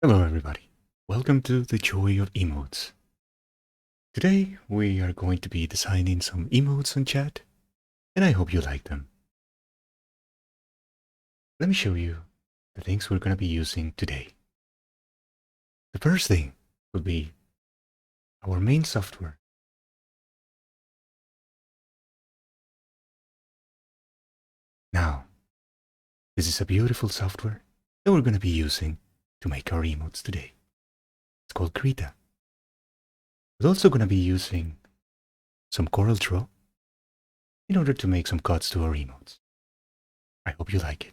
Hello everybody, welcome to the Joy of Emotes. Today we are going to be designing some emotes on chat, and I hope you like them. Let me show you the things we're going to be using today. The first thing will be our main software. Now, this is a beautiful software that we're going to be using to make our emotes today. It's called Krita. We're also going to be using some Corel Draw in order to make some cuts to our emotes. I hope you like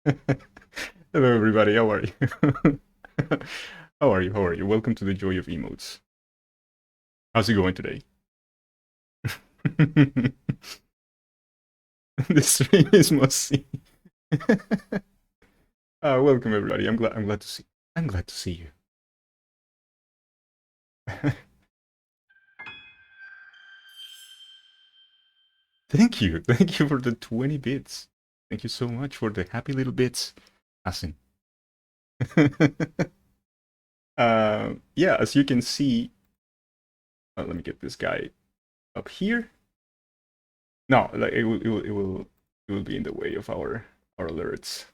it. Hello everybody, how are you? How are you? How are you? Welcome to the Joy of Emotes. How's it going today? The stream is must see. Welcome everybody. I'm glad to see. I'm glad to see you. Thank you. Thank you for the 20 bits. Thank you so much for the happy little bits. Asin. Yeah, as you can see, let me get this guy up here. No, like it will be in the way of our alerts.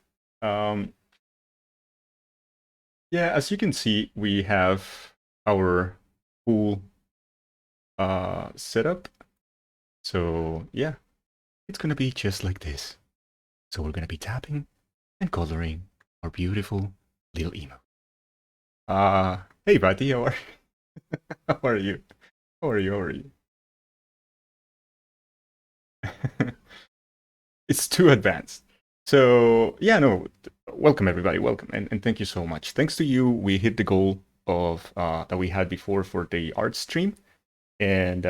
Yeah, as you can see, we have our full setup. So yeah, it's gonna be just like this. So we're gonna be tapping and coloring our beautiful little emote. Hey buddy, how are how are you? How are you? How are you? It's too advanced. So yeah, no, welcome everybody, welcome, and thank you so much. Thanks to you, we hit the goal of that we had before for the art stream. And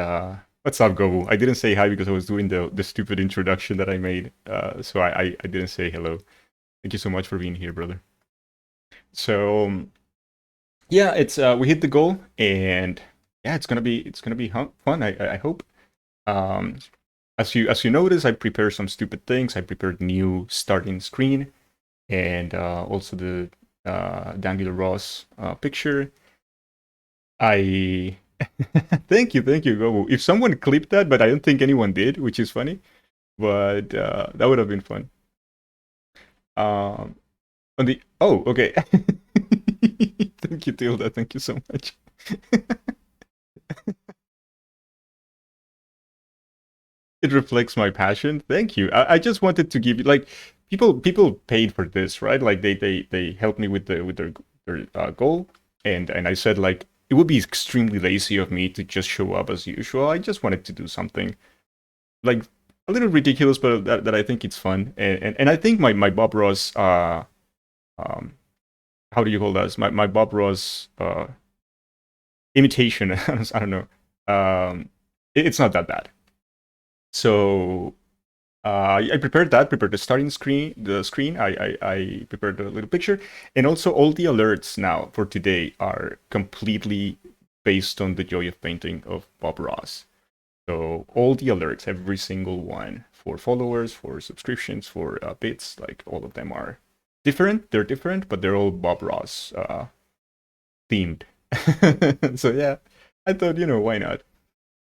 what's up, Gobu? I didn't say hi because I was doing the stupid introduction that I made. So I didn't say hello. Thank you so much for being here, brother. So yeah, it's we hit the goal, and yeah, it's gonna be fun. I hope. Um, as you notice, I prepared some stupid things. I prepared new starting screen, and also the Dangil Ross picture. I thank you, Gobu. If someone clipped that, but I don't think anyone did, which is funny. But that would have been fun. On the okay. Thank you, Tilda. Thank you so much. It reflects my passion. Thank you. I just wanted to give you like people paid for this, right? Like they helped me with their goal, and I said like it would be extremely lazy of me to just show up as usual. I just wanted to do something like a little ridiculous, but that I think it's fun. And I think my Bob Ross um how do you call that? My Bob Ross imitation. I don't know. It's not that bad. So I prepared that. Prepared the starting screen. The screen. I prepared a little picture, and also all the alerts now for today are completely based on the joy of painting of Bob Ross. So all the alerts, every single one for followers, for subscriptions, for bits, like all of them are different. They're different, but they're all Bob Ross themed. So yeah, I thought, why not?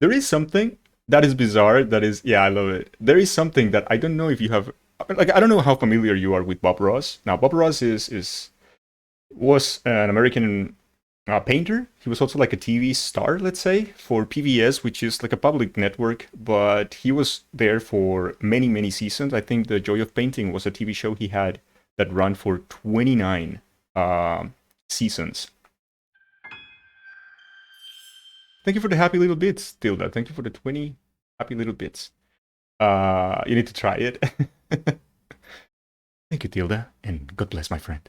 There is something that is bizarre. That is, yeah, I love it. There is something that I don't know if you have, like, I don't know how familiar you are with Bob Ross. Now, Bob Ross was an American painter. He was also like a TV star, let's say, for PBS, which is like a public network. But he was there for many, many seasons. I think The Joy of Painting was a TV show he had that ran for 29 seasons. Thank you for the happy little bits, Tilda. Thank you for the 20 happy little bits. You need to try it. Thank you, Tilda, and God bless my friend.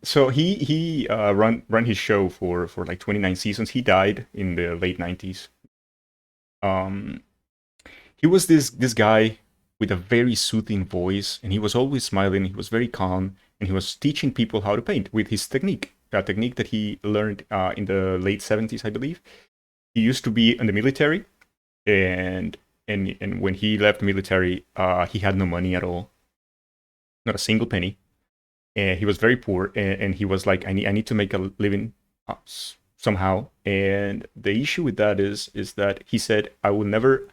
So he run his show for like 29 seasons. He died in the late 90s. Um, he was this guy with a very soothing voice, and he was always smiling. He was very calm, and he was teaching people how to paint with his technique, a technique that he learned in the late 70s, I believe. He used to be in the military, And when he left military, he had no money at all, not a single penny, and he was very poor. And he was like, I need to make a living somehow. And the issue with that is that he said, I will never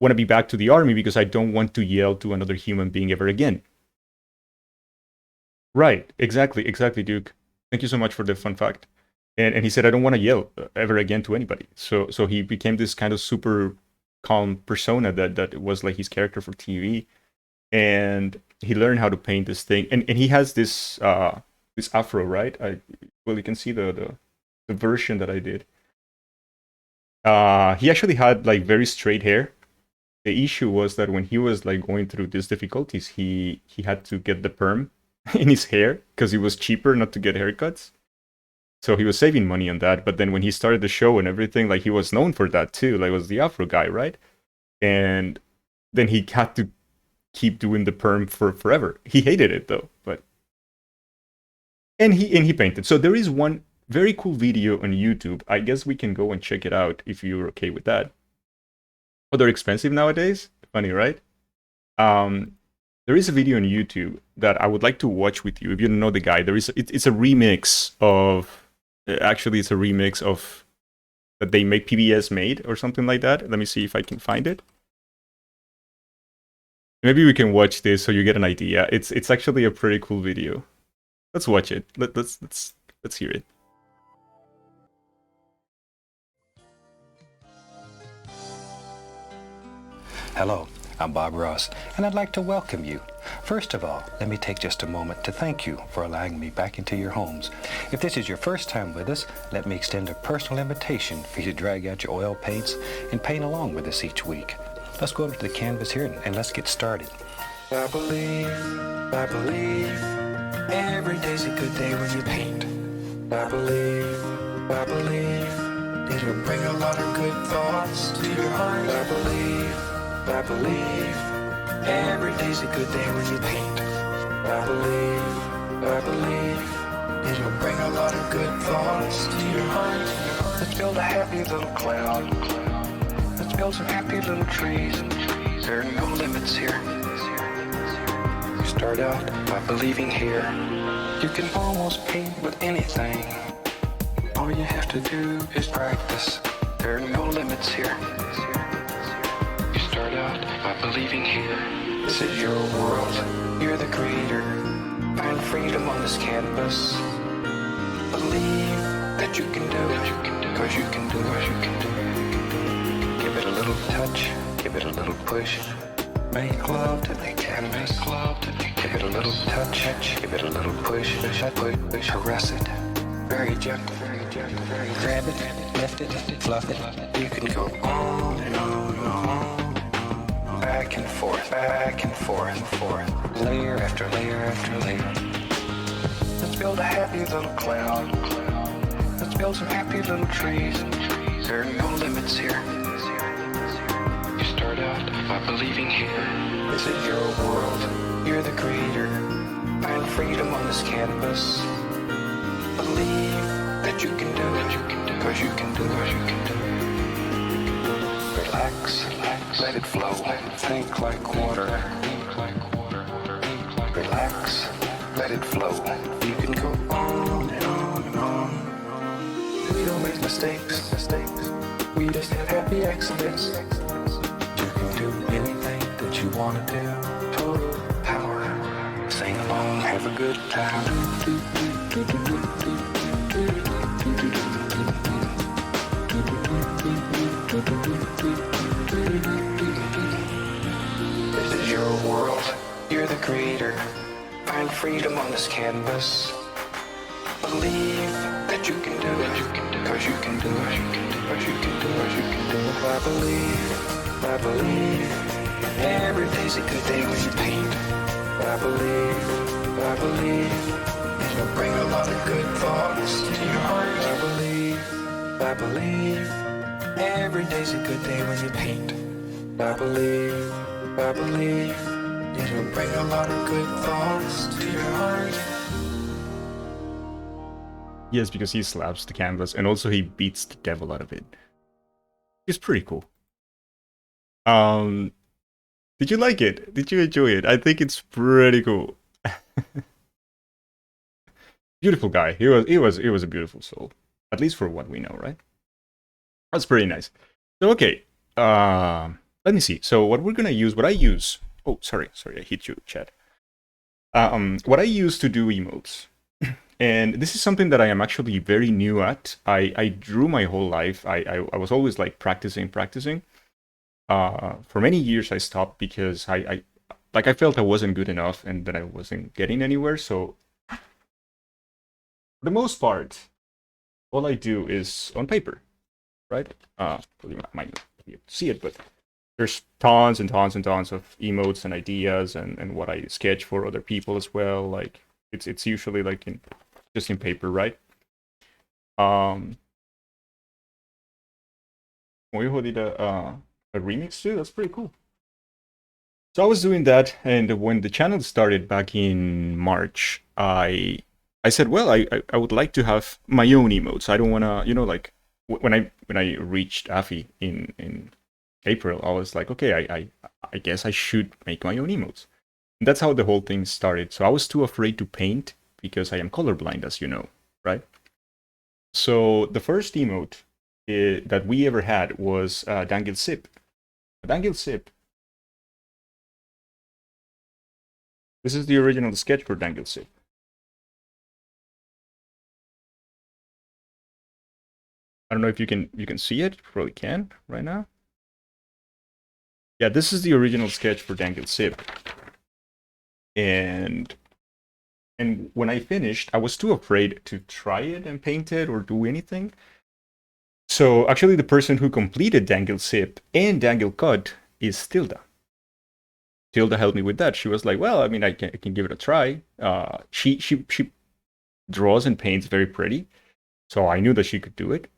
want to be back to the army because I don't want to yell to another human being ever again. Right, exactly, Duke. Thank you so much for the fun fact. And he said, I don't want to yell ever again to anybody. So he became this kind of super calm persona that was like his character for TV. And he learned how to paint this thing. And he has this afro, right? Well, you can see the version that I did. He actually had like very straight hair. The issue was that when he was like going through these difficulties, he had to get the perm in his hair because it was cheaper not to get haircuts. So he was saving money on that. But then when he started the show and everything, like he was known for that too. Like was the Afro guy, right? And then he had to keep doing the perm for forever. He hated it though, but and he painted. So there is one very cool video on YouTube. I guess we can go and check it out if you're okay with that. Oh, they're expensive nowadays. Funny, right? Um, there is a video on YouTube that I would like to watch with you. If you don't know the guy, it's a remix of. Actually, it's a remix of that they make PBS made or something like that. Let me see if I can find it. Maybe we can watch this so you get an idea. It's actually a pretty cool video. Let's watch it. Let's hear it. Hello, I'm Bob Ross, and I'd like to welcome you. First of all, let me take just a moment to thank you for allowing me back into your homes. If this is your first time with us, let me extend a personal invitation for you to drag out your oil paints and paint along with us each week. Let's go over to the canvas here and let's get started. I believe, every day's a good day when you paint. I believe, it'll bring a lot of good thoughts to your heart. I believe, every day's a good day when you paint. I believe, it'll bring a lot of good thoughts to your heart. Let's build a happy little cloud. Let's build some happy little trees. There are no limits here. You start out by believing here. You can almost paint with anything. All you have to do is practice. There are no limits here. You start out by believing here. This is your world. You're the creator. Find freedom on this canvas. Believe that you can do it. Cause you can do it. Give it a little touch. Give it a little push. Make love to the canvas. Give it a little touch. Give it a little push. Caress it. Very gentle. Grab it, lift it, fluff it. You can go on and on and on. Back and forth, layer after layer after layer. Let's build a happy little cloud. Let's build some happy little trees. There are no limits here. You start out by believing here. This is your world. You're the creator. Find freedom on this canvas. Believe that you can do it, cause you can do it. Relax, let it flow. Think like water. Relax, let it flow. You can go on and on and on. We don't make mistakes. We just have happy accidents. You can do anything that you want to do. Total power. Sing along, have a good time. This is your world. You're the creator. Find freedom on this canvas. Believe that you can do it. Cause you can do it. Cause you can do it. I believe. Every day's a good day when you paint. I believe. It'll bring a lot of good thoughts to your heart. I believe. Every day's a good day when you paint. I believe. It'll bring a lot of good thoughts to your heart. Yes, because he slaps the canvas and also he beats the devil out of it. It's pretty cool. Um, did you like it? Did you enjoy it? I think it's pretty cool. Beautiful guy. He was a beautiful soul. At least for what we know, right? That's pretty nice. So okay. Let me see. So what we're gonna use, what I use. Oh, sorry, I hit you, Chad. What I use to do emotes, and this is something that I am actually very new at. I drew my whole life. I was always like practicing. For many years I stopped because I felt I wasn't good enough and that I wasn't getting anywhere. So for the most part, all I do is on paper, right? Well, you might not be able to see it, but there's tons and tons and tons of emotes and ideas and what I sketch for other people as well. Like it's usually like in just in paper, right? Um, Moiho did a remix too. That's pretty cool. So I was doing that, and when the channel started back in March, I said, well, I would like to have my own emotes. I don't want to, like when I reached AFI in April, I was like, okay, I guess I should make my own emotes. And that's how the whole thing started. So I was too afraid to paint because I am colorblind, as you know, right? So the first emote that we ever had was Dangil Sip. Dangil Sip. This is the original sketch for Dangil Sip. I don't know if you can see it. You probably can right now. Yeah, this is the original sketch for Dangil Sip. And when I finished, I was too afraid to try it and paint it or do anything. So actually the person who completed Dangil Sip and Dangil Cut is Tilda. Tilda helped me with that. She was like, "Well, I mean, I can give it a try." She draws and paints very pretty, so I knew that she could do it.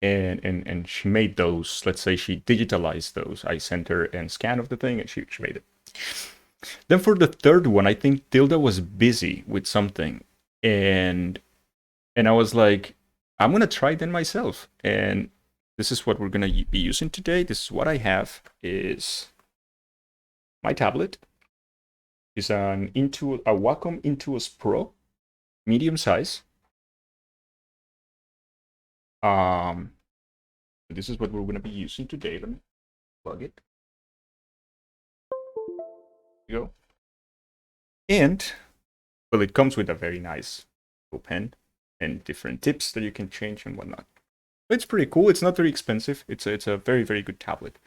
And she made those. Let's say she digitalized those. I sent her a scan of the thing, and she made it. Then for the third one, I think Tilda was busy with something, and I was like, I'm gonna try then myself. And this is what we're gonna be using today. This is what I have is my tablet. Is an a Wacom Intuos Pro, medium size. Um, this is what we're gonna be using today. Let me plug it. Here you go. And well, it comes with a very nice pen and different tips that you can change and whatnot. It's pretty cool. It's not very expensive. It's a very very good tablet.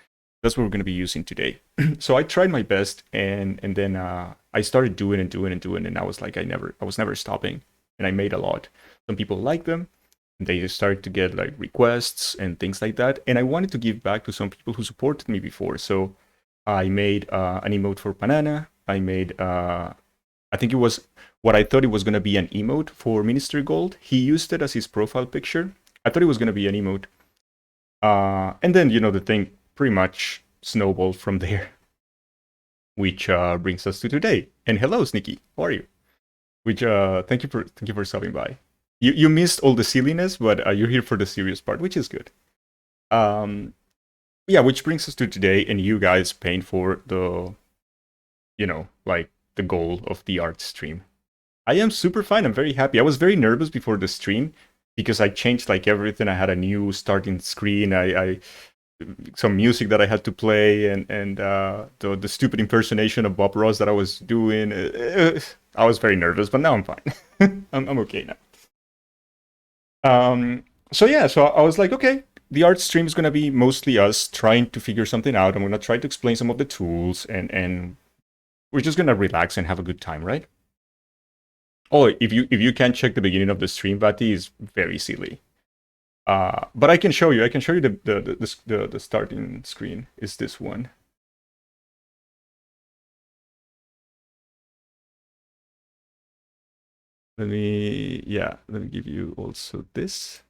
That's what we're going to be using today. So I tried my best, and then I started doing and doing and doing, and I was like, I was never stopping, and I made a lot. Some people like them. They started to get like requests and things like that, and I wanted to give back to some people who supported me before. So I made an emote for Banana. I made I think it was what I thought it was going to be an emote for Minister Gold. He used it as his profile picture. I thought it was going to be an emote. And then, the thing pretty much snowballed from there, which brings us to today. And hello, Sneaky. How are you? Which, thank you for stopping by. You missed all the silliness, but you're here for the serious part, which is good. Um, yeah, which brings us to today, and you guys paying for the, like the goal of the art stream. I am super fine. I'm very happy. I was very nervous before the stream because I changed like everything. I had a new starting screen. I some music that I had to play, and the stupid impersonation of Bob Ross that I was doing. I was very nervous, but now I'm fine. I'm okay now. So yeah, so I was like, okay, the art stream is gonna be mostly us trying to figure something out. I'm gonna try to explain some of the tools, and we're just gonna relax and have a good time, right? Oh, if you can't check the beginning of the stream, Vati is very silly. But I can show you. I can show you the starting screen. Is this one? Let me give you also this.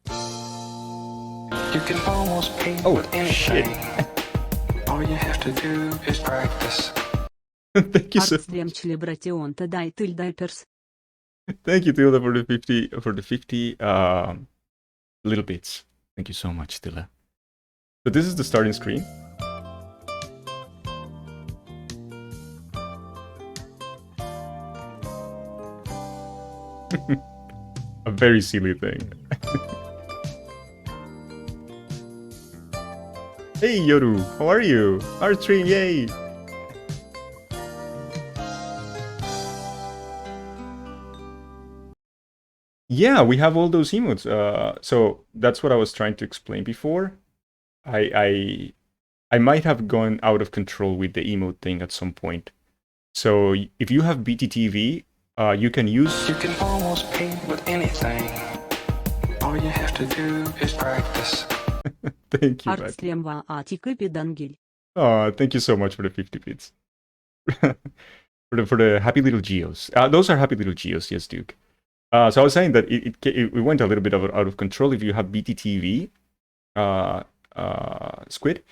You can almost paint Oh, with anything. shit. All you have to do is practice. Thank you so Thank you, Tila, for the 50 little bits. Thank you so much, Tila. So this is the starting screen. A very silly thing. Hey Yoru, how are you? Our stream, yay! Yeah, we have all those emotes. So that's what I was trying to explain before. I might have gone out of control with the emote thing at some point. So if you have BTTV, you can use. You can almost paint with anything. All you have to do is practice. Thank you, man. Артслемва Атикопи Dangil. Oh, thank you so much for the 50 bits. for the happy little geos. Those are happy little geos, yes, Duke. So I was saying that it went a little bit out of control. If you have BTTV, Squid,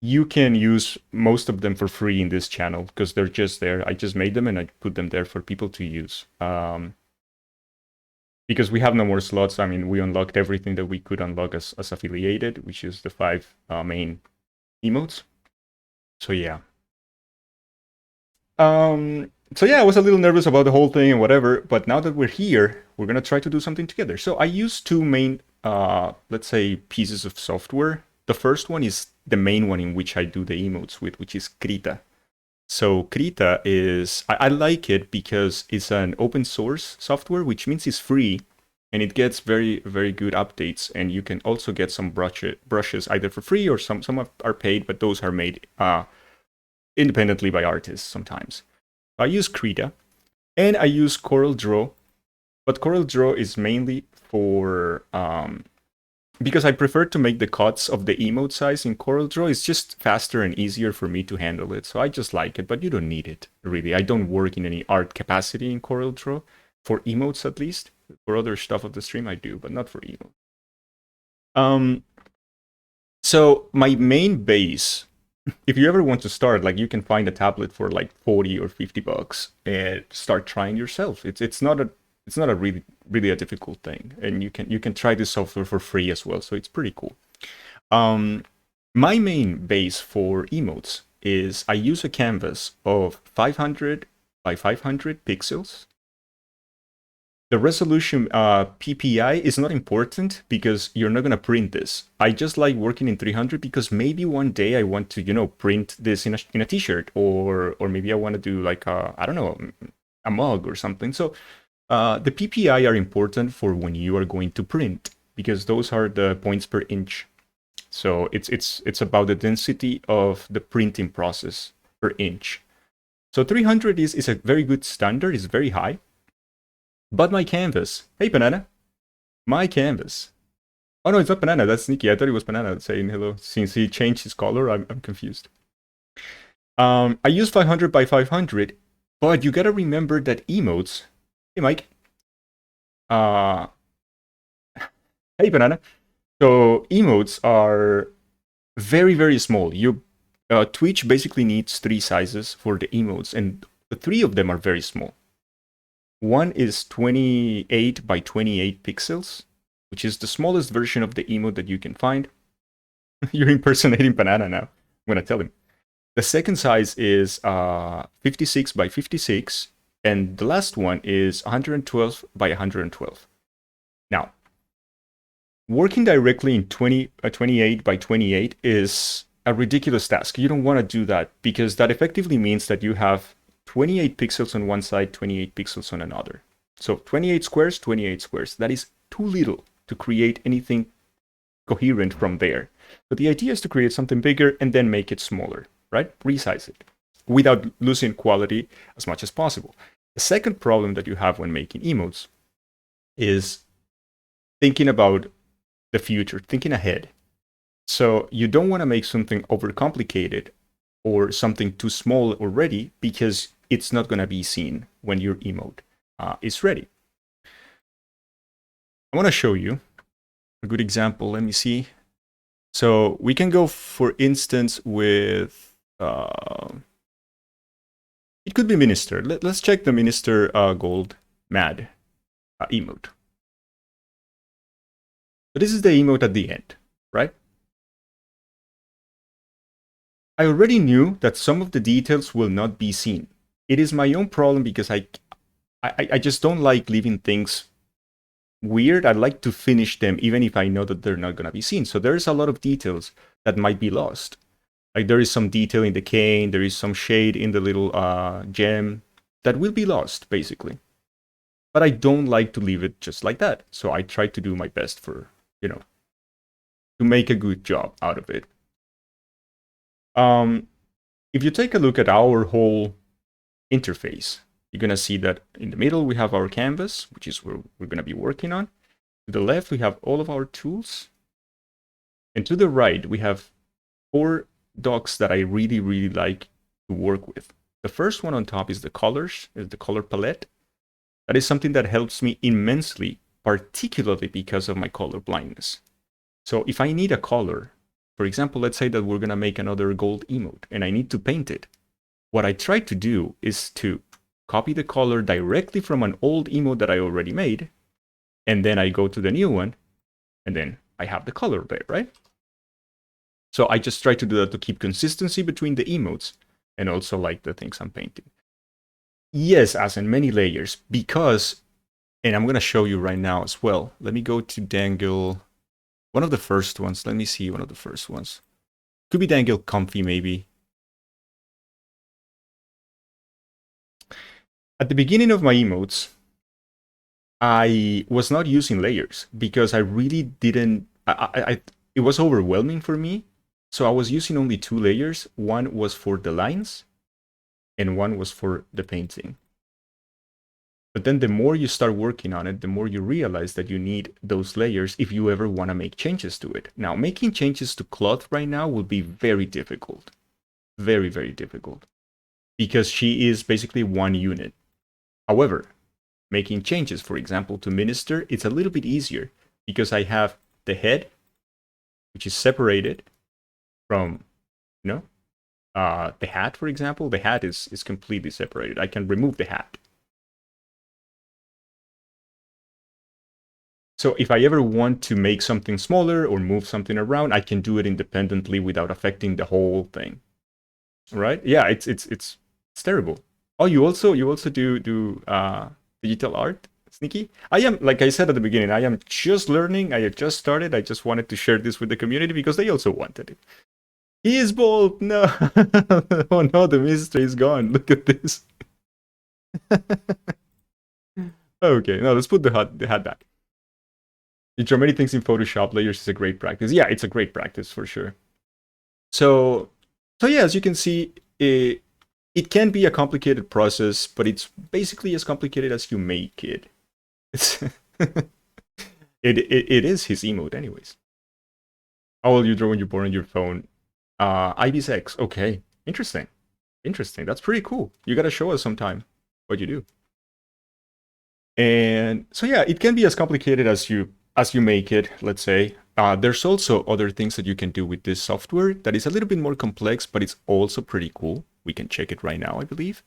you can use most of them for free in this channel because they're just there. I just made them and I put them there for people to use. Because we have no more slots. I mean, we unlocked everything that we could unlock as affiliated, which is the 5 main emotes. So yeah. So yeah, I was a little nervous about the whole thing and whatever, but now that we're here, we're gonna try to do something together. So I use 2 main, let's say, pieces of software. The first one is the main one in which I do the emotes with, which is Krita. So Krita is, I like it because it's an open source software, which means it's free, and it gets very, very good updates. And you can also get some brushes either for free or some are paid, but those are made independently by artists sometimes. I use Krita, and I use CorelDRAW, but CorelDRAW is mainly for because I prefer to make the cuts of the emote size in CorelDRAW. It's just faster and easier for me to handle it, so I just like it, but you don't need it, really. I don't work in any art capacity in CorelDRAW, for emotes at least. For other stuff of the stream I do, but not for emotes. So my main base, if you ever want to start, like, you can find a tablet for like 40 or 50 bucks and start trying yourself. It's not a really a difficult thing, and you can try this software for free as well, so it's pretty cool. My main base for emotes is I use a canvas of 500 by 500 pixels. The resolution PPI is not important because you're not going to print this. I just like working in 300 because maybe one day I want to, print this in a t-shirt, or maybe I want to do like I don't know, a mug or something. So the PPI are important for when you are going to print, because those are the points per inch. So it's about the density of the printing process per inch. So 300 is a very good standard. It's very high. But my canvas, hey Banana, my canvas. Oh no, it's not Banana, that's Nikki. I thought it was Banana saying hello. Since he changed his color, I'm confused. I use 500 by 500, but you gotta remember that emotes. Hey Mike. Hey Banana. So emotes are very, very small. Twitch basically needs 3 sizes for the emotes, and the 3 of them are very small. One is 28 by 28 pixels, which is the smallest version of the emote that you can find. You're impersonating Banana now. I'm gonna tell him. The second size is 56 by 56, and the last one is 112 by 112. Now, working directly in 28 by 28 is a ridiculous task. You don't want to do that, because that effectively means that you have 28 pixels on one side, 28 pixels on another. So 28 squares, 28 squares. That is too little to create anything coherent from there. But the idea is to create something bigger and then make it smaller, right? Resize it without losing quality as much as possible. The second problem that you have when making emotes is thinking about the future, thinking ahead. So you don't want to make something overcomplicated or something too small already, because it's not going to be seen when your emote is ready. I want to show you a good example. Let me see. So we can go, for instance, with it could be Minister. Let's check the Minister Gold Mad emote. So this is the emote at the end, right? I already knew that some of the details will not be seen. It is my own problem because I I just don't like leaving things weird. I like to finish them even if I know that they're not gonna be seen. So there's a lot of details that might be lost. Like there is some detail in the cane, there is some shade in the little gem that will be lost, basically. But I don't like to leave it just like that. So I try to do my best for, to make a good job out of it. If you take a look at our whole interface, you're gonna see that in the middle we have our canvas, which is where we're gonna be working on. To the left, we have all of our tools. And to the right, we have 4 docs that I really, really like to work with. The first one on top is the colors, is the color palette. That is something that helps me immensely, particularly because of my color blindness. So if I need a color, for example, let's say that we're gonna make another gold emote and I need to paint it. What I try to do is to copy the color directly from an old emote that I already made, and then I go to the new one, and then I have the color there, right? So I just try to do that to keep consistency between the emotes and also like the things I'm painting. Yes, as in many layers, because, and I'm gonna show you right now as well. Let me go to Dangil, one of the first ones. Let me see one of the first ones. Could be Dangil Comfy maybe. At the beginning of my emotes, I was not using layers because I really didn't, it was overwhelming for me. So I was using only 2 layers. One was for the lines and one was for the painting. But then the more you start working on it, the more you realize that you need those layers if you ever want to make changes to it. Now, making changes to cloth right now will be very difficult. Very, very difficult. Because she is basically one unit. However, making changes, for example, to Minister, it's a little bit easier because I have the head, which is separated from, the hat, for example. The hat is completely separated. I can remove the hat. So if I ever want to make something smaller or move something around, I can do it independently without affecting the whole thing. Right? Yeah, it's terrible. Oh, you also do digital art, Sneaky? I am, like I said at the beginning, I am just learning. I have just started. I just wanted to share this with the community because they also wanted it. He is bald. No. Oh no, the mystery is gone. Look at this. Okay, now let's put the hat back. You draw many things in Photoshop. Layers is a great practice. Yeah, it's a great practice for sure. So yeah, as you can see, it can be a complicated process, but it's basically as complicated as you make it. It's it is his emote, anyways. How will you draw when you're born on your phone? IB's X. Okay, interesting. Interesting. That's pretty cool. You gotta show us sometime what you do. And so yeah, it can be as complicated as you make it, let's say. There's also other things that you can do with this software that is a little bit more complex, but it's also pretty cool. We can check it right now, I believe.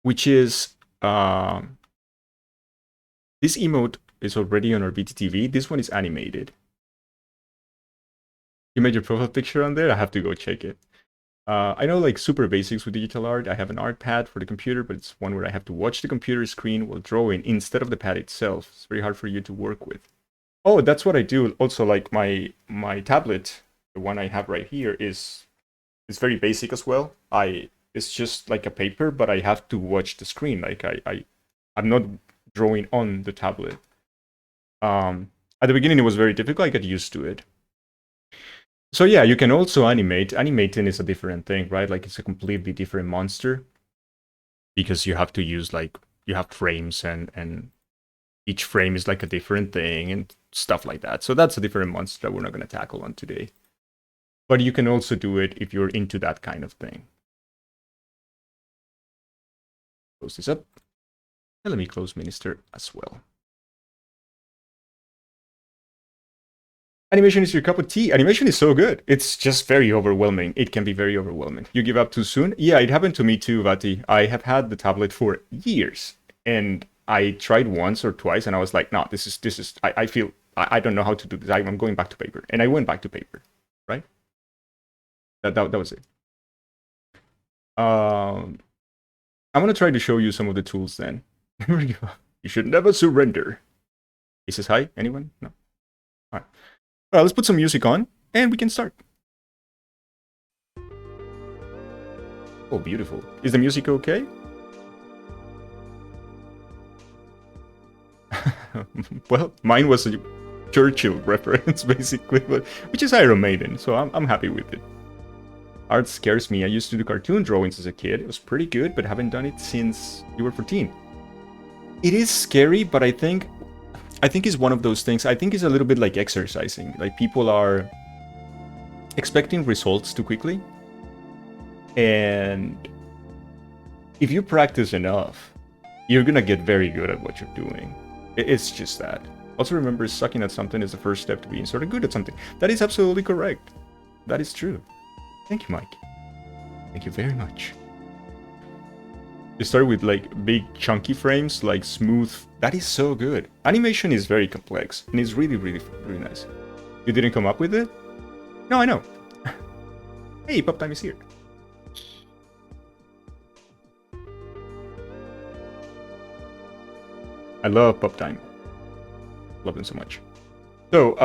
Which is this emote is already on our BTTV. This one is animated. You made your profile picture on there? I have to go check it. I know like super basics with digital art. I have an art pad for the computer, but it's one where I have to watch the computer screen while drawing instead of the pad itself. It's very hard for you to work with. Oh, that's what I do. Also, like my tablet, the one I have right here, is very basic as well. It's just like a paper, but I have to watch the screen. Like I'm not drawing on the tablet. At the beginning, it was very difficult. I got used to it. So yeah, you can also animate. Animating is a different thing, right? Like it's a completely different monster because you have to use like you have frames and each frame is like a different thing and stuff like that. So that's a different monster that we're not going to tackle on today. But you can also do it if you're into that kind of thing. Close this up. And let me close Minister as well. Animation is your cup of tea. Animation is so good. It's just very overwhelming. It can be very overwhelming. You give up too soon? Yeah, it happened to me too, Vati. I have had the tablet for years. And I tried once or twice and I was like, no, this is, I feel, I don't know how to do this. I'm going back to paper. And I went back to paper, right? That was it. I'm gonna try to show you some of the tools then. You should never surrender. He says hi. Anyone? No. All right. Let's put some music on and we can start. Oh, beautiful. Is the music okay? Well, mine was a Churchill reference, basically, but which is Iron Maiden, so I'm happy with it. Art scares me. I used to do cartoon drawings as a kid. It was pretty good, but haven't done it since you were 14. It is scary, but I think it's one of those things. I think it's a little bit like exercising. Like people are expecting results too quickly. And if you practice enough, you're gonna get very good at what you're doing. It's just that. Also remember, sucking at something is the first step to being sort of good at something. That is absolutely correct. That is true. Thank you, Mike. Thank you very much. You start with like big chunky frames, like smooth. That is so good. Animation is very complex and it's really, really, really nice. You didn't come up with it? No, I know. Hey, Pop Time is here. I love Pop Time. Love them so much. So,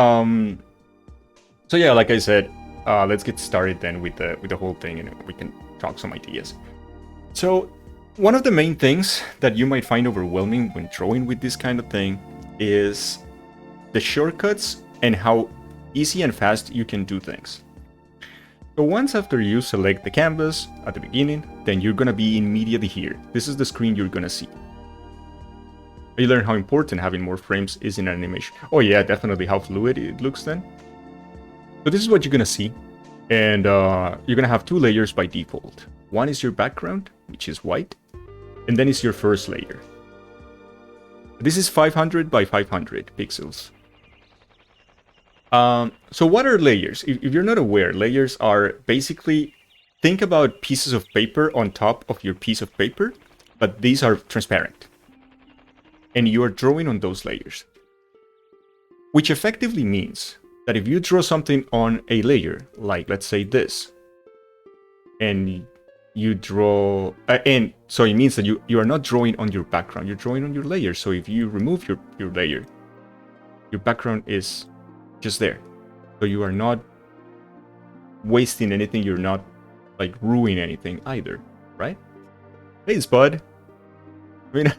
so yeah, like I said, let's get started then with the whole thing, and we can talk some ideas. So, one of the main things that you might find overwhelming when drawing with this kind of thing is the shortcuts and how easy and fast you can do things. So once after you select the canvas at the beginning, then you're gonna be immediately here. This is the screen you're gonna see. You learn how important having more frames is in an animation. Oh yeah, definitely how fluid it looks then. So this is what you're gonna see. And you're gonna have two layers by default. One is your background, which is white. And then it's your first layer. This is 500 by 500 pixels. So what are layers? If you're not aware, layers are basically, think about pieces of paper on top of your piece of paper, but these are transparent. And you are drawing on those layers. Which effectively means that if you draw something on a layer, like let's say this, and you draw, and so it means that you are not drawing on your background, you're drawing on your layer. So if you remove your layer, your background is just there. So you are not wasting anything, you're not like ruining anything either, right? Hey, Spud. I mean,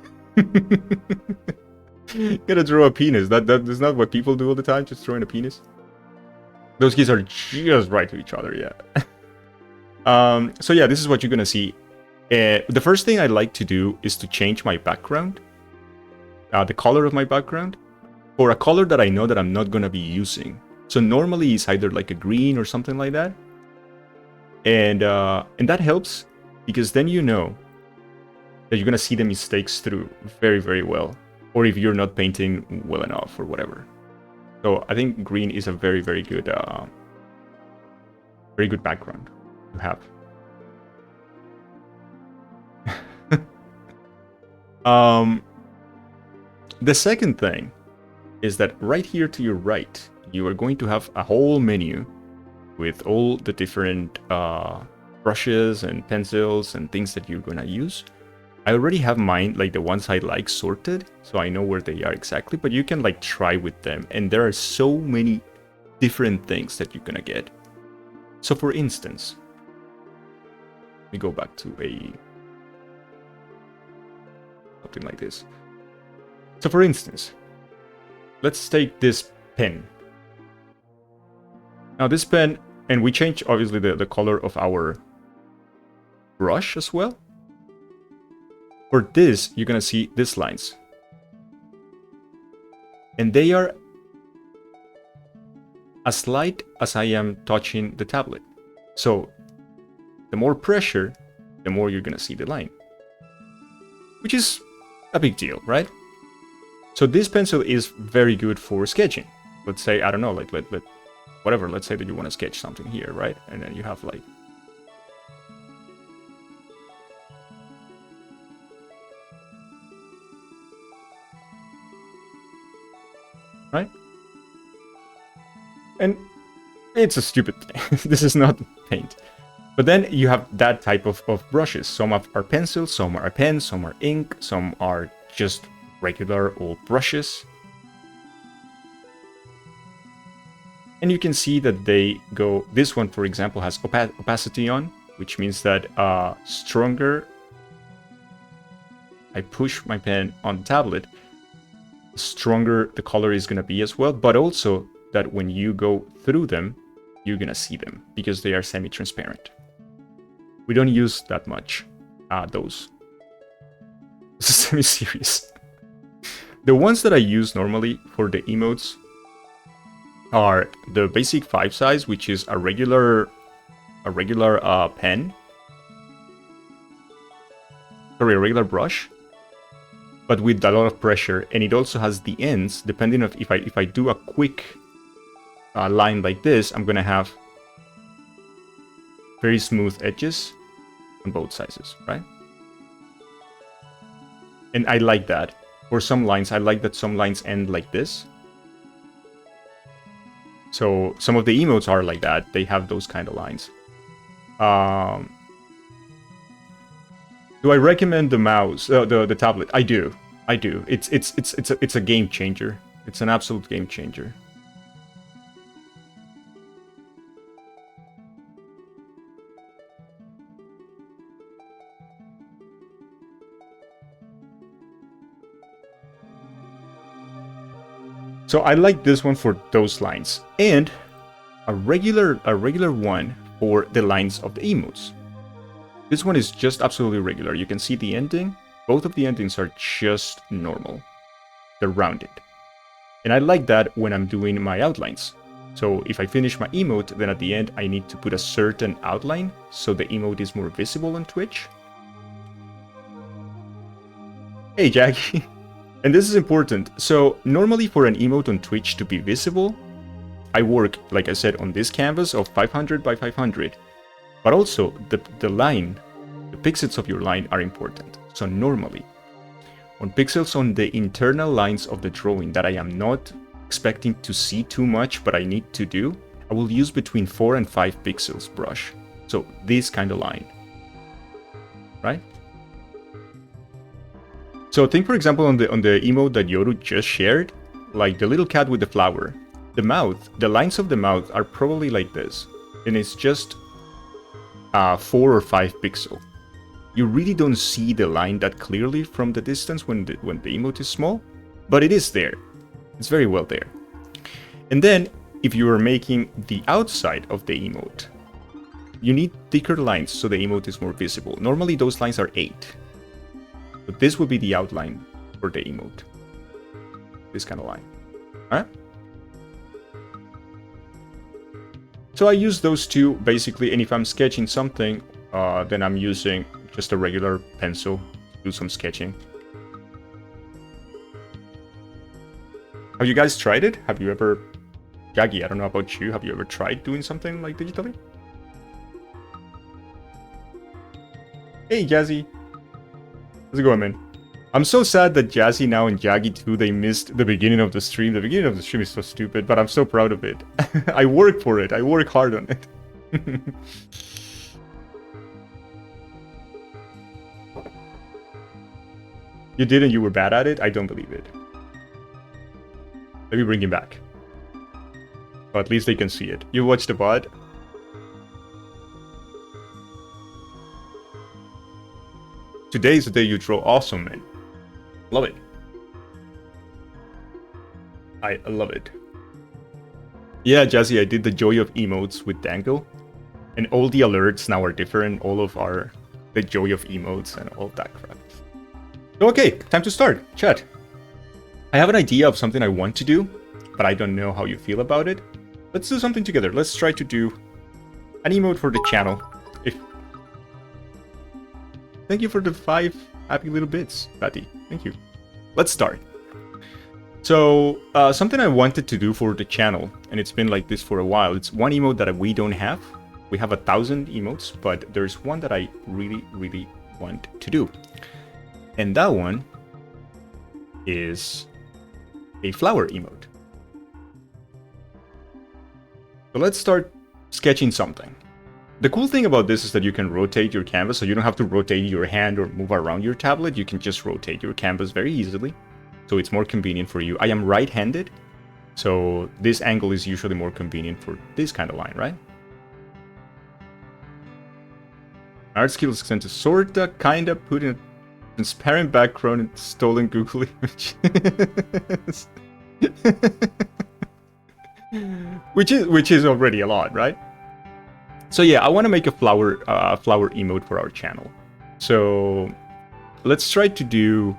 gotta draw a penis. That is not what people do all the time, just drawing a penis. Those keys are just right to each other, yeah. So yeah, this is what you're gonna see. The first thing I like to do is to change my background, the color of my background, for a color that I know that I'm not gonna be using. So normally it's either like a green or something like that, and that helps because then you know that you're gonna see the mistakes through very, very well, or if you're not painting well enough or whatever. So I think green is a very, very good background to have. The second thing is that right here to your right, you are going to have a whole menu with all the different brushes and pencils and things that you're gonna use. I already have mine, like the ones I like, sorted, so I know where they are exactly, but you can like try with them, and there are so many different things that you're gonna get. So for instance, let me go back to something like this. So for instance, let's take this pen. Now this pen, and we change obviously the color of our brush as well. For this, you're gonna see these lines. And they are as light as I am touching the tablet. So the more pressure, the more you're gonna see the line. Which is a big deal, right? So this pencil is very good for sketching. Let's say, I don't know, like whatever, let's say that you want to sketch something here, right? And then you have like right? And it's a stupid thing. This is not paint. But then you have that type of brushes. Some are pencils, some are pens, some are ink, some are just regular old brushes. And you can see that they go, this one, for example, has opacity on, which means that stronger I push my pen on the tablet, the stronger the color is going to be as well, but also that when you go through them, you're going to see them because they are semi-transparent. We don't use that much those. This is semi-serious. The ones that I use normally for the emotes are the basic 5 size, which is a regular pen. Sorry, a regular brush, but with a lot of pressure, and it also has the ends. Depending on if I do a quick line like this, I'm gonna have very smooth edges on both sizes, right? And I like that. For some lines, I like that some lines end like this. So some of the emotes are like that. They have those kind of lines. Do I recommend the mouse, the tablet? I do. It's a game changer. It's an absolute game changer. So I like this one for those lines, and a regular one for the lines of the emotes. This one is just absolutely regular. You can see the ending. Both of the endings are just normal. They're rounded. And I like that when I'm doing my outlines. So if I finish my emote, then at the end I need to put a certain outline so the emote is more visible on Twitch. Hey Jackie! And this is important. So normally for an emote on Twitch to be visible, I work, like I said, on this canvas of 500 by 500. But also, the line, the pixels of your line are important. So normally, on pixels on the internal lines of the drawing that I am not expecting to see too much, but I need to do, I will use between 4 and 5 pixels brush. So this kind of line, right? So think, for example, on the emote that Yoru just shared, like the little cat with the flower. The mouth, the lines of the mouth are probably like this, and it's just 4 or 5 pixel. You really don't see the line that clearly from the distance when the emote is small, but it is there. It's very well there. And then, if you are making the outside of the emote, you need thicker lines so the emote is more visible. Normally those lines are 8. But this would be the outline for the emote. This kind of line. Alright? So I use those two basically, and if I'm sketching something, then I'm using just a regular pencil to do some sketching. Have you guys tried it? Have you ever... Jaggy, I don't know about you, have you ever tried doing something like digitally? Hey Jazzy! How's it going, man? I'm so sad that Jazzy now and Jaggy too, they missed the beginning of the stream. The beginning of the stream is so stupid, but I'm so proud of it. I work for it. I work hard on it. You did and you were bad at it? I don't believe it. Let me bring him back. Or at least they can see it. You watched the VOD? Today is the day you draw awesome, man. Love it. I love it. Yeah, Jazzy, I did the Joy of Emotes with Dangil. And all the alerts now are different. All of the Joy of Emotes and all that crap. So, okay, time to start. Chat. I have an idea of something I want to do, but I don't know how you feel about it. Let's do something together. Let's try to do an emote for the channel. Thank you for the 5 happy little bits, Patty. Thank you. Let's start. So, something I wanted to do for the channel, and it's been like this for a while. It's one emote that we don't have. We have 1,000 emotes, but there's one that I really, really want to do. And that one is a flower emote. So let's start sketching something. The cool thing about this is that you can rotate your canvas, so you don't have to rotate your hand or move around your tablet. You can just rotate your canvas very easily, so it's more convenient for you. I am right-handed, so this angle is usually more convenient for this kind of line, right? Art skills extend to sorta, kinda, put in a transparent background and stolen Google images. which is already a lot, right? So yeah, I want to make a flower emote for our channel. So let's try to do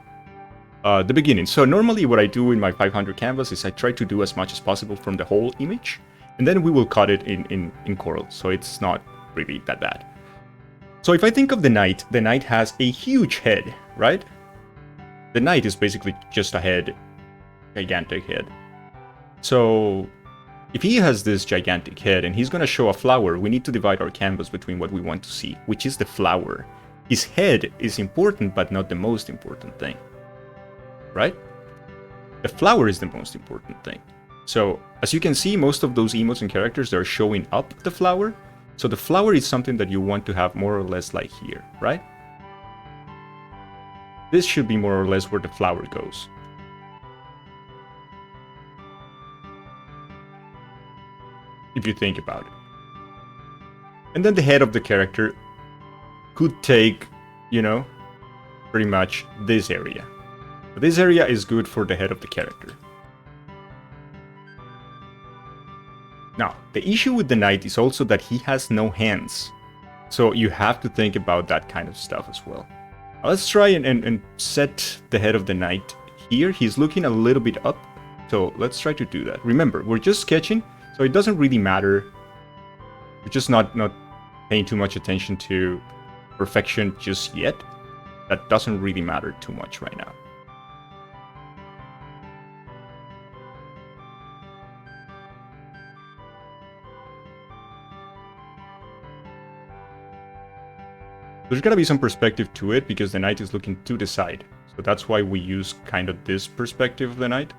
the beginning. So normally what I do in my 500 canvas is I try to do as much as possible from the whole image, and then we will cut it in Corel, so it's not really that bad. So if I think of the knight has a huge head, right? The knight is basically just a head, gigantic head. So if he has this gigantic head and he's going to show a flower, we need to divide our canvas between what we want to see, which is the flower. His head is important, but not the most important thing, right? The flower is the most important thing. So as you can see, most of those emotes and characters, they're showing up the flower. So the flower is something that you want to have more or less like here, right? This should be more or less where the flower goes. If you think about it. And then the head of the character could take, you know, pretty much this area. But this area is good for the head of the character. Now, the issue with the knight is also that he has no hands. So you have to think about that kind of stuff as well. Now let's try and set the head of the knight here. He's looking a little bit up. So let's try to do that. Remember, we're just sketching, so it doesn't really matter. We're just not paying too much attention to perfection just yet. That doesn't really matter too much right now. There's gotta be some perspective to it because the knight is looking to the side. So that's why we use kind of this perspective of the knight.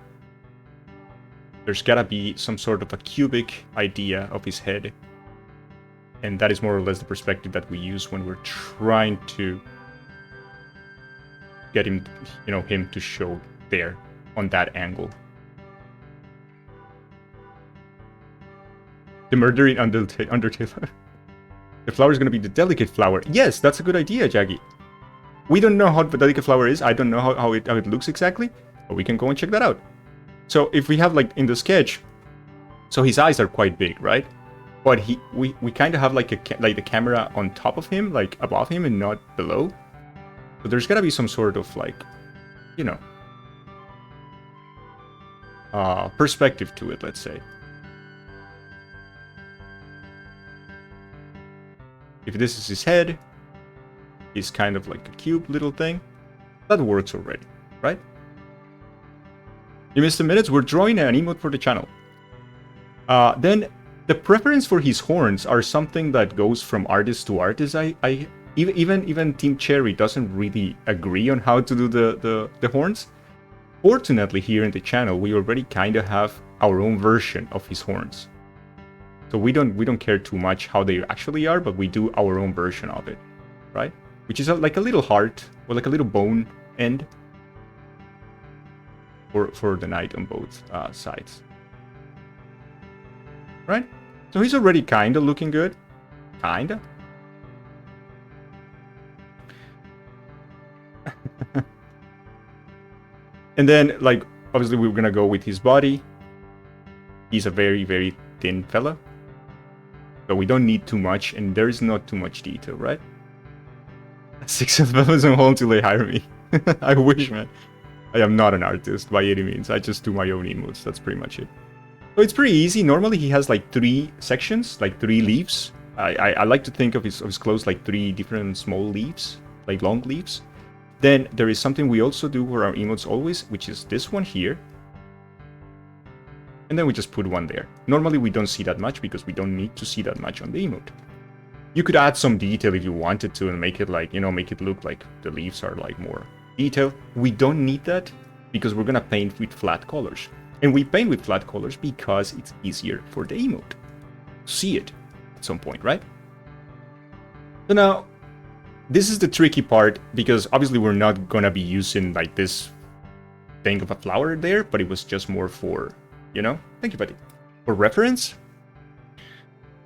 There's gotta be some sort of a cubic idea of his head. And that is more or less the perspective that we use when we're trying to get him, you know, him to show there on that angle. The murdering Undertale. The flower is going to be the delicate flower. Yes, that's a good idea, Jaggy. We don't know how the delicate flower is. I don't know how it looks exactly, but we can go and check that out. So if we have like in the sketch, so his eyes are quite big, right? But we kind of have like the camera on top of him, like above him and not below. So there's got to be some sort of like, you know, perspective to it, let's say. If this is his head, he's kind of like a cube little thing. That works already, right? You missed the minutes. We're drawing an emote for the channel. Then the preference for his horns are something that goes from artist to artist. Even Team Cherry doesn't really agree on how to do the horns. Fortunately, here in the channel, we already kind of have our own version of his horns. So we don't care too much how they actually are, but we do our own version of it, right? Which is like a little heart or like a little bone end for the knight on both sides, right? So he's already kind of looking good, kinda. And then, like, obviously we're gonna go with his body. He's a very, very thin fella. So we don't need too much, and there is not too much detail, right? 6 fellas on hold till they hire me. I wish, man. I am not an artist by any means. I just do my own emotes. That's pretty much it. So it's pretty easy. Normally he has like 3 sections, like 3 leaves. I like to think of his clothes like 3 different small leaves, like long leaves. Then there is something we also do for our emotes always, which is this one here. And then we just put one there. Normally we don't see that much because we don't need to see that much on the emote. You could add some detail if you wanted to and make it like, you know, make it look like the leaves are like more detailed. We don't need that because we're gonna paint with flat colors. And we paint with flat colors because it's easier for the emote to see it at some point, right? So now, this is the tricky part, because obviously we're not gonna be using like this thing of a flower there, but it was just more for, you know, thank you, buddy, for reference.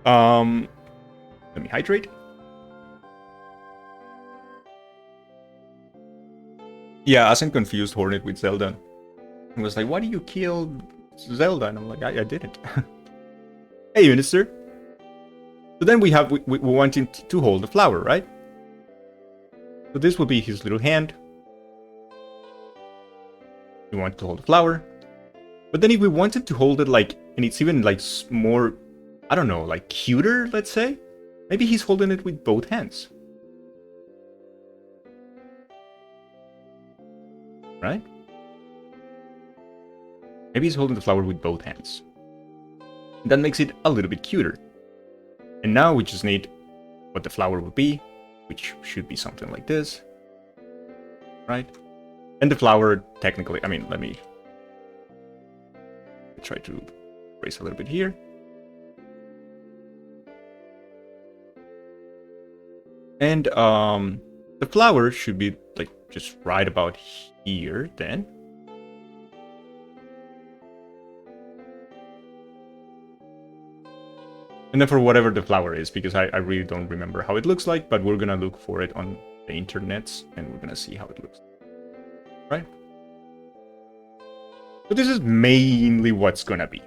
Let me hydrate. Yeah, Asen confused Hornet with Zelda. He was like, why do you kill Zelda? And I'm like, I didn't. Hey, Minister. So then we want him to hold the flower, right? So this will be his little hand. We want to hold the flower. But then if we wanted to hold it like, and it's even like more, I don't know, like cuter, let's say. Maybe he's holding it with both hands. Right? Maybe he's holding the flower with both hands. That makes it a little bit cuter. And now we just need what the flower would be, which should be something like this. Right? And the flower, technically, I mean, let me try to erase a little bit here. And the flower should be like just right about here then. And then for whatever the flower is, because I really don't remember how it looks like, but we're gonna look for it on the internets and we're gonna see how it looks. Right? So this is mainly what's gonna be.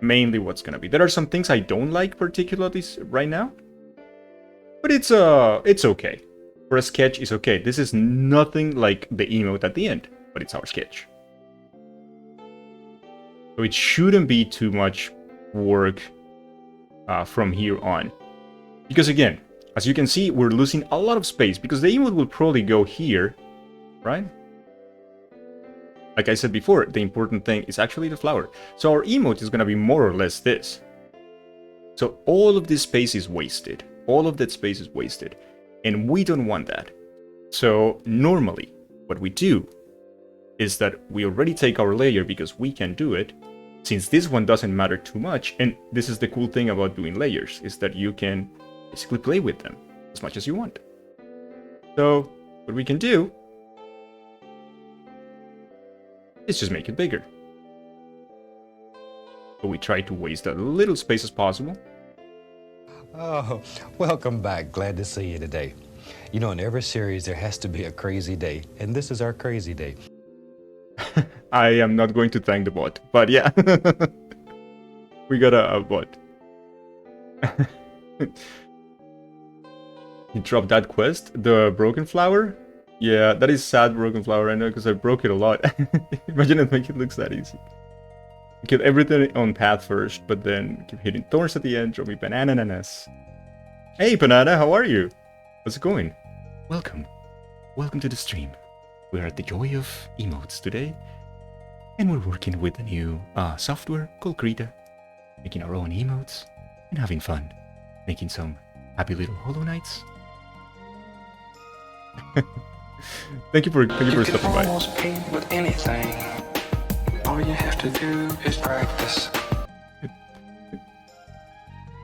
Mainly what's gonna be. There are some things I don't like particularly right now. But it's okay. For a sketch, it's okay. This is nothing like the emote at the end, but it's our sketch. So it shouldn't be too much work from here on. Because again, as you can see, we're losing a lot of space because the emote will probably go here, right? Like I said before, the important thing is actually the flower. So our emote is going to be more or less this. So all of this space is wasted. All of that space is wasted. And we don't want that. So normally, what we do is that we already take our layer because we can do it. Since this one doesn't matter too much, and this is the cool thing about doing layers, is that you can basically play with them as much as you want. So what we can do is just make it bigger. So we try to waste as little space as possible. Oh, welcome back. Glad to see you today. You know, in every series, there has to be a crazy day, and this is our crazy day. I am not going to thank the bot, but yeah. We got a bot. He dropped that quest, the broken flower? Yeah, that is sad, broken flower, I know, because I broke it a lot. Imagine it make it looks that easy. Kill everything on path first, but then keep hitting thorns at the end, drop me bananas. Hey Banana, how are you? How's it going? Welcome. Welcome to the stream. We're at the Joy of Emotes today. And we're working with a new software called Krita. Making our own emotes and having fun. Making some happy little Hollow Knights. Thank you for stopping by. Almost paint with anything. All you have to do is practice.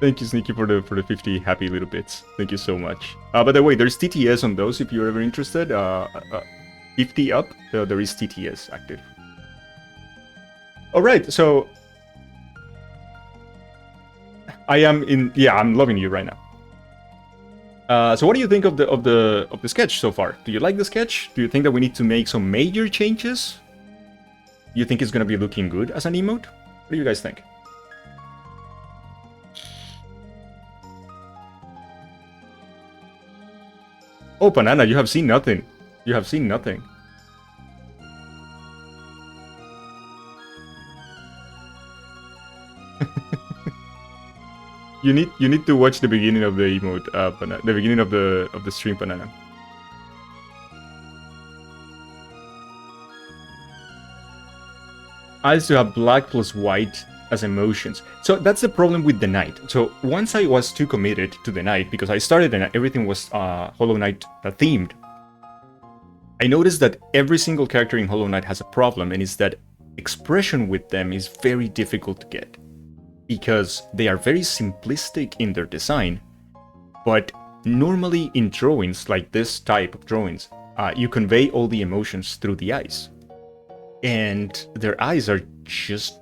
Thank you, Sneaky, for the 50 happy little bits. Thank you so much. By the way, there's TTS on those if you're ever interested. 50 up, there is TTS active. Alright, so I'm loving you right now. So what do you think of the sketch so far? Do you like the sketch? Do you think that we need to make some major changes? Do you think it's gonna be looking good as an emote? What do you guys think? Oh, Banana, you have seen nothing. You have seen nothing. You need to watch the beginning of the emote, Banana, the beginning of the stream, Banana. I used to have black plus white as emotions. So that's the problem with the Knight. So once I was too committed to the Knight, because I started and everything was Hollow Knight themed, I noticed that every single character in Hollow Knight has a problem, and it's that expression with them is very difficult to get. Because they are very simplistic in their design, but normally in drawings, like this type of drawings, you convey all the emotions through the eyes. And their eyes are just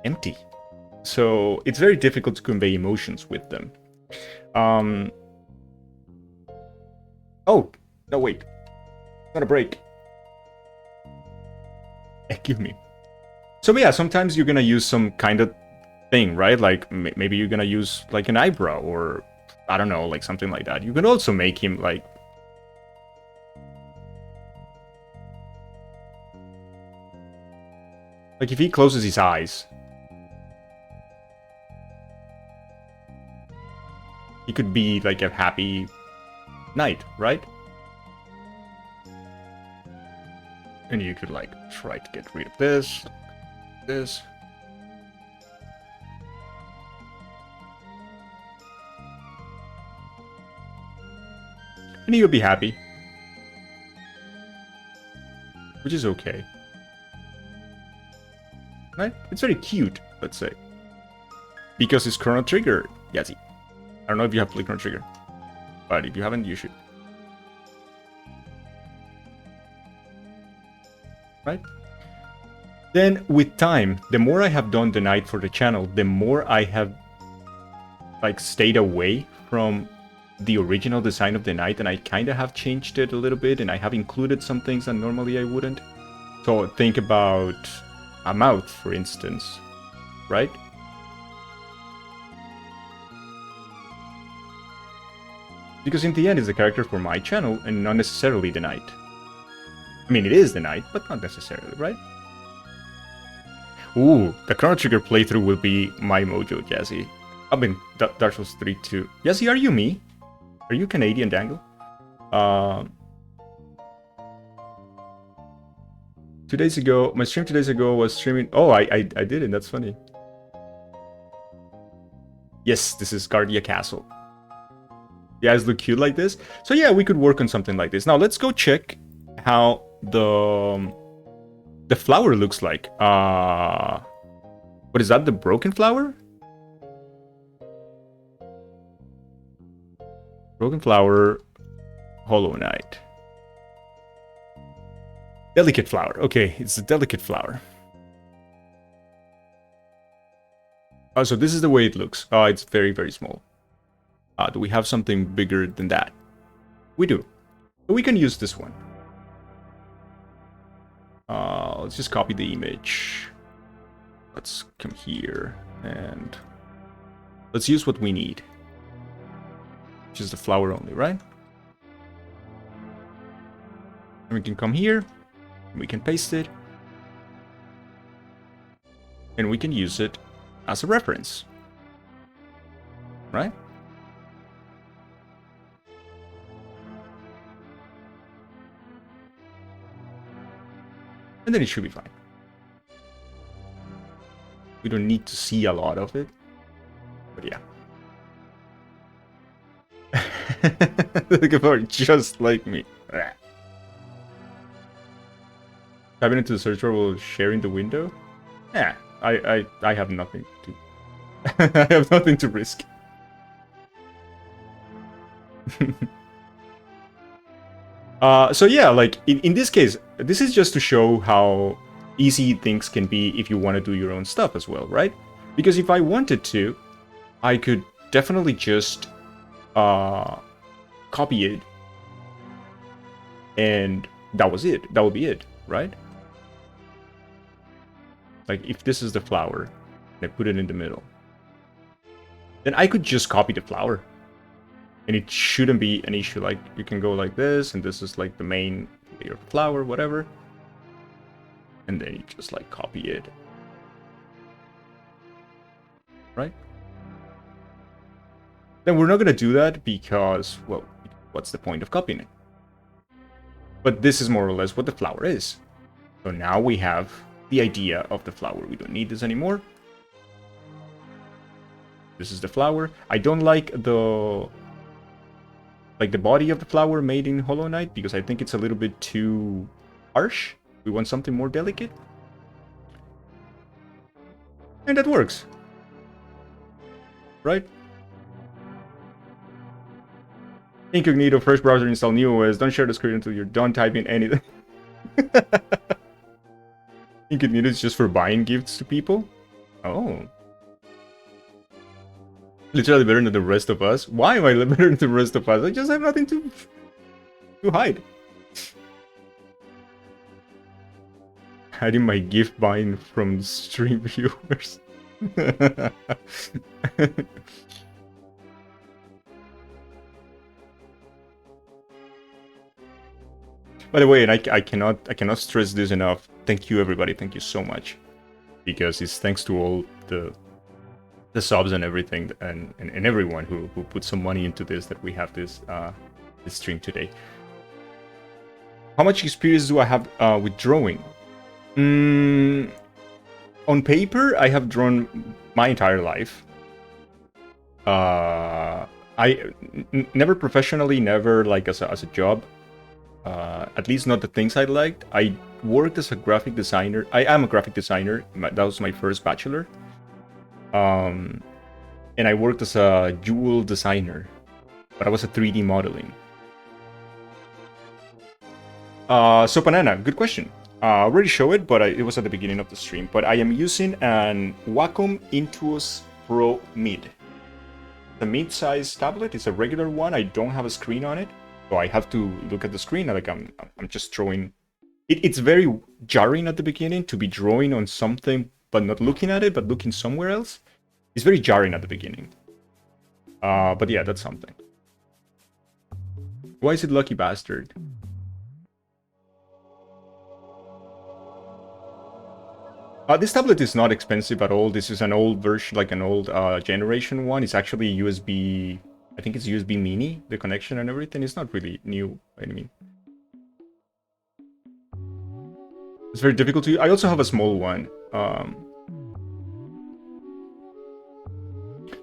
empty. So it's very difficult to convey emotions with them. Oh, no, wait. Not a break. Give me. So yeah, sometimes you're gonna use some kind of thing, right? Like maybe you're gonna use like an eyebrow or I don't know, like something like that. You can also make him like if he closes his eyes, he could be like a happy knight, right? And you could like try to get rid of this. And he would be happy. Which is okay. Right? It's very cute, let's say. Because his Chrono Trigger, Yazzie. I don't know if you have played Chrono Trigger. But if you haven't, you should. Right? Then, with time, the more I have done the Knight for the channel, the more I have like stayed away from the original design of the Knight, and I kind of have changed it a little bit, and I have included some things that normally I wouldn't. So think about a mouth, for instance, right? Because in the end, it's a character for my channel, and not necessarily the Knight. I mean, it is the Knight, but not necessarily, right? Ooh, the Chrono Trigger playthrough will be my mojo, Yazzie. I mean, Dark Souls 3 too. Yazzie, are you me? Are you Canadian, Dangil? 2 days ago, my stream 2 days ago was streaming... Oh, I did it, that's funny. Yes, this is Guardia Castle. The eyes look cute like this. So yeah, we could work on something like this. Now, let's go check how the flower looks like. What is that? The broken flower? Broken flower, Hollow Knight. Delicate flower. Okay, it's a delicate flower. So this is the way it looks. It's very, very small. Do we have something bigger than that? We do. So we can use this one. Let's just copy the image. Let's come here and let's use what we need. Which is the flower only, right? And we can come here. We can paste it. And we can use it as a reference. Right? And then it should be fine. We don't need to see a lot of it. But yeah. Look at her, just like me. Typing into the search bar while sharing the window? Yeah, I have nothing to... I have nothing to risk. So yeah, like, in this case, this is just to show how easy things can be if you want to do your own stuff as well, right? Because if I wanted to, I could definitely just copy it, and that was it. That would be it, right? Like, if this is the flower, and I put it in the middle, then I could just copy the flower. And it shouldn't be an issue. Like, you can go like this, and this is like the main layer of the flower, whatever. And then you just like copy it. Right? Then we're not gonna do that because, well, what's the point of copying it? But this is more or less what the flower is. So now we have the idea of the flower. We don't need this anymore. This is the flower. I don't like the body of the flower made in Hollow Knight because I think it's a little bit too harsh. We want something more delicate. And that works. Right? Incognito, first browser install new OS. Don't share the screen until you're done typing anything. Incognito is just for buying gifts to people? Oh. Literally better than the rest of us? Why am I better than the rest of us? I just have nothing to hide. Hiding my gift buying from stream viewers. By the way, and I cannot stress this enough. Thank you everybody. Thank you so much, because it's thanks to all the subs and everything, and everyone who put some money into this that we have this this stream today. How much experience do I have with drawing? On paper, I have drawn my entire life. Never professionally, never like as a job. At least not the things I liked. I worked as a graphic designer. I am a graphic designer. That was my first bachelor. And I worked as a jewel designer, but I was a 3D modeling. So Banana, good question. I already showed it, but it was at the beginning of the stream. But I am using an Wacom Intuos Pro Mid. The mid-size tablet is a regular one. I don't have a screen on it, so I have to look at the screen. Like I'm just drawing. It's very jarring at the beginning to be drawing on something but not looking at it, but looking somewhere else. It's very jarring at the beginning. But yeah, that's something. Why is it Lucky Bastard? This tablet is not expensive at all. This is an old version, like an old generation one. It's actually USB, I think it's USB mini, the connection and everything. It's not really new, I mean. It's very difficult to use. I also have a small one.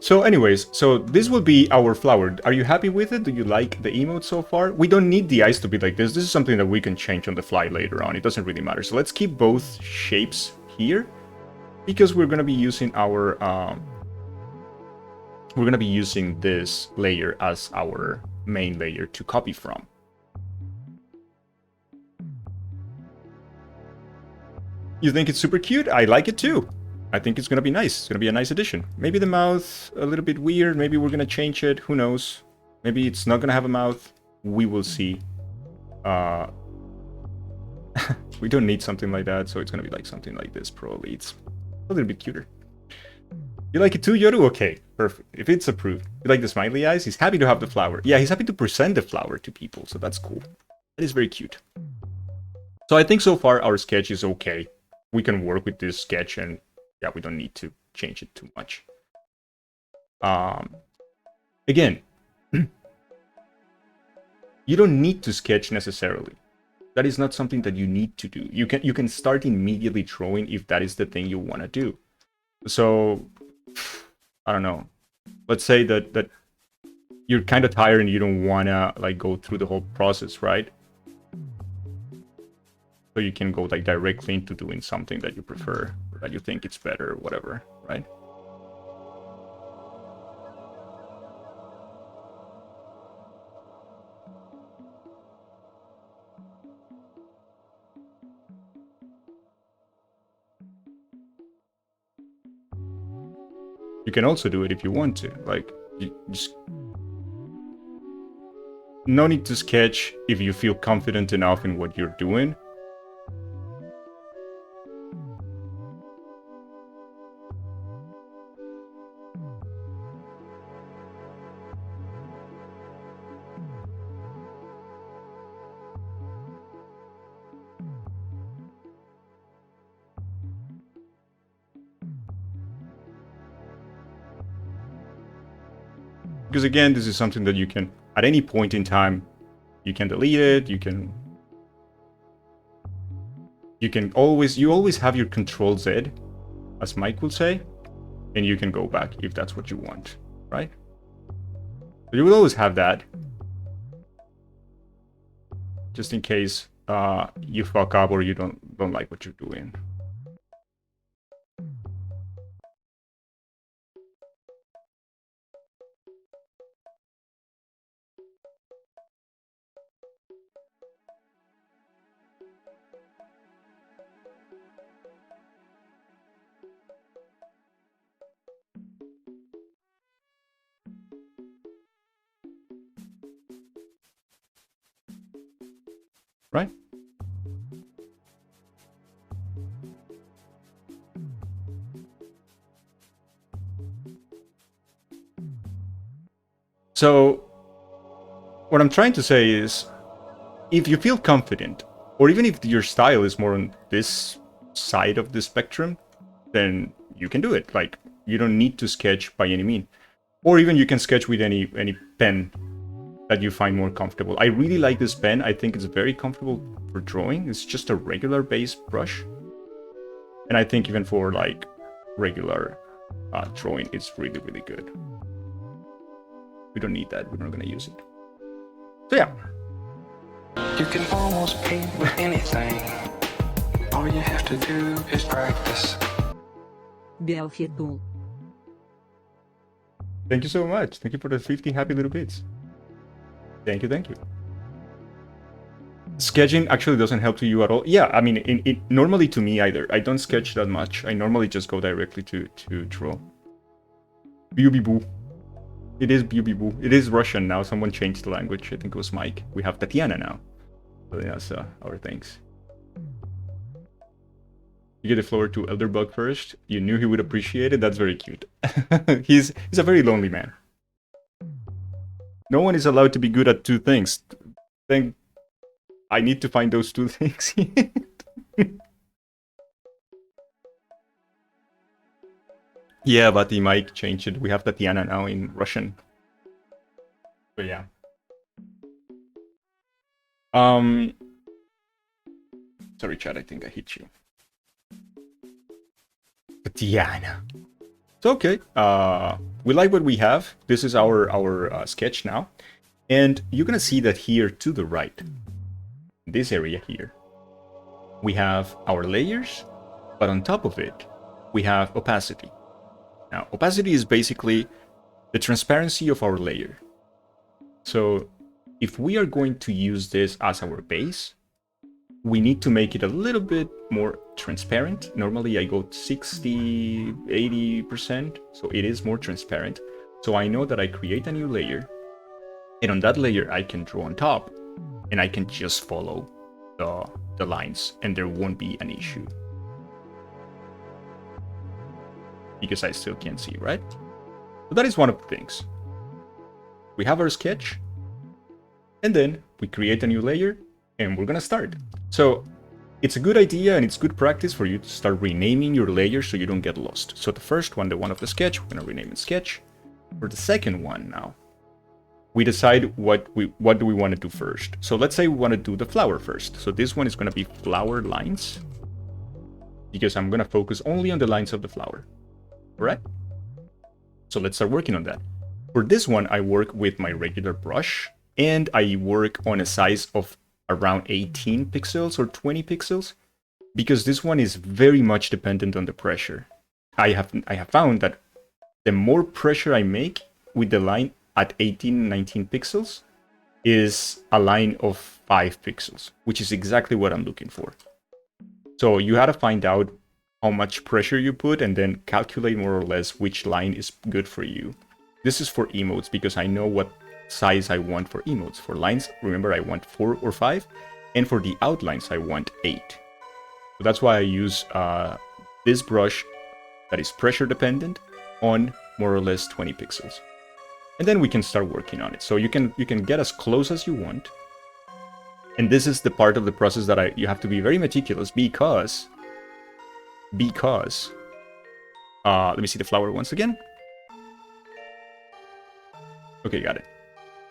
So anyways, so this will be our flower. Are you happy with it? Do you like the emote so far? We don't need the eyes to be like this. This is something that we can change on the fly later on. It doesn't really matter. So let's keep both shapes here, because we're gonna be using our we're gonna be using this layer as our main layer to copy from. You think it's super cute? I like it too. I think it's gonna be nice. It's gonna be a nice addition. Maybe the mouth a little bit weird. Maybe we're gonna change it. Who knows? Maybe it's not gonna have a mouth. We will see. We don't need something like that, so it's gonna be like something like this probably. It's a little bit cuter. You like it too, Yoru? Okay, perfect. If it's approved. You like the smiley eyes? He's happy to have the flower. Yeah, he's happy to present the flower to people, so that's cool. That is very cute. So I think so far our sketch is okay. We can work with this sketch, and yeah, we don't need to change it too much. Again, you don't need to sketch necessarily. That is not something that you need to do. You can start immediately drawing if that is the thing you want to do. So I don't know. Let's say that you're kind of tired and you don't want to like go through the whole process, right? So you can go like directly into doing something that you prefer, or that you think it's better, or whatever, right? You can also do it if you want to. Like, you just no need to sketch if you feel confident enough in what you're doing. Because again, this is something that you can, at any point in time, you can delete it, you always have your Control Z, as Mike will say, and you can go back if that's what you want, right? So you will always have that, just in case you fuck up or you don't like what you're doing. right? So what I'm trying to say is, if you feel confident, or even if your style is more on this side of the spectrum, then you can do it. Like, you don't need to sketch by any mean. Or even you can sketch with any pen that you find more comfortable. I really like this pen. I think it's very comfortable for drawing. It's just a regular base brush. And I think even for like regular drawing, it's really, really good. We don't need that. We're not going to use it. So yeah. You can almost paint with anything. All you have to do is practice. Beautiful. Thank you so much. Thank you for the 15 happy little bits. Thank you, thank you. Sketching actually doesn't help to you at all. Yeah, I mean, normally to me either. I don't sketch that much. I normally just go directly to draw. Bubi boo. It is Bubi boo. It is Russian now. Someone changed the language. I think it was Mike. We have Tatiana now. So that's our things. You get the flower to Elderbug first. You knew he would appreciate it. That's very cute. He's a very lonely man. No one is allowed to be good at two things. Then I need to find those two things. Yeah, but the mic changed it. We have Tatiana now in Russian. But yeah. Sorry, Chad. I think I hit you. Tatiana. It's okay. We like what we have. This is our sketch now. And you're going to see that here to the right, this area here, we have our layers, but on top of it, we have opacity. Now, opacity is basically the transparency of our layer. So if we are going to use this as our base, we need to make it a little bit more transparent. Normally I go 60, 80%, so it is more transparent. So I know that I create a new layer, and on that layer I can draw on top, and I can just follow the lines, and there won't be an issue. Because I still can't see, right? So that is one of the things. We have our sketch, and then we create a new layer, and we're gonna start. So it's a good idea and it's good practice for you to start renaming your layers so you don't get lost. So the first one, the one of the sketch, we're gonna rename it sketch. For the second one now, we decide what do we want to do first. So let's say we want to do the flower first. So this one is gonna be flower lines, because I'm gonna focus only on the lines of the flower. Alright? So let's start working on that. For this one, I work with my regular brush, and I work on a size of around 18 pixels or 20 pixels, because this one is very much dependent on the pressure. I have found that the more pressure I make with the line at 18, 19 pixels is a line of 5 pixels, which is exactly what I'm looking for. So you have to find out how much pressure you put and then calculate more or less which line is good for you. This is for emotes because I know what size I want for emotes. For lines, remember, I want 4 or 5, and for the outlines I want 8. So that's why I use this brush that is pressure dependent on more or less 20 pixels, and then we can start working on it. So you can get as close as you want, and this is the part of the process that you have to be very meticulous because let me see the flower once again. Okay, got it.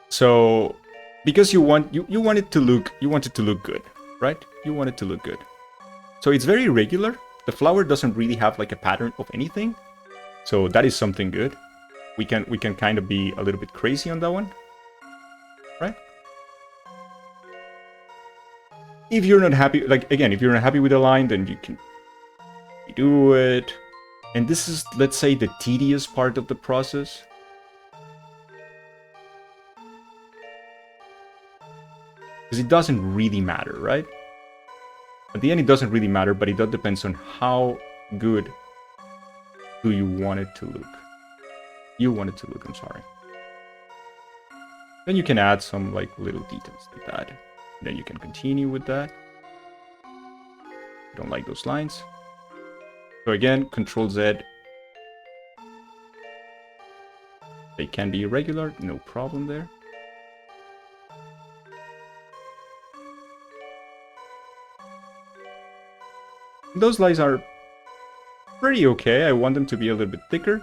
So, because you want it to look good, right? You want it to look good. So it's very regular. The flower doesn't really have like a pattern of anything. So that is something good. We can kind of be a little bit crazy on that one, right? If you're not happy, like again, if you're not happy with the line, then you can do it. And this is, let's say, the tedious part of the process. Because it doesn't really matter, right? At the end, it doesn't really matter, but it depends on how good do you want it to look. You want it to look, I'm sorry. Then you can add some like little details like that. Then you can continue with that. Don't like those lines. So again, Control Z. They can be irregular, no problem there. Those lines are pretty okay. I want them to be a little bit thicker.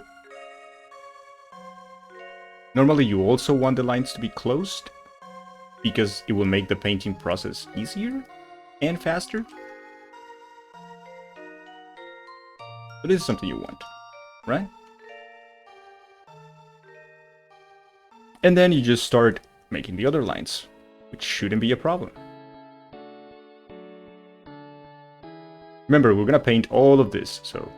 Normally you also want the lines to be closed because it will make the painting process easier and faster. But this is something you want, right? And then you just start making the other lines, which shouldn't be a problem. Remember, we're gonna paint all of this, so...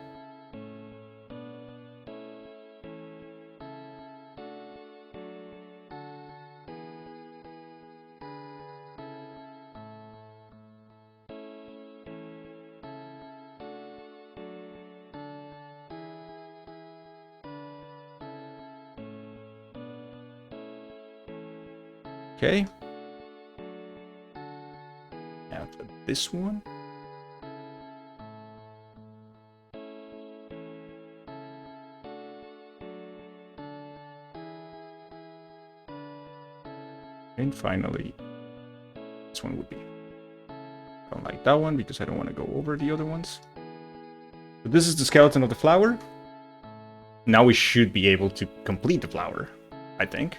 Okay. Now for this one. And finally, this one would be. I don't like that one because I don't want to go over the other ones. So this is the skeleton of the flower. Now we should be able to complete the flower, I think.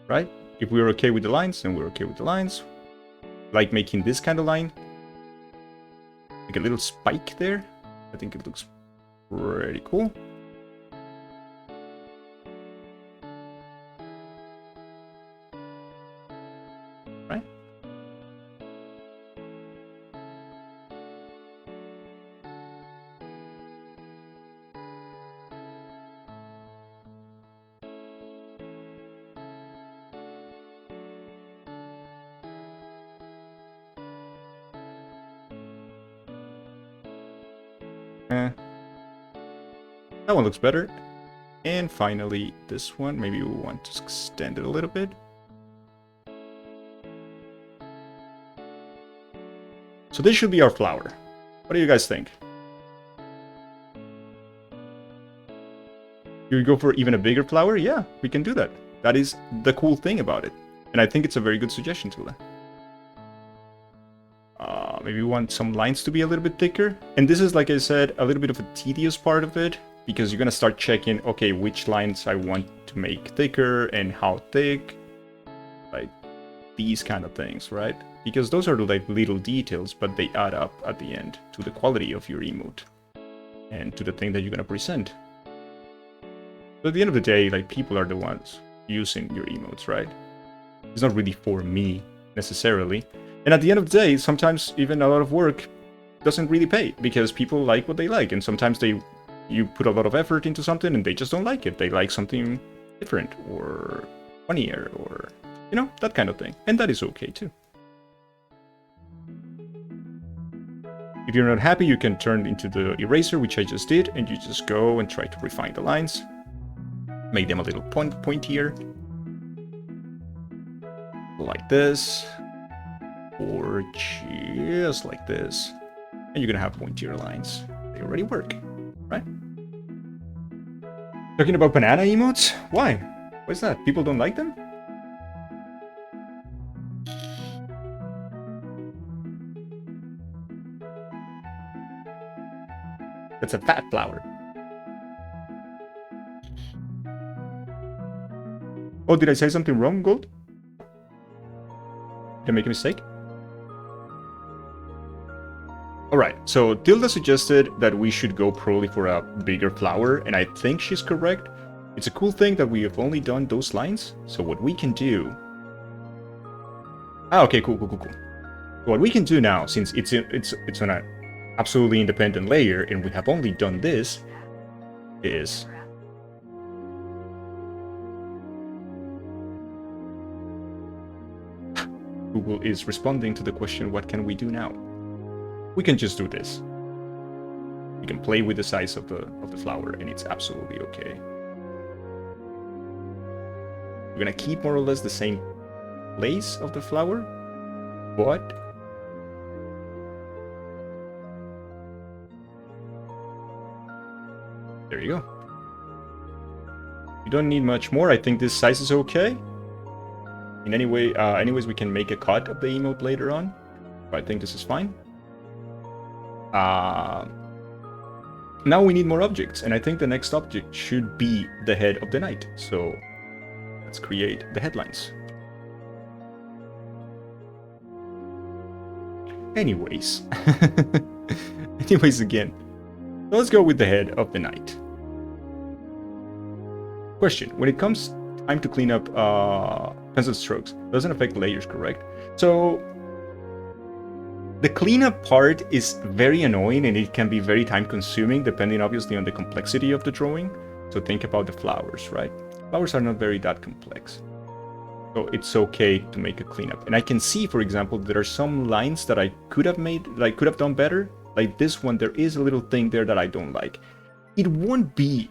Right? If we're okay with the lines, then we're okay with the lines. Like making this kind of line. Like a little spike there. I think it looks pretty cool. Right? That one looks better. And finally, this one. Maybe we want to extend it a little bit. So this should be our flower. What do you guys think? You go for even a bigger flower? Yeah, we can do that. That is the cool thing about it. And I think it's a very good suggestion, Tula. Maybe we want some lines to be a little bit thicker. And this is, like I said, a little bit of a tedious part of it. Because you're going to start checking, okay, which lines I want to make thicker and how thick. Like these kind of things, right? Because those are like little details, but they add up at the end to the quality of your emote. And to the thing that you're going to present. But at the end of the day, like people are the ones using your emotes, right? It's not really for me, necessarily. And at the end of the day, sometimes even a lot of work doesn't really pay. Because people like what they like. And sometimes you put a lot of effort into something and they just don't like it. They like something different or funnier or, you know, that kind of thing. And that is okay too. If you're not happy, you can turn into the eraser, which I just did, and you just go and try to refine the lines. Make them a little pointier. Like this. Or just like this. And you're gonna have pointier lines. They already work, right? Talking about banana emotes? Why? What's that? People don't like them? That's a fat flower. Oh, did I say something wrong, Gold? Did I make a mistake? Alright, so Tilda suggested that we should go probably for a bigger flower, and I think she's correct. It's a cool thing that we have only done those lines, so what we can do... Ah, okay, cool. What we can do now, since it's on an absolutely independent layer, and we have only done this, is... Google is responding to the question, what can we do now? We can just do this. We can play with the size of the flower, and it's absolutely okay. We're gonna keep more or less the same place of the flower, but there you go. You don't need much more. I think this size is okay. In any way, anyways, we can make a cut of the emote later on. But I think this is fine. Now we need more objects, and I think the next object should be the head of the knight. So let's create the headlines. Anyways, again, so let's go with the head of the knight. Question: when it comes time to clean up pencil strokes, doesn't affect layers, correct? So the cleanup part is very annoying and it can be very time consuming depending obviously on the complexity of the drawing. So think about the flowers, right? Flowers are not very that complex. So it's okay to make a cleanup. And I can see, for example, there are some lines that I could have made, like could have done better. Like this one, there is a little thing there that I don't like. It won't be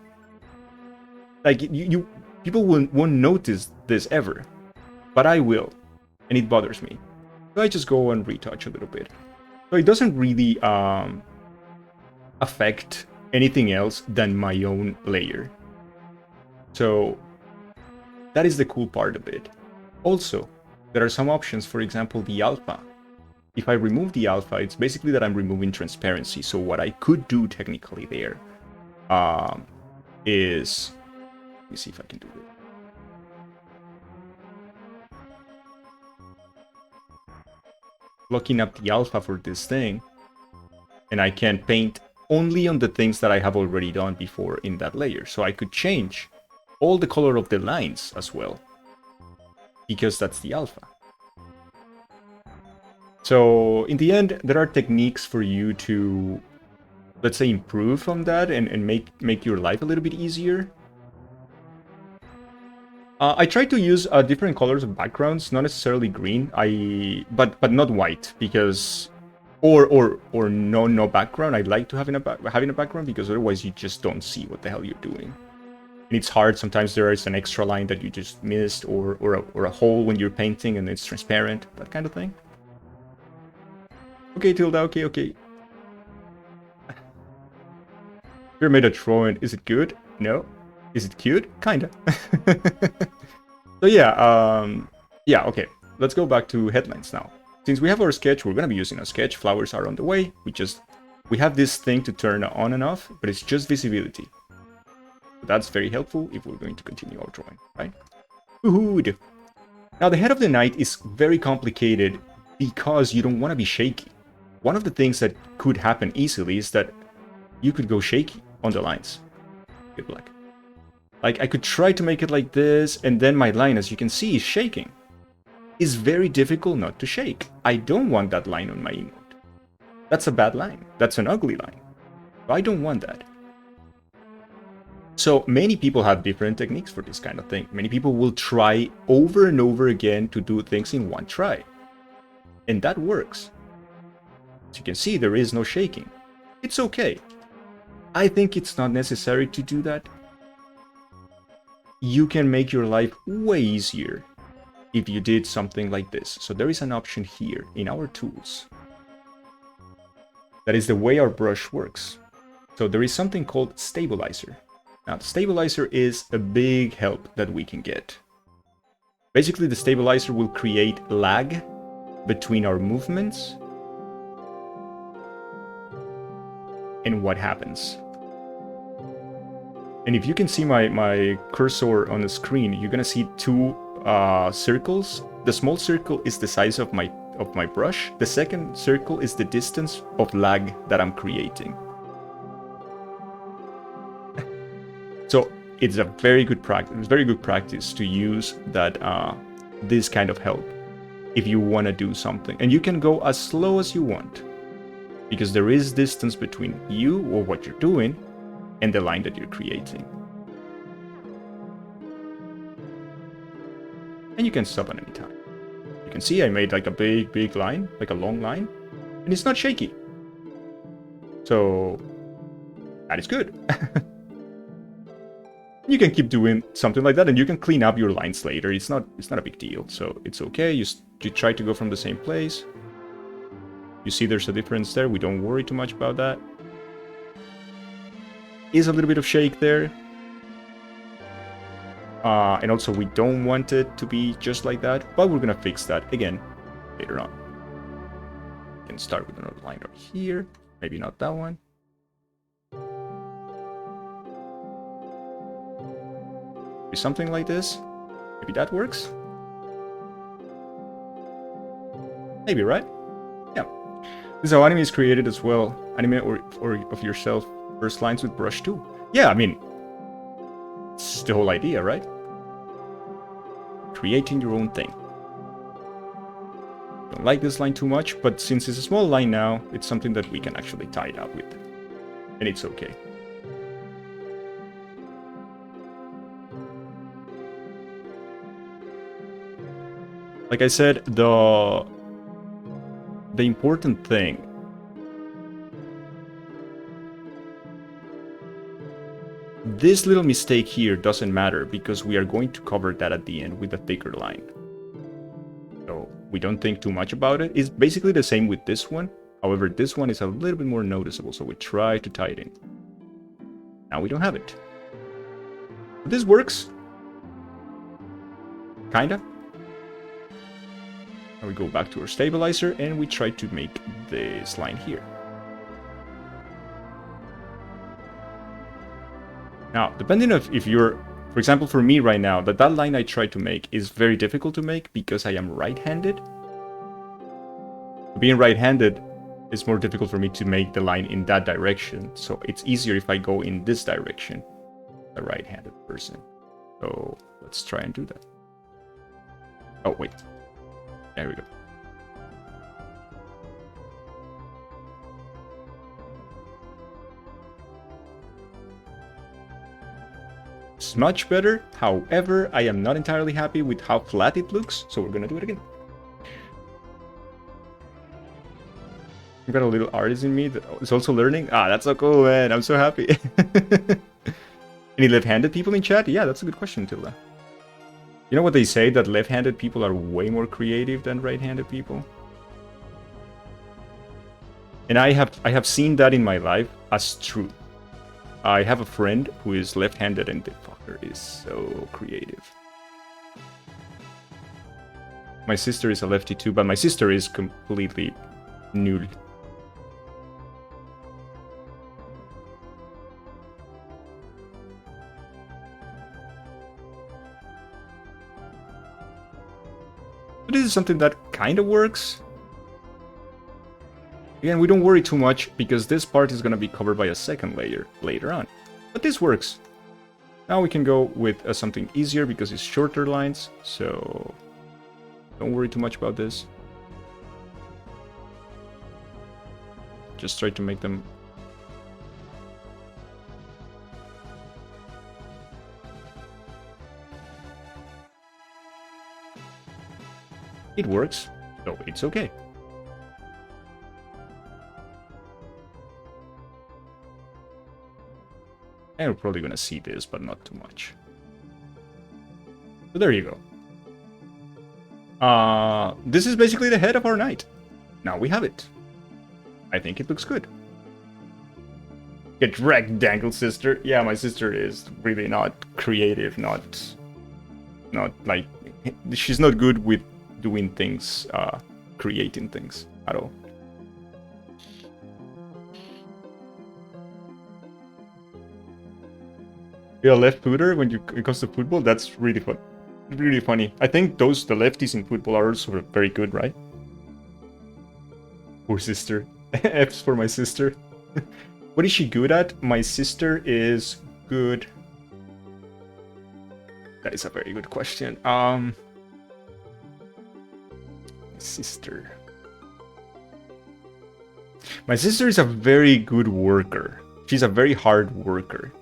like people won't notice this ever, but I will, and it bothers me. So I just go and retouch a little bit. So it doesn't really affect anything else than my own layer. So that is the cool part of it. Also, there are some options, for example, the alpha. If I remove the alpha, it's basically that I'm removing transparency. So what I could do technically there is, let me see if I can do it. Looking up the alpha for this thing, and I can paint only on the things that I have already done before in that layer. So I could change all the color of the lines as well, because that's the alpha. So in the end, there are techniques for you to, let's say, improve on that and make your life a little bit easier. I try to use different colors of backgrounds, not necessarily green. But not white, because or no background. I like to having a background because otherwise you just don't see what the hell you're doing. And it's hard. Sometimes there is an extra line that you just missed, or a hole when you're painting and it's transparent, that kind of thing. Okay, Tilda. Okay. We made a drawing. Is it good? No. Is it cute? Kinda. So yeah, okay. Let's go back to headlines now. Since we have our sketch, we're gonna be using a sketch. Flowers are on the way. We have this thing to turn on and off, but it's just visibility. So that's very helpful if we're going to continue our drawing, right? Woohoo! Now the head of the knight is very complicated because you don't want to be shaky. One of the things that could happen easily is that you could go shaky on the lines. Good luck. Like, I could try to make it like this, and then my line, as you can see, is shaking. It's very difficult not to shake. I don't want that line on my emote. That's a bad line. That's an ugly line. I don't want that. So many people have different techniques for this kind of thing. Many people will try over and over again to do things in one try. And that works. As you can see, there is no shaking. It's okay. I think it's not necessary to do that. You can make your life way easier if you did something like this. So there is an option here in our tools. That is the way our brush works. So there is something called stabilizer. Now, the stabilizer is a big help that we can get. Basically, the stabilizer will create lag between our movements and what happens. And if you can see my cursor on the screen, you're gonna see two circles. The small circle is the size of my brush. The second circle is the distance of lag that I'm creating. So it's a very good practice. It's very good practice to use that this kind of help if you want to do something, and you can go as slow as you want because there is distance between you or what you're doing and the line that you're creating. And you can stop at any time. You can see I made like a big line, like a long line, and it's not shaky. So that is good. You can keep doing something like that, and you can clean up your lines later. It's not a big deal, so it's okay. You try to go from the same place. You see there's a difference there. We don't worry too much about that. Is a little bit of shake there. And also we don't want it to be just like that, but we're gonna fix that again later on. We can start with another line right here. Maybe not that one. Maybe something like this. Maybe that works. Maybe, right? Yeah. This is how anime is created as well. Anime or of yourself. First lines with brush too. Yeah, I mean, it's the whole idea, right? Creating your own thing. Don't like this line too much, but since it's a small line now, it's something that we can actually tie it up with. And it's okay. Like I said, the important thing this little mistake here doesn't matter because we are going to cover that at the end with a thicker line. So we don't think too much about it. It's basically the same with this one. However, this one is a little bit more noticeable, so we try to tie it in. Now we don't have it. But this works. Kinda. And we go back to our stabilizer and we try to make this line here. Now, depending on if you're, for example, for me right now, that line I try to make is very difficult to make because I am right-handed. Being right-handed, it's more difficult for me to make the line in that direction. So it's easier if I go in this direction, a right-handed person. So let's try and do that. Oh, wait. There we go. It's much better. However, I am not entirely happy with how flat it looks, so we're gonna do it again. I've got a little artist in me that is also learning. Ah, that's so cool, man. I'm so happy. Any left-handed people in chat? Yeah, that's a good question, Tilda. You know what they say, that left-handed people are way more creative than right-handed people? And I have seen that in my life as true. I have a friend who is left-handed and the fucker is so creative. My sister is a lefty too, but my sister is completely nude. But this is something that kind of works. Again, we don't worry too much because this part is going to be covered by a second layer later on. But this works. Now we can go with something easier because it's shorter lines, so don't worry too much about this. Just try to make them it works, so it's okay. And we're probably gonna see this, but not too much. So there you go. This is basically the head of our knight. Now we have it. I think it looks good. Get wrecked, Dangil sister. Yeah, my sister is really not creative, not like, she's not good with doing things, creating things at all. You're a left footer when it comes to football. That's really fun, really funny. I think the lefties in football are also very good, right? Poor sister. F's for my sister. What is she good at? My sister is good. That is a very good question. Sister. My sister is a very good worker. She's a very hard worker.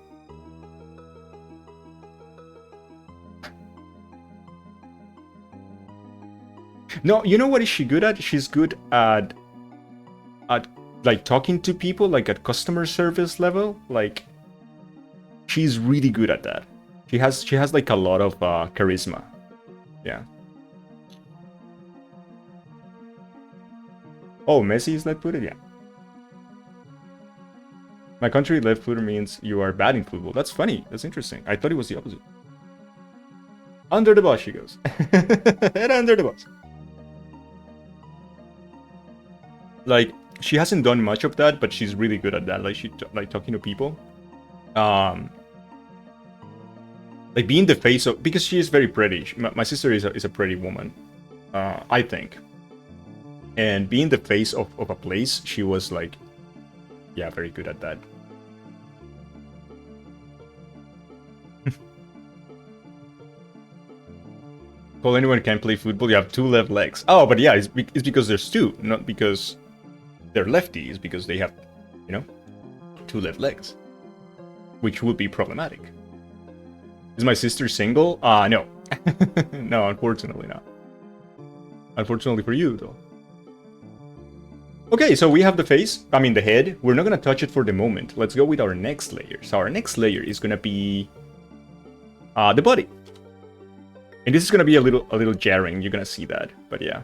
No, you know what is she good at? She's good at like talking to people, like at customer service level. Like, she's really good at that. She has like a lot of charisma. Yeah. Oh, Messi is left-footed? Yeah. My country left-footed means you are bad in football. That's funny. That's interesting. I thought it was the opposite. Under the bus she goes. Head under the bus. Like, she hasn't done much of that, but she's really good at that. Like, like talking to people. Like being the face of, because she is very pretty. My sister is a pretty woman, I think. And being the face of a place, she was like, yeah, very good at that. Call anyone can play football. You have two left legs. Oh, but yeah, it's because there's two, not because they're lefty. It's because they have, you know, two left legs, which would be problematic. Is my sister single? No. No, unfortunately not. Unfortunately for you, though. Okay, so we have the face, I mean the head. We're not gonna touch it for the moment. Let's go with our next layer. So our next layer is gonna be the body. And this is gonna be a little jarring, you're gonna see that, but yeah.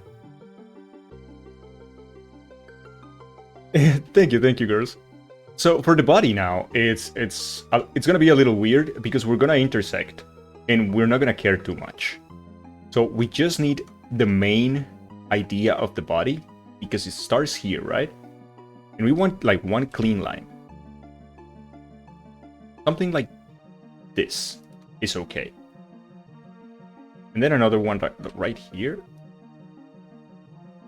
Thank you, girls. So for the body now, it's gonna be a little weird because we're gonna intersect, and we're not gonna care too much. So we just need the main idea of the body, because it starts here, right? And we want like one clean line. Something like this is okay. And then another one right here.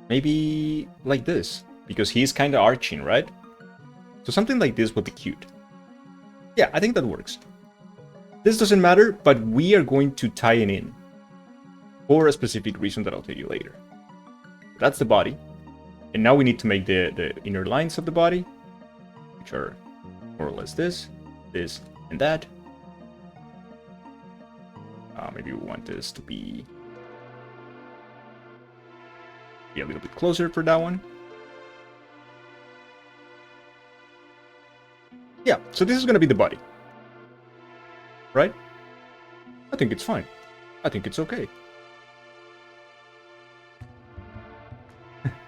Maybe like this, because he's kind of arching, right? So something like this would be cute. Yeah, I think that works. This doesn't matter, but we are going to tie it in for a specific reason that I'll tell you later. That's the body. And now we need to make the inner lines of the body, which are more or less this, and that. Maybe we want this to be a little bit closer for that one. Yeah, so this is going to be the body. Right? I think it's fine. I think it's okay.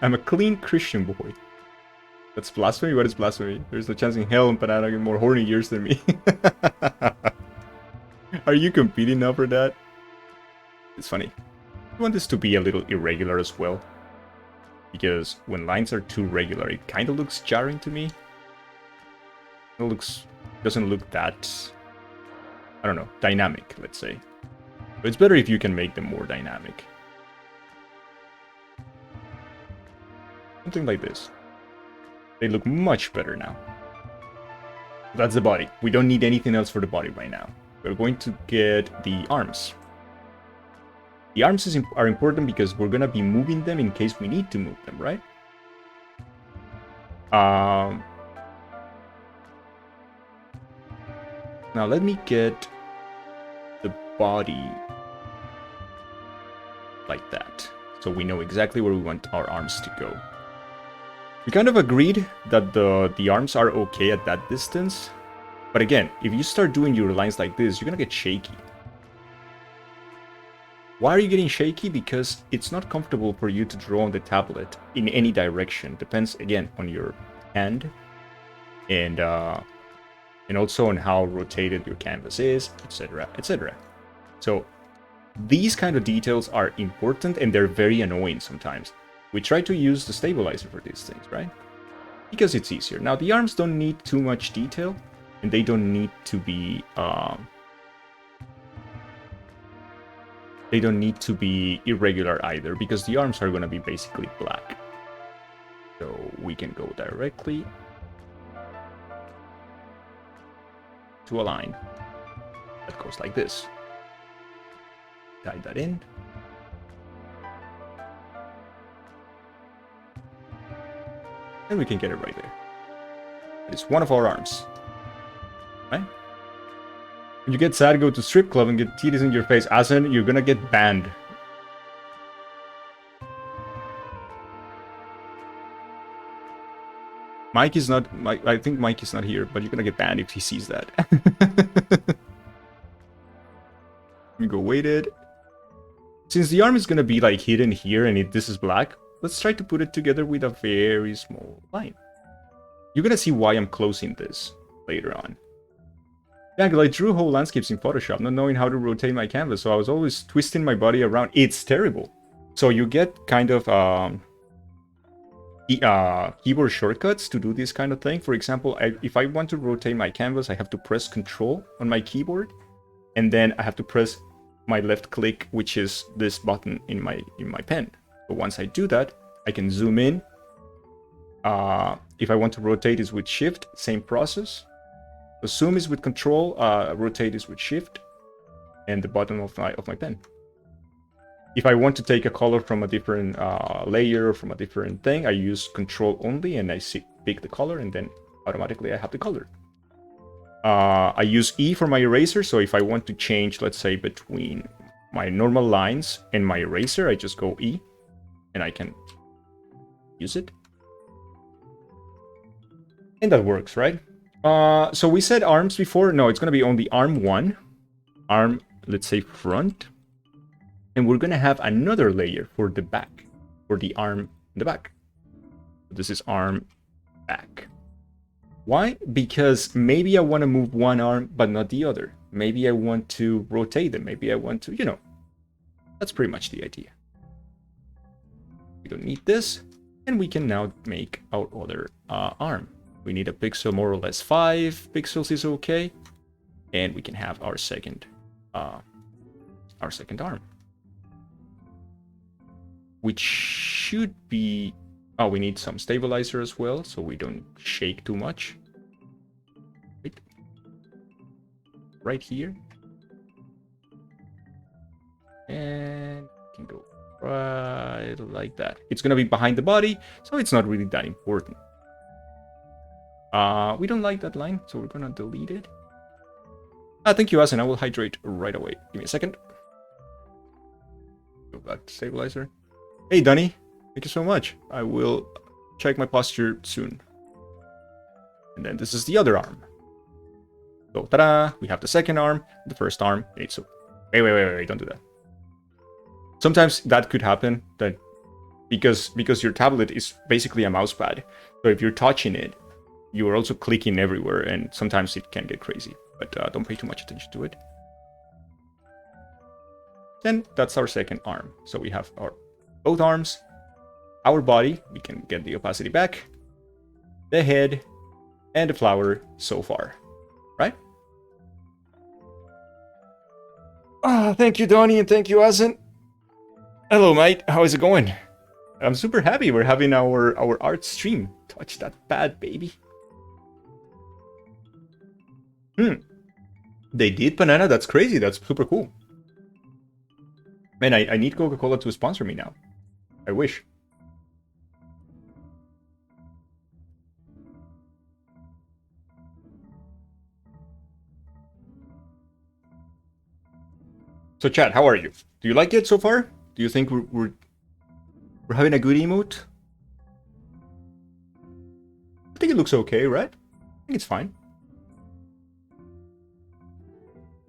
I'm a clean Christian boy. That's blasphemy? What is blasphemy? There's no chance in hell Empanada get more horny years than me. Are you competing now for that? It's funny. I want this to be a little irregular as well. Because when lines are too regular, it kind of looks jarring to me. It doesn't look that, I don't know, dynamic, let's say. But it's better if you can make them more dynamic. Something like this. They look much better now. That's the body. We don't need anything else for the body right now. We're going to get the arms. The arms are important because we're going to be moving them in case we need to move them, right? Now let me get the body like that. So we know exactly where we want our arms to go. We kind of agreed that the arms are okay at that distance. But again, if you start doing your lines like this, you're gonna get shaky. Why are you getting shaky? Because it's not comfortable for you to draw on the tablet in any direction. Depends, again, on your hand and also on how rotated your canvas is, etc., etc. So these kind of details are important, and they're very annoying sometimes. We try to use the stabilizer for these things, right? Because it's easier. Now, the arms don't need too much detail, and they don't need to be irregular either, because the arms are going to be basically black. So we can go directly to a line that goes like this. Tie that in. And we can get it right there. It's one of our arms. Right? When you get sad, go to strip club and get titties in your face. Asen, you're gonna get banned. Mike is not... I think Mike is not here, but you're gonna get banned if he sees that. me go weighted. Since the arm is gonna be like hidden here and this is black, let's try to put it together with a very small line. You're gonna see why I'm closing this later on. Dangil, I drew whole landscapes in Photoshop, not knowing how to rotate my canvas, so I was always twisting my body around. It's terrible. So you get kind of keyboard shortcuts to do this kind of thing. For example, if I want to rotate my canvas, I have to press Control on my keyboard, and then I have to press my left click, which is this button in my pen. But once I do that, I can zoom in. If I want to rotate, is with Shift, same process. The zoom is with Control, rotate is with Shift, and the button of my pen. If I want to take a color from a different layer, from a different thing, I use Control only, and I pick the color, and then automatically I have the color. I use E for my eraser, so if I want to change, let's say, between my normal lines and my eraser, I just go E, and I can use it. And that works, right? So we said arms before. No, it's going to be only arm 1. Arm, let's say, front. And we're going to have another layer for the back. For the arm in the back. This is arm back. Why? Because maybe I want to move one arm, but not the other. Maybe I want to rotate them. Maybe I want to, you know. That's pretty much the idea. We don't need this. And we can now make our other arm. We need a pixel, more or less 5 pixels is okay, and we can have our second arm, which should be. Oh, we need some stabilizer as well, so we don't shake too much. Wait, right here, and we can go right like that. It's gonna be behind the body, so it's not really that important. We don't like that line, so we're gonna delete it. Thank you, Asen. I will hydrate right away. Give me a second. Go back to stabilizer. Hey, Dunny. Thank you so much. I will check my posture soon. And then this is the other arm. So, ta-da! We have the second arm, the first arm. So, wait, don't do that. Sometimes that could happen, that because your tablet is basically a mouse pad. So if you're touching it, you are also clicking everywhere, and sometimes it can get crazy. But don't pay too much attention to it. Then that's our second arm. So we have our both arms, our body. We can get the opacity back, the head, and the flower so far, right? Thank you, Donnie, and thank you, Asen. Hello, mate. How is it going? I'm super happy we're having our art stream. Touch that pad, baby. They did, Banana? That's crazy. That's super cool. Man, I need Coca-Cola to sponsor me now. I wish. So, chat, how are you? Do you like it so far? Do you think we're having a good emote? I think it looks okay, right? I think it's fine.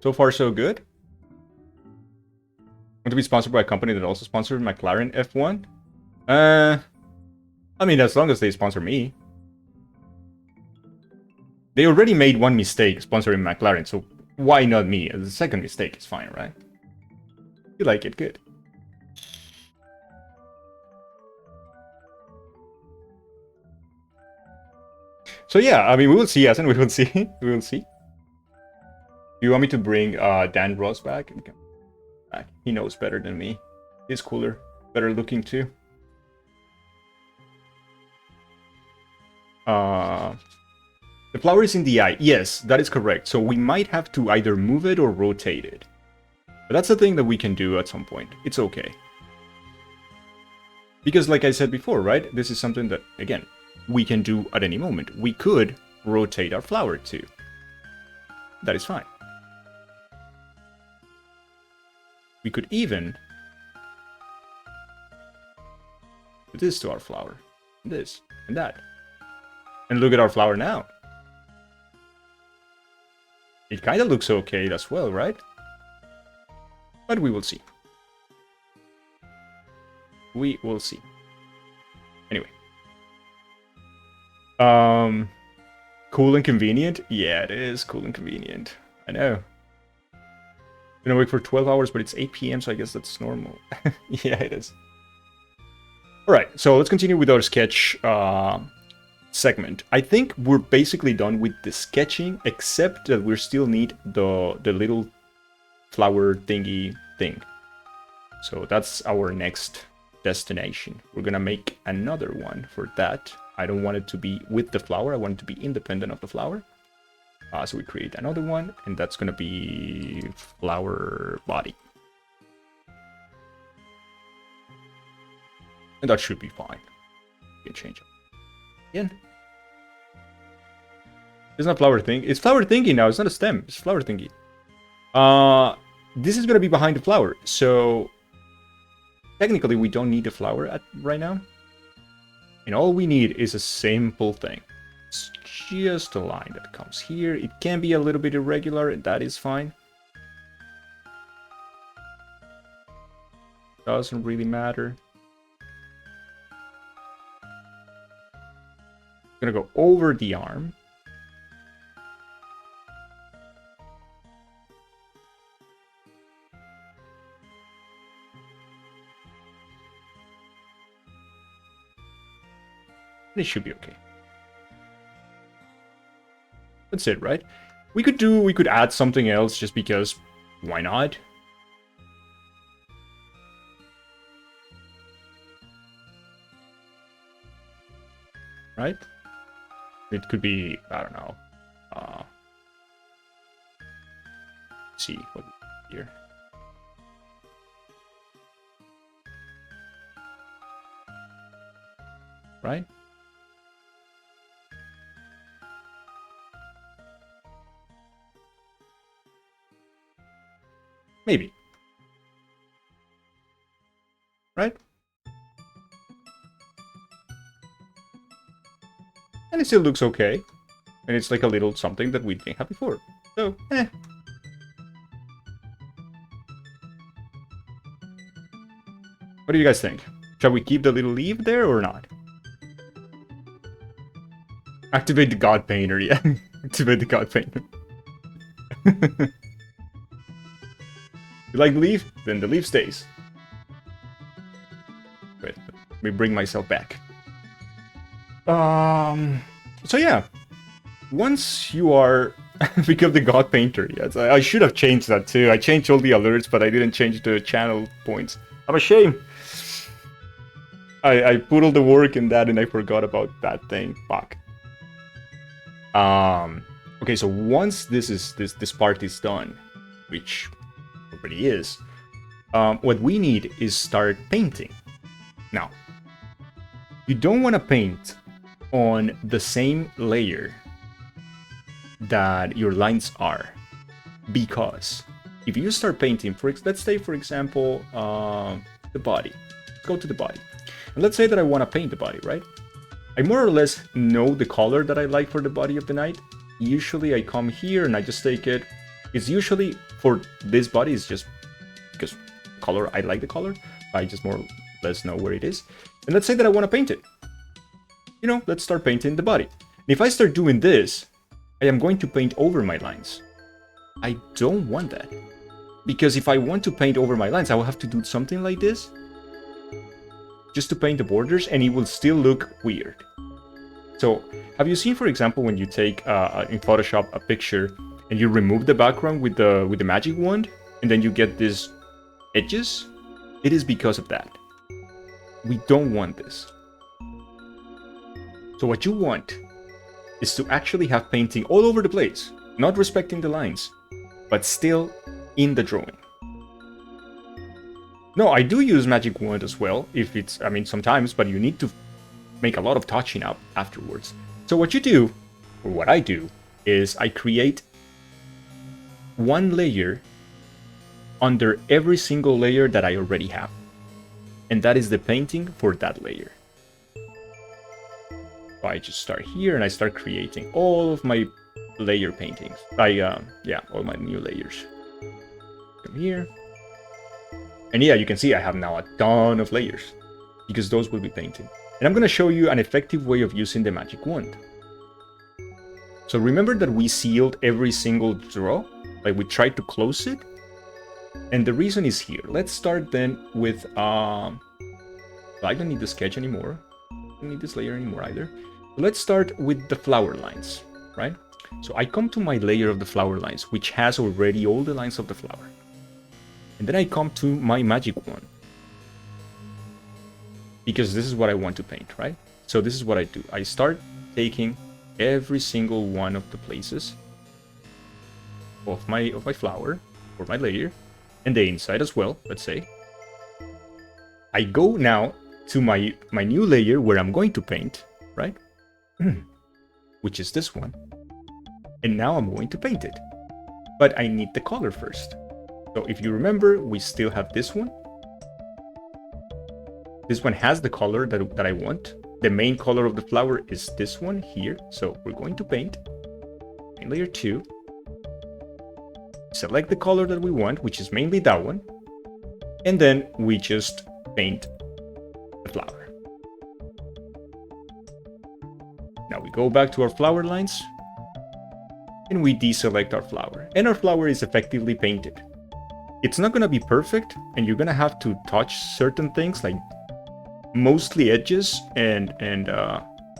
So far, so good. Want to be sponsored by a company that also sponsored McLaren F1? I mean, as long as they sponsor me. They already made one mistake sponsoring McLaren, so why not me? The second mistake is fine, right? You like it, good. So yeah, I mean, we will see, Asen, we will see. We will see. Do you want me to bring Dan Ross back? He knows better than me. He's cooler, better looking too. The flower is in the eye. Yes, that is correct. So we might have to either move it or rotate it. But that's a thing that we can do at some point. It's okay. Because like I said before, right? This is something that, again, we can do at any moment. We could rotate our flower too. That is fine. We could even do this to our flower. This and that. And look at our flower now. It kind of looks okay as well, right? But we will see. We will see. Anyway. Cool and convenient? Yeah, it is cool and convenient. I know. Been awake for 12 hours, but it's 8 p.m., so I guess that's normal. Yeah, it is. Alright, so let's continue with our sketch segment. I think we're basically done with the sketching, except that we still need the little flower thingy thing. So that's our next destination. We're gonna make another one for that. I don't want it to be with the flower, I want it to be independent of the flower. So we create another one, and that's gonna be flower body. And that should be fine. You can change it. Again. It's not flower thing. It's flower thingy now. It's not a stem. It's flower thingy. This is gonna be behind the flower. So technically, we don't need a flower right now. And all we need is a simple thing. It's just a line that comes here. It can be a little bit irregular, and that is fine. Doesn't really matter. I'm gonna go over the arm. It should be okay. That's it, right? We could add something else just because why not? Right? It could be, I don't know. See what here. Right? Maybe. Right? And it still looks okay. And it's like a little something that we didn't have before. So, What do you guys think? Shall we keep the little leaf there or not? Activate the God Painter, yeah. Activate the God Painter. You like the leaf? Then the leaf stays. Wait, let me bring myself back. So yeah. Once you are become the God Painter, yes, I should have changed that too. I changed all the alerts, but I didn't change the channel points. I'm ashamed. I put all the work in that and I forgot about that thing. Fuck. Okay, so once this part is done, which already is, what we need is start painting. Now, you don't want to paint on the same layer that your lines are, because if you start painting, let's say for example, the body. Let's go to the body. And let's say that I want to paint the body, right? I more or less know the color that I like for the body of the knight. Usually I come here and I just take it. It's usually for this body, it's just because color, I like the color. I just more or less know where it is. And let's say that I want to paint it. You know, let's start painting the body. And if I start doing this, I am going to paint over my lines. I don't want that. Because if I want to paint over my lines, I will have to do something like this. Just to paint the borders, and it will still look weird. So, have you seen, for example, when you take in Photoshop a picture and you remove the background with the magic wand, and then you get these edges? It is because of that. We don't want this. So what you want is to actually have painting all over the place, not respecting the lines, but still in the drawing. No, I do use magic wand as well, if it's, I mean, sometimes, but you need to make a lot of touching up afterwards. So what you do, or what I do, is I create one layer under every single layer that I already have. And that is the painting for that layer. So I just start here and I start creating all of my layer paintings. Yeah, all my new layers. Come here. And yeah, you can see I have now a ton of layers because those will be painted. And I'm going to show you an effective way of using the magic wand. So remember that we sealed every single draw, like we tried to close it. And the reason is here. Let's start then with, I don't need the sketch anymore. I don't need this layer anymore either. Let's start with the flower lines, right? So I come to my layer of the flower lines, which has already all the lines of the flower. And then I come to my magic wand, because this is what I want to paint, right? So this is what I do. I start taking every single one of the places of my flower, or my layer, and the inside as well, let's say. I go now to my new layer where I'm going to paint, right? Which is this one. And now I'm going to paint it. But I need the color first. So if you remember, we still have this one. This one has the color that I want. The main color of the flower is this one here. So we're going to paint layer 2. Select the color that we want, which is mainly that one. And then we just paint the flower. Now we go back to our flower lines. And we deselect our flower. And our flower is effectively painted. It's not going to be perfect, and you're going to have to touch certain things, like mostly edges and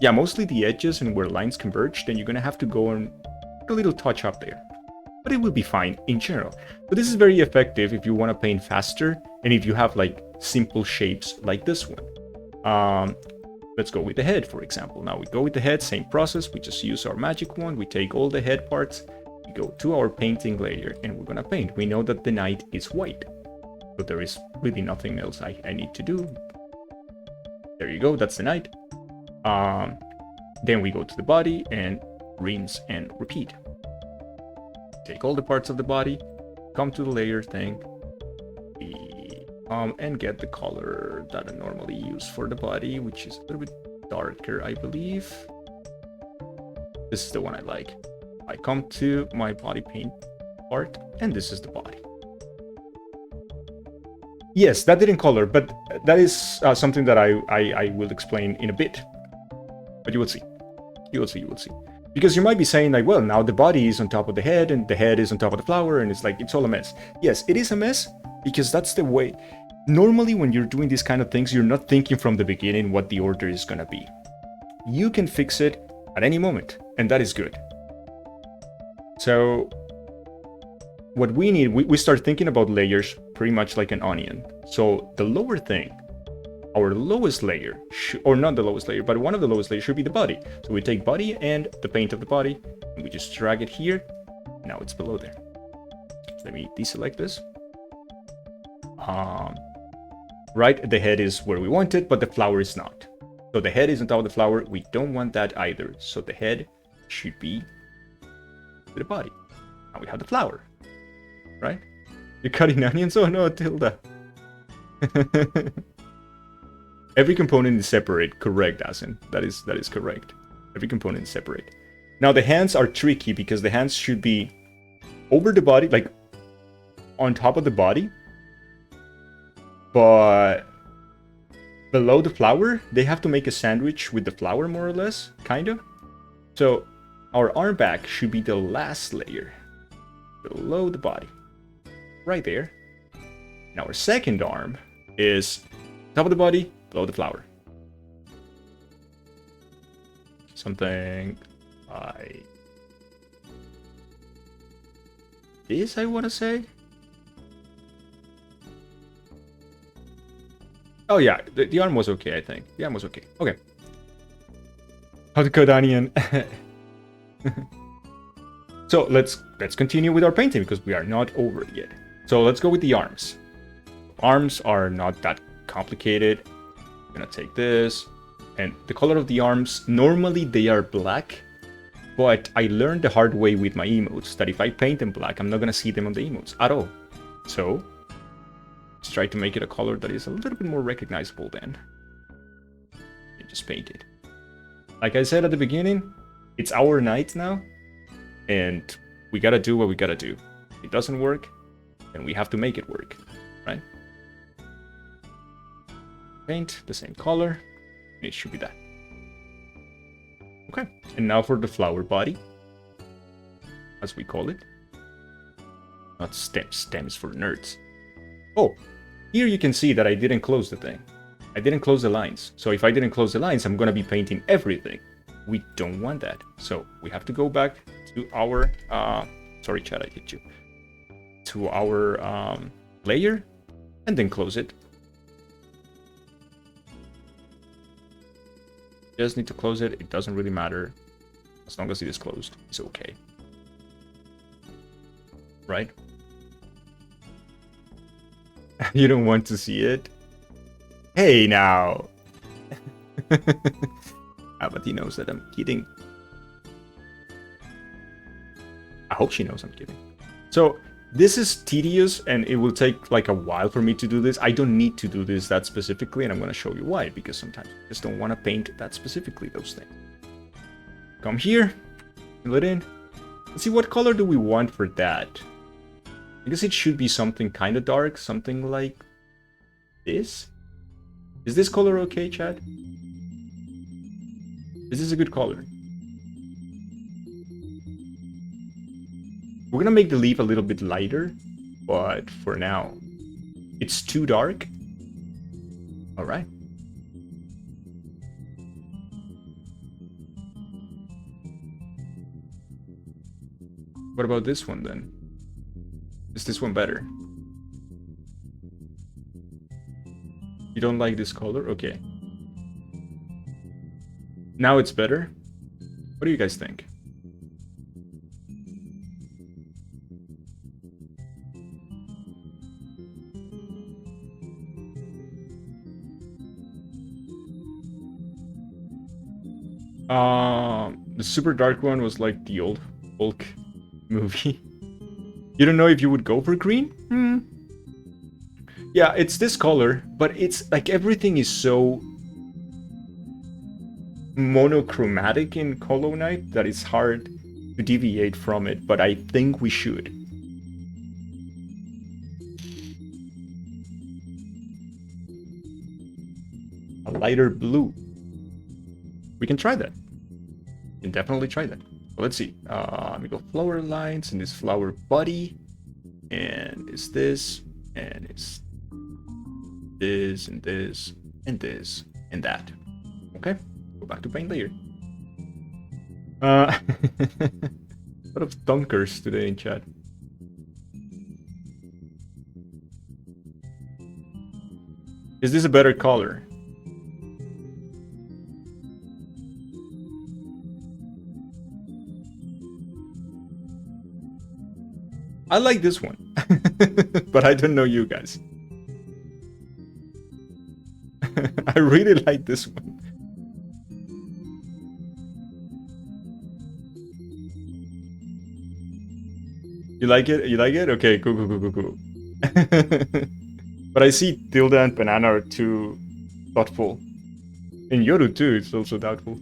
mostly the edges and where lines converge. Then you're going to have to go and put a little touch up there. But it will be fine in general. But this is very effective if you want to paint faster and if you have like simple shapes like this one. Let's go with the head, for example. Now we go with the head, same process. We just use our magic wand. We take all the head parts. We go to our painting layer and we're going to paint. We know that the knight is white. So there is really nothing else I need to do. There you go. That's the knight. Then we go to the body and rinse and repeat. Take all the parts of the body, come to the layer thing, and get the color that I normally use for the body, which is a little bit darker, I believe. This is the one I like. I come to my body paint part, and this is the body. Yes, that didn't color, but that is something that I will explain in a bit. But you will see. You will see, you will see. Because you might be saying like, well, now the body is on top of the head and the head is on top of the flower and it's like, it's all a mess. Yes, it is a mess because that's the way. Normally when you're doing these kind of things, you're not thinking from the beginning what the order is going to be. You can fix it at any moment and that is good. So what we need, we start thinking about layers pretty much like an onion. So the lower thing, our lowest layer, or not the lowest layer, but one of the lowest layers should be the body. So we take body and the paint of the body, and we just drag it here. Now it's below there. Let me deselect this. Right, the head is where we want it, but the flower is not. So the head is on top of the flower. We don't want that either. So the head should be to the body. Now we have the flower, right? You're cutting onions? Oh no, Tilda. Every component is separate, correct, Asen. That is correct. Every component is separate. Now the hands are tricky because the hands should be over the body, like on top of the body, but below the flower. They have to make a sandwich with the flower, more or less, kind of. So our arm back should be the last layer, below the body, right there. And our second arm is top of the body, below the flower. Something like this, I want to say. Oh yeah, the arm was okay, I think. The arm was okay. Okay. How to cut onion. So let's continue with our painting because we are not over yet. So let's go with the arms. Arms are not that complicated. I'm gonna take this, and the color of the arms, normally they are black, but I learned the hard way with my emotes that if I paint them black, I'm not gonna see them on the emotes at all. So let's try to make it a color that is a little bit more recognizable then. And just paint it. Like I said at the beginning, it's our night now, and we gotta do what we gotta do. If it doesn't work, then we have to make it work, right? Paint the same color. It should be that. Okay, and now for the flower body, as we call it. Not stem. Stem is for nerds. Oh, here you can see that I didn't close the thing. I didn't close the lines. So if I didn't close the lines, I'm gonna be painting everything. We don't want that. So we have to go back to our, sorry chat, I hit you. To our layer, and then close it. Just need to close it. It doesn't really matter. As long as it is closed, it's okay. Right? You don't want to see it? Hey, now! But he knows that I'm kidding. I hope she knows I'm kidding. So, this is tedious, and it will take like a while for me to do this. I don't need to do this that specifically, and I'm going to show you why. Because sometimes I just don't want to paint that specifically, those things. Come here, fill it in. Let's see, what color do we want for that? I guess it should be something kind of dark, something like this. Is this color okay, Chad? Is this a good color? We're gonna make the leaf a little bit lighter, but for now, it's too dark. All right. What about this one then? Is this one better? You don't like this color? Okay. Now it's better? What do you guys think? The super dark one was like the old Hulk movie. You don't know if you would go for green? Yeah, it's this color, but it's like everything is so monochromatic in Hollow Knight that it's hard to deviate from it, but I think we should. A lighter blue. We can try that. We can definitely try that. Let's see. Let me go flower lines and this flower body. And it's this. And it's this and this and this and that. Okay. Go back to paint layer. A lot of dunkers today in chat. Is this a better color? I like this one, but I don't know you guys. I really like this one. You like it? You like it? Okay, cool, cool, cool, cool, cool. But I see Tilda and Banana are too thoughtful. And Yoru too, it's also doubtful.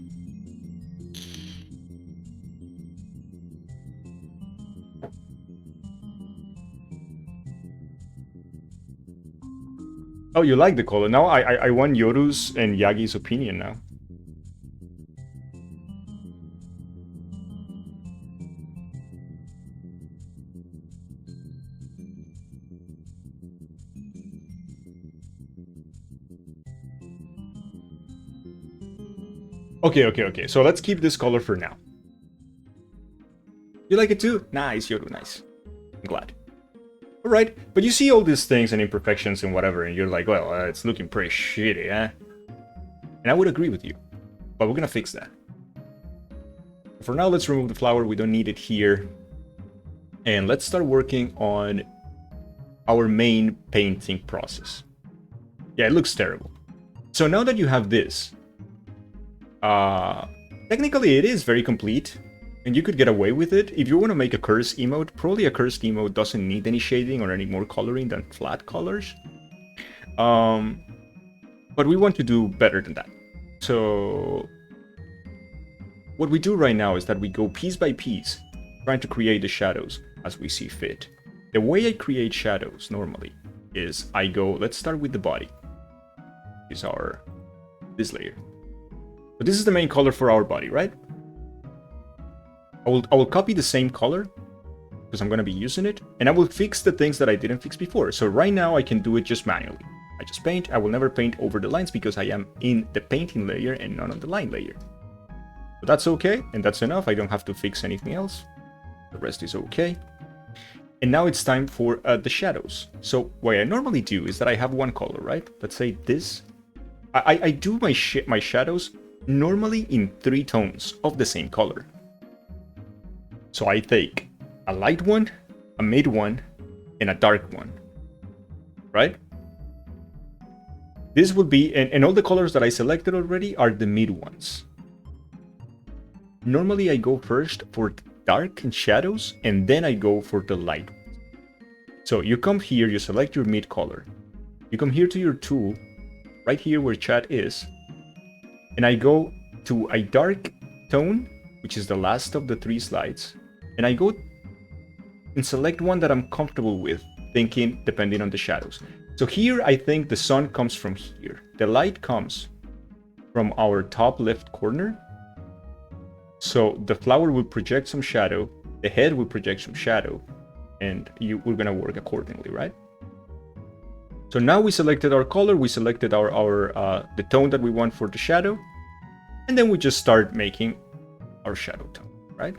Oh, you like the color. Now I want Yoru's and Yagi's opinion now. Okay. So let's keep this color for now. You like it too? Nice, Yoru, nice. I'm glad. Alright, but you see all these things and imperfections and whatever, and you're like, well, it's looking pretty shitty, eh? And I would agree with you, but we're gonna fix that. For now, let's remove the flower. We don't need it here. And let's start working on our main painting process. Yeah, it looks terrible. So now that you have this, technically it is very complete. And you could get away with it. If you want to make a cursed emote, probably a cursed emote doesn't need any shading or any more coloring than flat colors. But we want to do better than that. So what we do right now is that we go piece by piece, trying to create the shadows as we see fit. The way I create shadows normally is I go, let's start with the body. is this layer. So this is the main color for our body, right? I will copy the same color because I'm going to be using it, and I will fix the things that I didn't fix before. So right now I can do it just manually. I just paint. I will never paint over the lines because I am in the painting layer and not on the line layer. So that's okay, and that's enough. I don't have to fix anything else. The rest is okay. And now it's time for the shadows. So what I normally do is that I have one color, right? Let's say this. I do my shadows normally in 3 tones of the same color. So I take a light one, a mid one, and a dark one, right? This will be, and all the colors that I selected already are the mid ones. Normally I go first for dark and shadows, and then I go for the light ones. So you come here, you select your mid color. You come here to your tool, right here where chat is, and I go to a dark tone, which is the last of the 3 slides, and I go and select one that I'm comfortable with, thinking depending on the shadows. So here I think the sun comes from here. The light comes from our top left corner. So the flower will project some shadow, the head will project some shadow, and we're gonna work accordingly, right? So now we selected our color, we selected the tone that we want for the shadow, and then we just start making our shadow tone, right?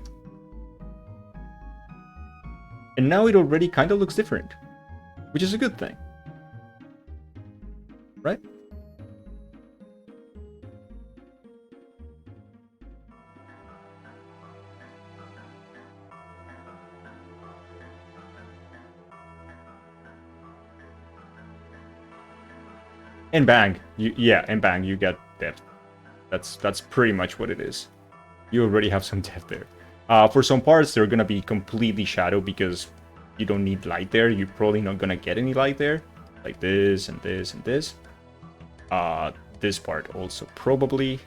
And now it already kind of looks different, which is a good thing, right? And bang, you get depth. That's pretty much what it is. You already have some depth there. For some parts, they're gonna be completely shadow because you don't need light there. You're probably not gonna get any light there, like this and this and this. This part also probably,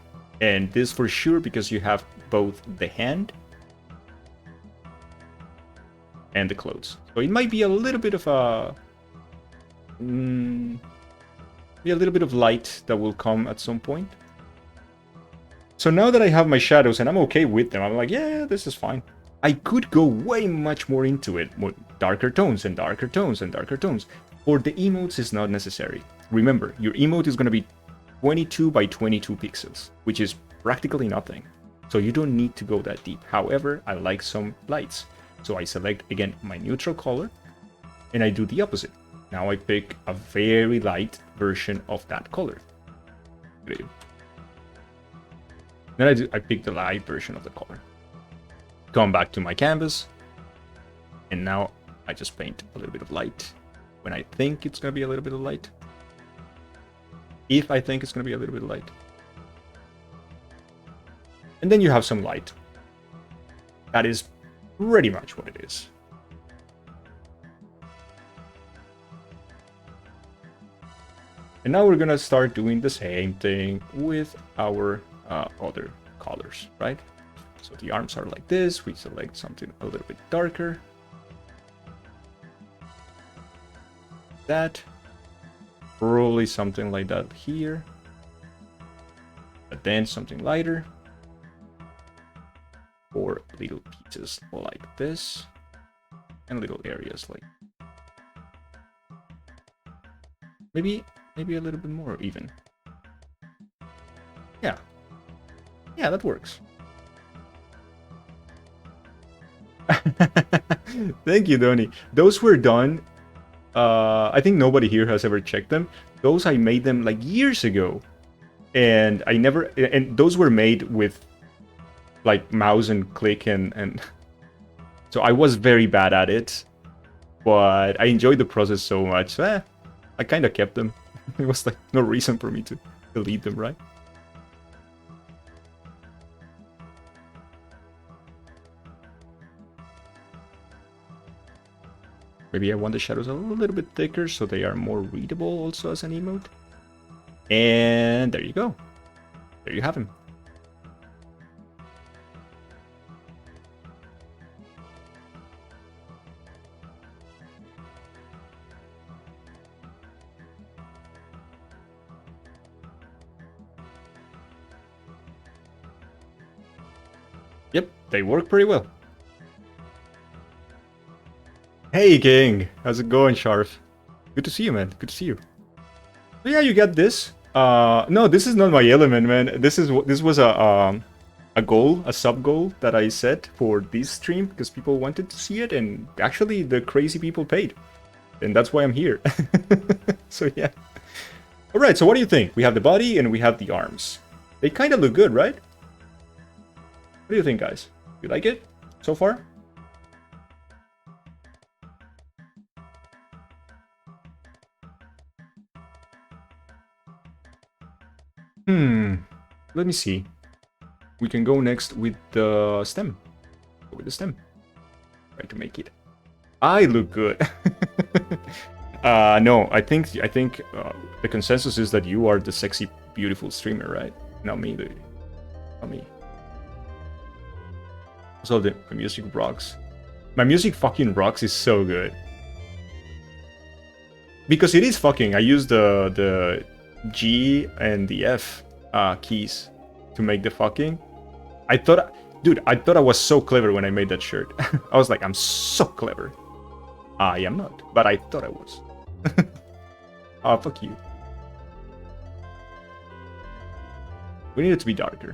and this for sure because you have both the hand and the clothes. So it might be a little bit of a little bit of light that will come at some point. So now that I have my shadows and I'm okay with them, I'm like, yeah, this is fine. I could go way much more into it, more darker tones and darker tones and darker tones. For the emotes, it's not necessary. Remember, your emote is going to be 22 by 22 pixels, which is practically nothing. So you don't need to go that deep. However, I like some lights. So I select, again, my neutral color, and I do the opposite. Now I pick a very light version of that color. Then I pick the light version of the color. Come back to my canvas, and now I just paint a little bit of light when I think it's going to be a little bit of light. If I think it's going to be a little bit of light. And then you have some light. That is pretty much what it is. And now we're gonna start doing the same thing with our other colors, right? So the arms are like this. We select something a little bit darker. That. Probably something like that here. But then something lighter. Or little pieces like this. And little areas like... Maybe a little bit more even. Yeah. Yeah, that works. Thank you, Donnie. Those were done. I think nobody here has ever checked them. Those I made them like years ago. And and those were made with like mouse and click and so I was very bad at it. But I enjoyed the process so much. I kind of kept them. It was like no reason for me to delete them, right? Maybe I want the shadows a little bit thicker so they are more readable also as an emote. And there you go. There you have him. Yep, they work pretty well. Hey, gang. How's it going, Sharf? Good to see you, man. Good to see you. So yeah, you got this. No, this is not my element, man. This was a goal, a sub goal that I set for this stream because people wanted to see it, and actually the crazy people paid, and that's why I'm here. So yeah. All right. So what do you think? We have the body and we have the arms. They kind of look good, right? What do you think, guys? You like it so far? Let me see. We can go next with the stem. Go with the stem. Try to make it. I look good. No, I think the consensus is that you are the sexy, beautiful streamer, right? Not me, dude. Not me. Also, my music rocks. My music fucking rocks is so good. Because it is fucking. I use the G and the F keys to make the fucking. I thought I was so clever when I made that shirt. I was like, I'm so clever. I am not, but I thought I was. Oh, fuck you. We need it to be darker.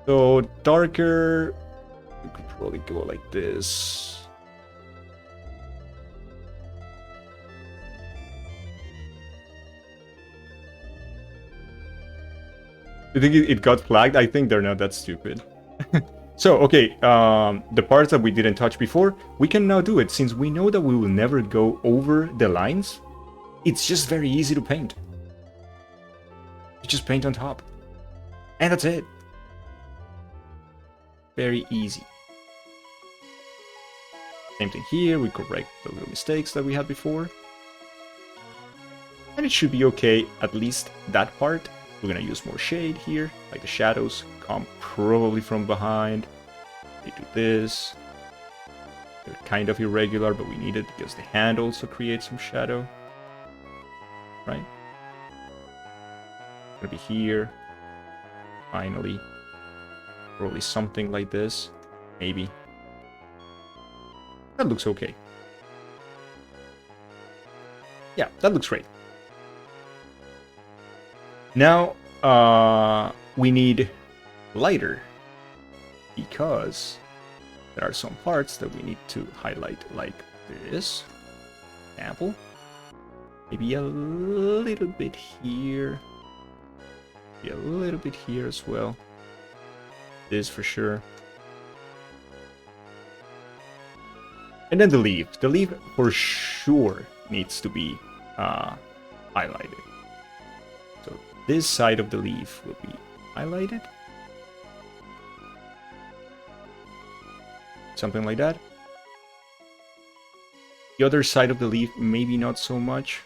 So darker, we could probably go like this. You think it got flagged? I think they're not that stupid. So, okay, the parts that we didn't touch before, we can now do it. Since we know that we will never go over the lines, it's just very easy to paint. You just paint on top. And that's it. Very easy. Same thing here, we correct the little mistakes that we had before. And it should be okay, at least that part. We're gonna use more shade here, like the shadows come probably from behind. They do this. They're kind of irregular, but we need it because the hand also creates some shadow. Right? Gonna be here. Finally. Probably something like this. Maybe. That looks okay. Yeah, that looks great. Now, we need lighter because there are some parts that we need to highlight like this. Example. Maybe a little bit here. Maybe a little bit here as well. This for sure. And then the leaf. The leaf for sure needs to be highlighted. So this side of the leaf will be highlighted. Something like that. The other side of the leaf, maybe not so much.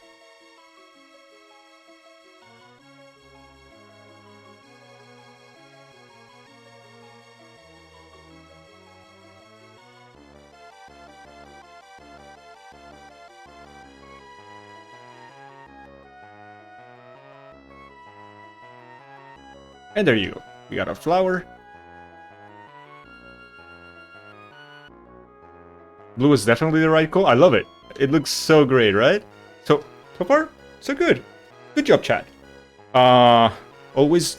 And there you go. We got our flower. Blue is definitely the right call. I love it. It looks so great, right? So far, so good. Good job, chat. Always...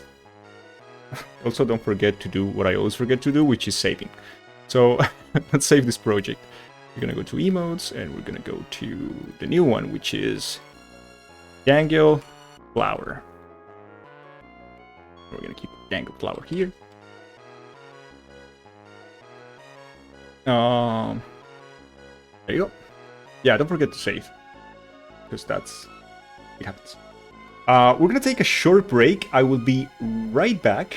Also, don't forget to do what I always forget to do, which is saving. So, let's save this project. We're gonna go to Emotes, and we're gonna go to the new one, which is DangilFlower. We're gonna keep DangilFlower here. There you go. Yeah, don't forget to save, because that's it happens. We're gonna take a short break. I will be right back.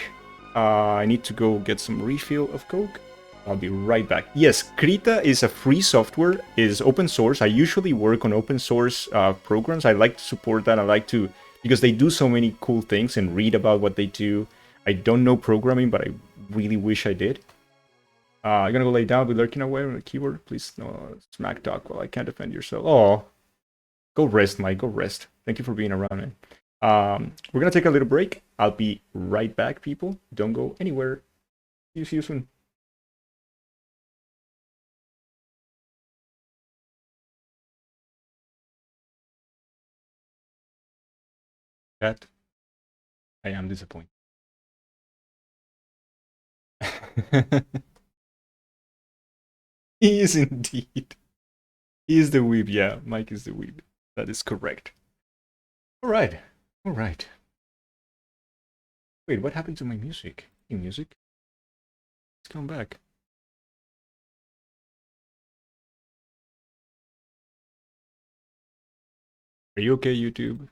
I need to go get some refill of Coke. I'll be right back. Yes, Krita is a free software, is open source. I usually work on open source programs. I like to support that. I like to, because they do so many cool things and read about what they do. I don't know programming, but I really wish I did. I'm gonna go lay down, be lurking away on the keyboard. Please, no smack talk while I can't defend yourself. Oh, go rest, Mike. Go rest. Thank you for being around, man. We're gonna take a little break. I'll be right back, people. Don't go anywhere. See you soon. That I am disappointed. He is indeed. He is the weeb, yeah. Mike is the weeb. That is correct. Alright. Alright. Wait, what happened to my music? Hey, music? Let's come back. Are you okay, YouTube?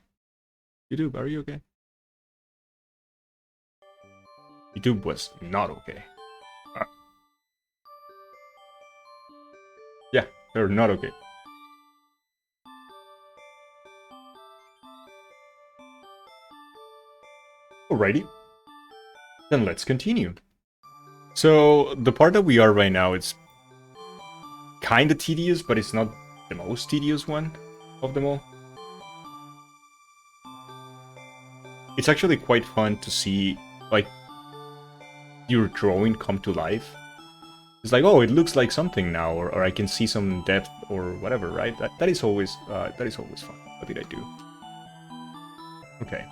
YouTube, are you okay? YouTube was not okay. Yeah, they're not okay. Alrighty. Then let's continue. So, the part that we are right now, it's kind of tedious, but it's not the most tedious one of them all. It's actually quite fun to see, like, your drawing come to life. It's like, oh, it looks like something now, or I can see some depth or whatever, right? That is always fun. What did I do? Okay.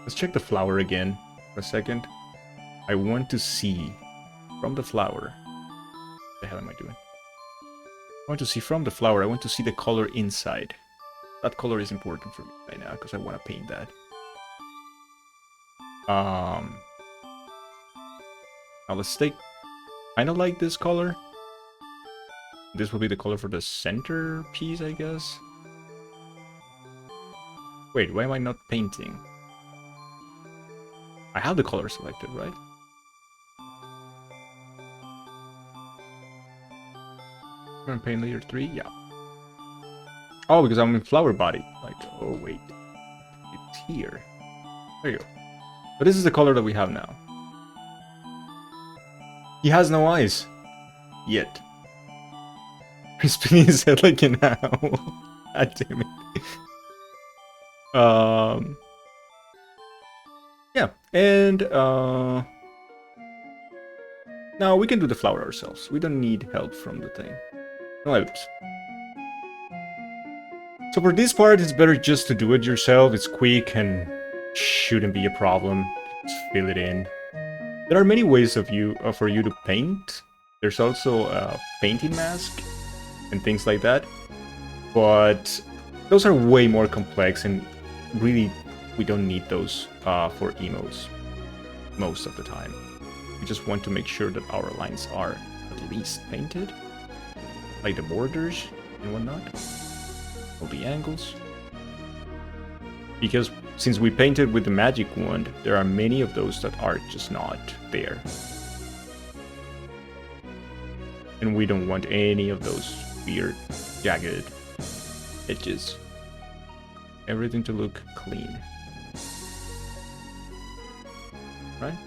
Let's check the flower again for a second. I want to see from the flower. What the hell am I doing? I want to see from the flower. I want to see the color inside. That color is important for me right now because I want to paint that. Now let's take kind of like this color. This will be the color for the center piece, I guess. Wait, why am I not painting? I have the color selected, right? I'm gonna paint layer 3, yeah. Oh, because I'm in flower body. Like, oh wait, it's here. There you go. But this is the color that we have now. He has no eyes. Yet. He's spinning his head like an owl. God damn it. Yeah, and now we can do the flower ourselves. We don't need help from the thing. No helps. So for this part, it's better just to do it yourself. It's quick and shouldn't be a problem. Just fill it in. There are many ways for you to paint. There's also a painting mask and things like that. But those are way more complex, and really we don't need those for emotes most of the time. We just want to make sure that our lines are at least painted, like the borders and whatnot, all the angles. Because since we painted with the magic wand, there are many of those that are just not there. And we don't want any of those weird, jagged edges. Everything to look clean. Right?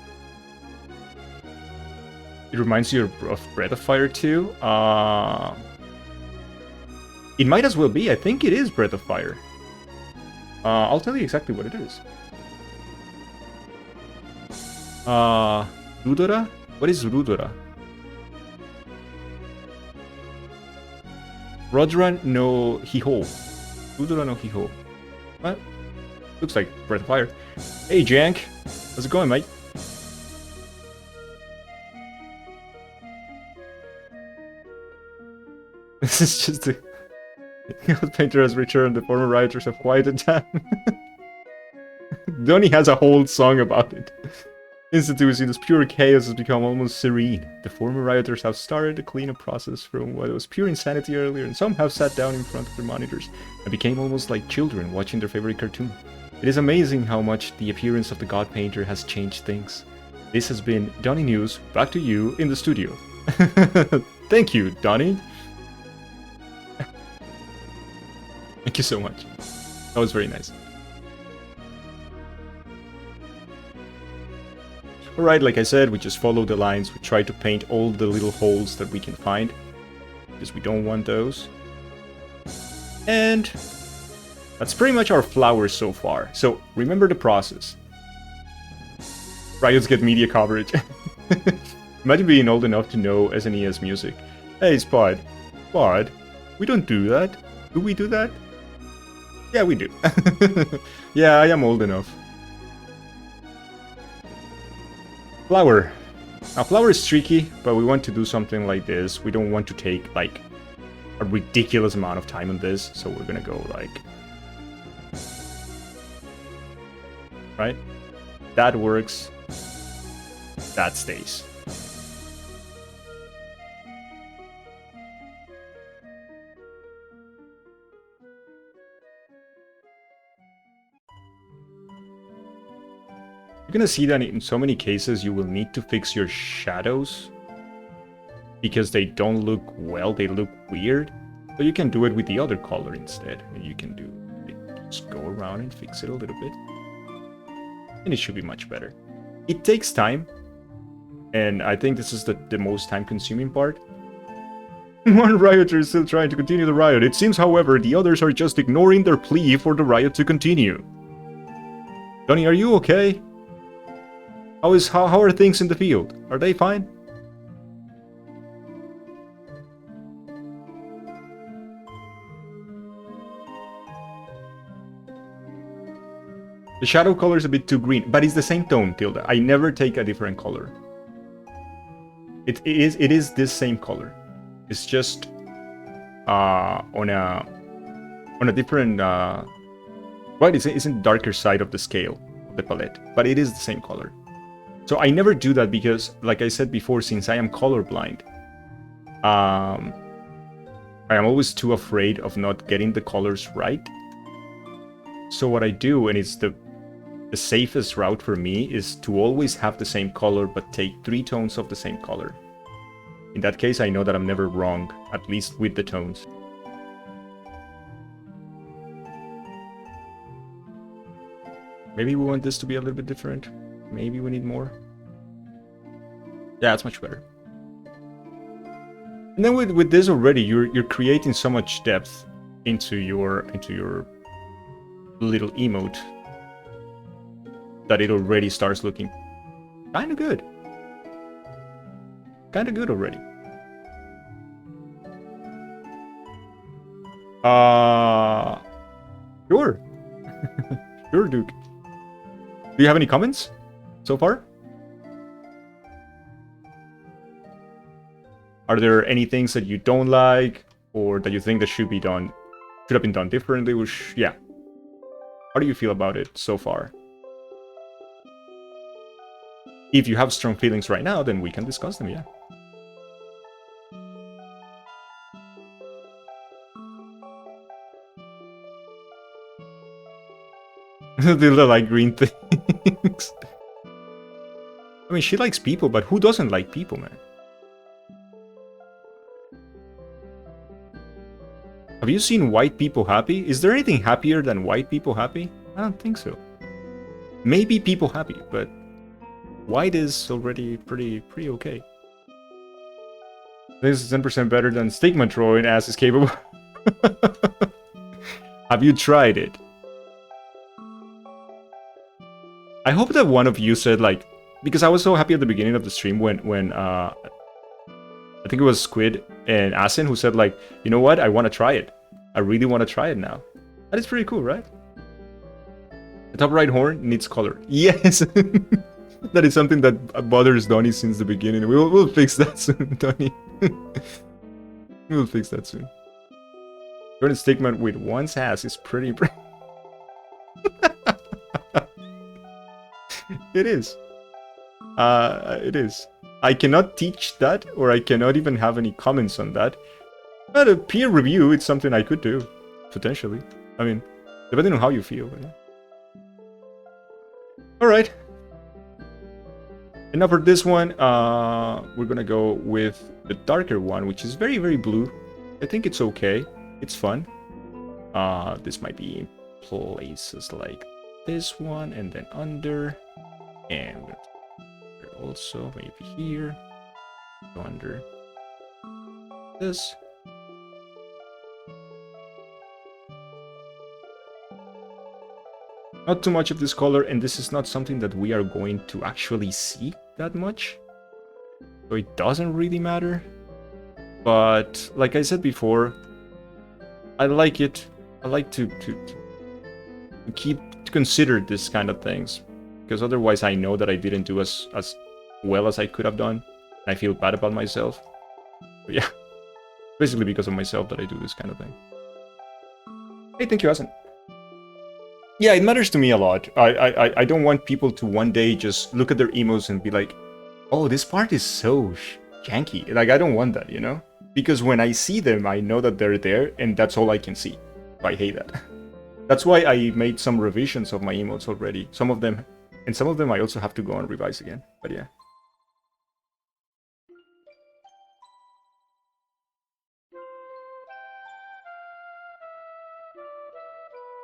It reminds you of Breath of Fire too. It might as well be. I think it is Breath of Fire. I'll tell you exactly what it is. Rudora? What is Rudora? Rodran no Hiho. Rudora no Hiho. What? Looks like Breath of Fire. Hey, Jank. How's it going, mate? This is just a... The painter has returned. The former writers have quieted down. Donnie has a whole song about it. Instantly, we see this pure chaos has become almost serene. The former rioters have started a cleanup process from what was pure insanity earlier, and some have sat down in front of their monitors and became almost like children watching their favorite cartoon. It is amazing how much the appearance of the god painter has changed things. This has been Donnie News. Back to you in the studio. Thank you, Donnie. Thank you so much. That was very nice. Alright, like I said, we just follow the lines. We try to paint all the little holes that we can find, because we don't want those. And that's pretty much our flowers so far. So remember the process. Riots get media coverage. Imagine being old enough to know SNES music. Hey, Spud. Spud, we don't do that. Do we do that? Yeah, we do. Yeah, I am old enough. Flower. Now, flower is tricky, but we want to do something like this. We don't want to take, like, a ridiculous amount of time on this, so we're gonna go, like... Right? That works. That stays. You're gonna see that in so many cases you will need to fix your shadows because they don't look well, they look weird. So you can do it with the other color instead. You can do just go around and fix it a little bit. And it should be much better. It takes time, and I think this is the most time-consuming part. One rioter is still trying to continue the riot. It seems, however, the others are just ignoring their plea for the riot to continue. Johnny, are you okay? How are things in the field? Are they fine? The shadow color is a bit too green, but it's the same tone, Tilda. I never take a different color. It is this same color. It's just on a different right. It's in the darker side of the scale of the palette, but it is the same color. So I never do that because, like I said before, since I am colorblind, I am always too afraid of not getting the colors right. So what I do, and it's the safest route for me, is to always have the same color but take 3 tones of the same color. In that case, I know that I'm never wrong, at least with the tones. Maybe we want this to be a little bit different. Maybe we need more. Yeah, it's much better. And then with this already, you're creating so much depth into your little emote that it already starts looking kind of good. Kind of good already. Sure. Sure, Duke. Do you have any comments so far? Are there any things that you don't like, or that you think that should have been done differently? Which, yeah. How do you feel about it so far? If you have strong feelings right now, then we can discuss them, yeah. They look like green things. I mean, she likes people, but who doesn't like people, man? Have you seen white people happy? Is there anything happier than white people happy? I don't think so. Maybe people happy, but white is already pretty okay. This is 10% better than Stigma Troy as is capable. Have you tried it? I hope that one of you said, like, because I was so happy at the beginning of the stream when I think it was Squid and Asin who said, like, you know what, I want to try it. I really want to try it now. That is pretty cool, right? The top right horn needs color. Yes! That is something that bothers Donnie since the beginning. We'll fix that soon, Donnie. We'll fix that soon. Jordan Stigma with one ass is pretty... It is. It is. I cannot teach that, or I cannot even have any comments on that. But a peer review, it's something I could do, potentially. I mean, depending on how you feel. But yeah. Alright. And now for this one, we're gonna go with the darker one, which is very, very blue. I think it's okay. It's fun. This might be in places like this one, and then under. And also maybe here. Go under this. Not too much of this color, and this is not something that we are going to actually see that much. So it doesn't really matter. But like I said before, I like it. I like to to consider this kind of things, because otherwise I know that I didn't do as well as I could have done, and I feel bad about myself. But yeah, basically because of myself that I do this kind of thing. Hey, thank you, Asen. Yeah, it matters to me a lot. I don't want people to one day just look at their emotes and be like, oh, this part is so janky. Like, I don't want that, you know? Because when I see them, I know that they're there, and that's all I can see. I hate that. That's why I made some revisions of my emotes already. Some of them I also have to go and revise again. But yeah.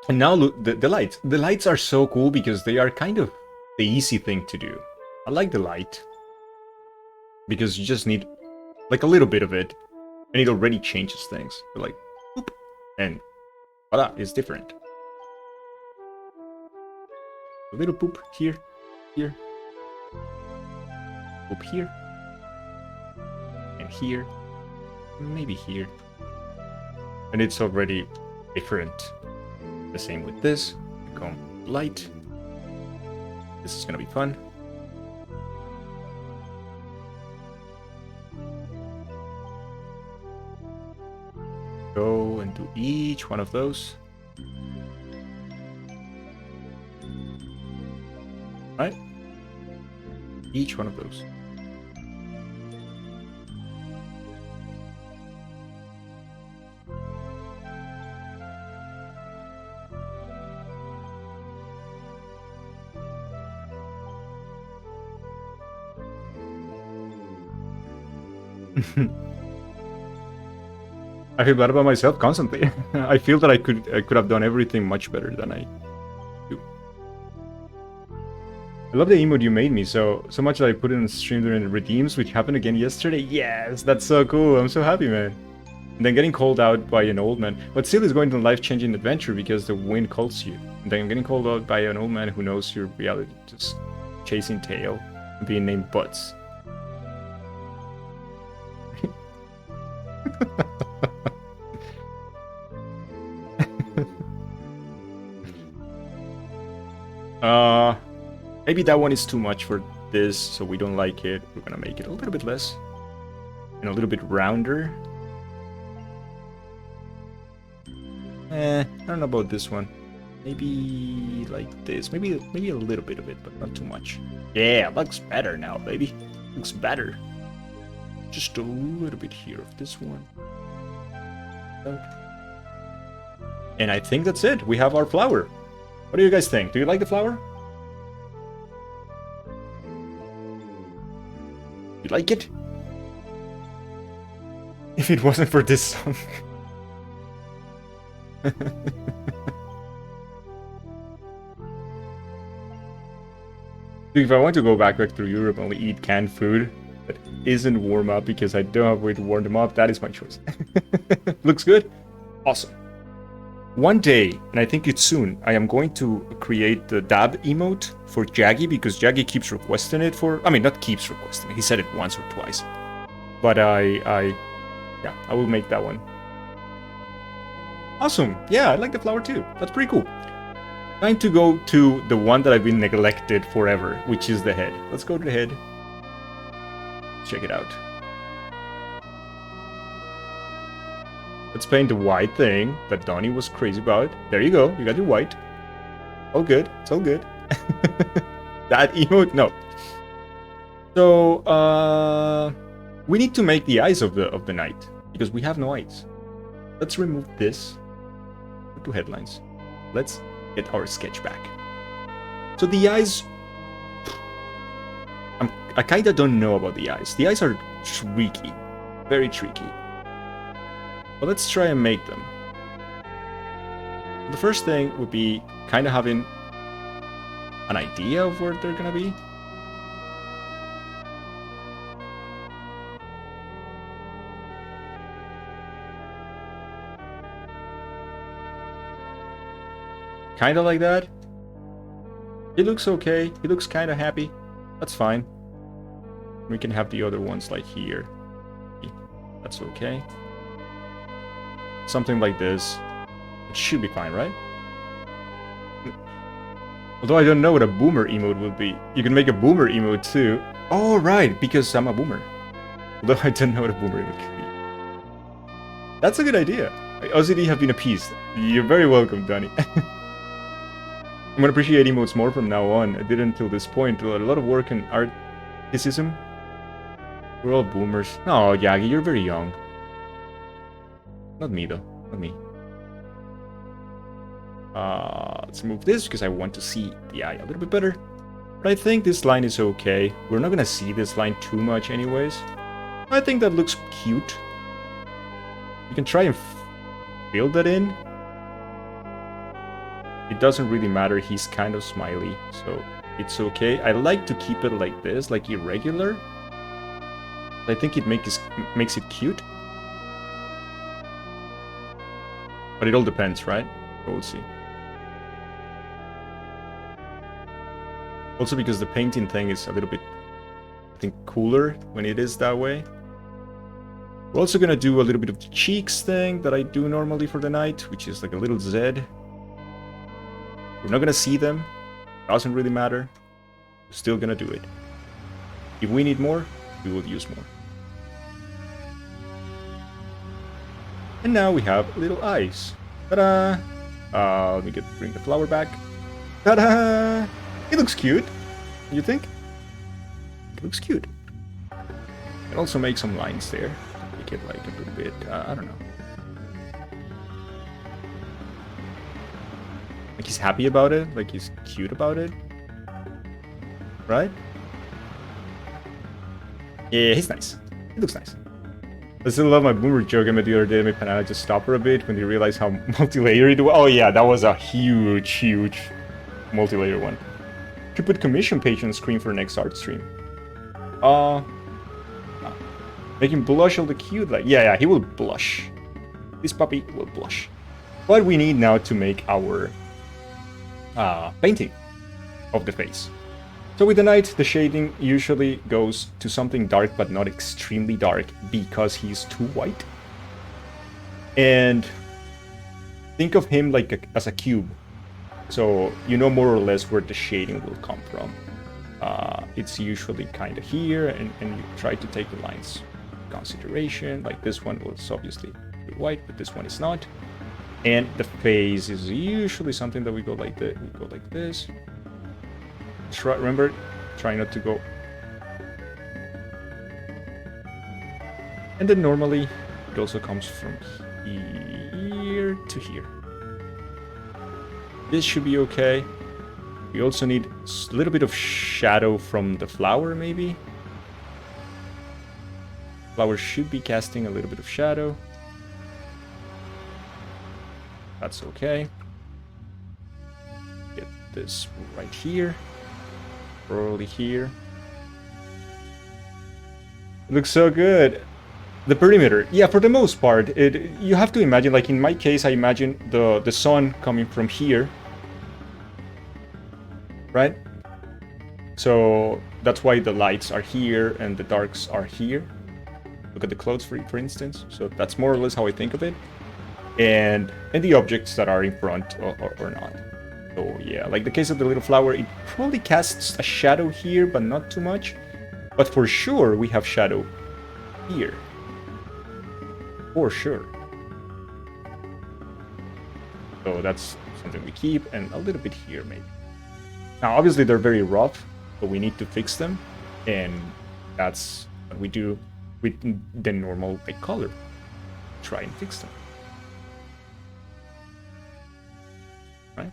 And now look, the lights. The lights are so cool because they are kind of the easy thing to do. I like the light. Because you just need like a little bit of it, and it already changes things. You're like, boop, and voila, it's different. A little poop here, here, poop here, and here, maybe here. And it's already different. The same with this. Become light. This is gonna be fun. Go and do each one of those. Right? Each one of those. I feel bad about myself constantly. I feel that I could have done everything much better than I do. I love the emote you made me so much that I put it in stream during redeems, which happened again yesterday. Yes, that's so cool. I'm so happy, man. And then getting called out by an old man, but still is going to a life-changing adventure because the wind calls you. And then getting called out by an old man who knows your reality, just chasing tail and being named Butts. Maybe that one is too much for this, so we don't like it. We're gonna make it a little bit less and a little bit rounder. I don't know about this one. Maybe like this. Maybe a little bit of it, but not too much. Yeah, looks better now, baby. Looks better. Just a little bit here of this one. And I think that's it. We have our flower. What do you guys think? Do you like the flower? You like it? If it wasn't for this song. If I want to go back to Europe and only eat canned food that isn't warm up because I don't have a way to warm them up, that is my choice. Looks good? Awesome. One day, and I think it's soon, I am going to create the dab emote for Jaggy because Jaggy keeps requesting it for... I mean, not keeps requesting it. He said it once or twice. But yeah, I will make that one. Awesome. Yeah, I like the flower too. That's pretty cool. Time to go to the one that I've been neglected forever, which is the head. Let's go to the head. Check it out. Let's paint the white thing that Donnie was crazy about. There you go. You got your white. All good. It's all good. That emote? No. So, we need to make the eyes of the knight because we have no eyes. Let's remove this. Go to headlines. Let's get our sketch back. So the eyes... I kinda don't know about the eyes. The eyes are tricky. Very tricky. But let's try and make them. The first thing would be kind of having an idea of where they're gonna be. Kind of like that. He looks okay. He looks kind of happy. That's fine. We can have the other ones like here. That's okay. Something like this. It should be fine, right? Although I don't know what a boomer emote would be. You can make a boomer emote too. Oh, right, because I'm a boomer. Although I don't know what a boomer emote could be. That's a good idea. OCD have been appeased. You're very welcome, Donnie. I'm gonna appreciate emotes more from now on. I did until this point. A lot of work in articism. We're all boomers. Oh, Yagi, you're very young. Not me, though. Not me. Let's remove this because I want to see the eye a little bit better. But I think this line is okay. We're not gonna see this line too much anyways. I think that looks cute. You can try and fill that in. It doesn't really matter, he's kind of smiley, so it's okay. I like to keep it like this, like irregular. I think it makes it cute. But it all depends, right? We'll see. Also because the painting thing is a little bit, I think, cooler when it is that way. We're also gonna do a little bit of the cheeks thing that I do normally for the night, which is like a little Z. We're not gonna see them. Doesn't really matter. We're still gonna do it. If we need more, we will use more. And now we have little eyes. Ta-da! Let me bring the flower back. Ta-da! It looks cute. You think? It looks cute. And also make some lines there. Make it like a little bit, I don't know. Like he's happy about it, like he's cute about it. Right? Yeah, he's nice. He looks nice. I still love my boomer joke I made the other day. My Panana just stopped for a bit when they realized how multi-layered it was. Oh yeah, that was a huge multi-layer one. Should put commission page on screen for next art stream. Make him blush all the cute, like, yeah, he will blush. This puppy will blush. But we need now to make our painting of the face. So with the night, the shading usually goes to something dark, but not extremely dark, because he's too white. And think of him like as a cube. So you know more or less where the shading will come from. It's usually kind of here, and you try to take the lines into consideration. Like this one was obviously white, but this one is not. And the face is usually something that we go like this. We go like this. Remember, try not to go. And then normally it also comes from here to here. This should be okay. We also need a little bit of shadow from the flower, maybe. Flower should be casting a little bit of shadow. That's okay. Get this right here. Probably here. It looks so good. The perimeter, yeah, for the most part, you have to imagine, like in my case, I imagine the sun coming from here, right? So that's why the lights are here and the darks are here. Look at the clothes, for instance. So that's more or less how I think of it, and the objects that are in front or not. So yeah, like the case of the little flower, it probably casts a shadow here, but not too much. But for sure, we have shadow here. For sure. So that's something we keep, and a little bit here, maybe. Now, obviously, they're very rough, but we need to fix them, and that's what we do with the normal like color. Try and fix them. Right?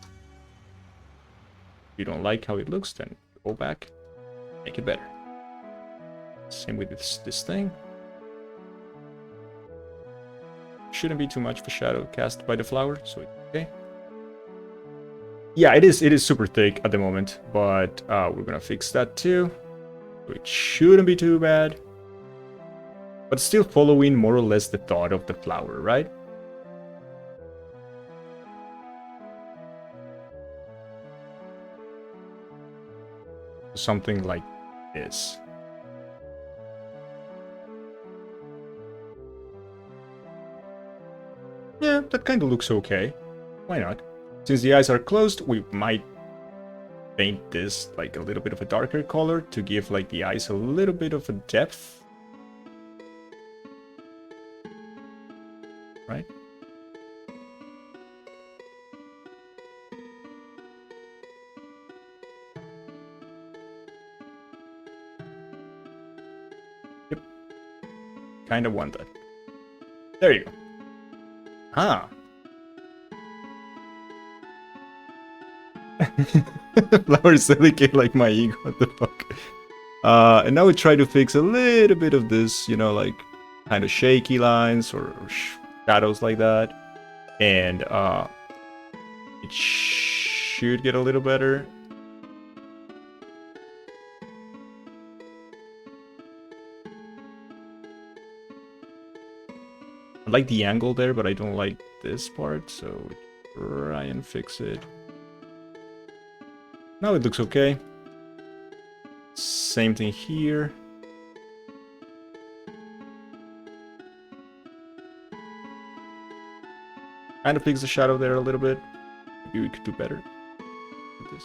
If you don't like how it looks, then go back, make it better. Same with this thing. Shouldn't be too much of a shadow cast by the flower, so it's okay. Yeah, it is super thick at the moment, but we're gonna fix that too. So it shouldn't be too bad. But still following more or less the thought of the flower, right? Something like this. Yeah, that kind of looks okay. Why not? Since the eyes are closed, we might paint this like a little bit of a darker color to give like the eyes a little bit of a depth. Right? Yep. Kind of want that. There you go. Ah. Flower is delicate like my ego. What the fuck? And now we try to fix a little bit of this, you know, like kind of shaky lines or shadows like that. And it should get a little better. I like the angle there, but I don't like this part, so try and fix it. Now it looks okay. Same thing here. Kind of fix the shadow there a little bit. Maybe we could do better with this.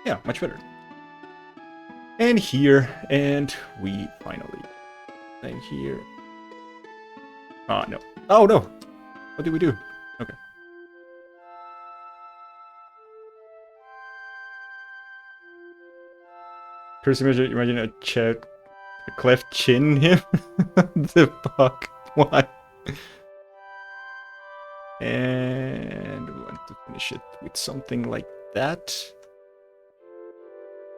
Yeah, much better. And here, and we finally thing here. No. Oh no! What did we do? Okay. First, imagine a cleft chin him. The fuck? Why? And we want to finish it with something like that.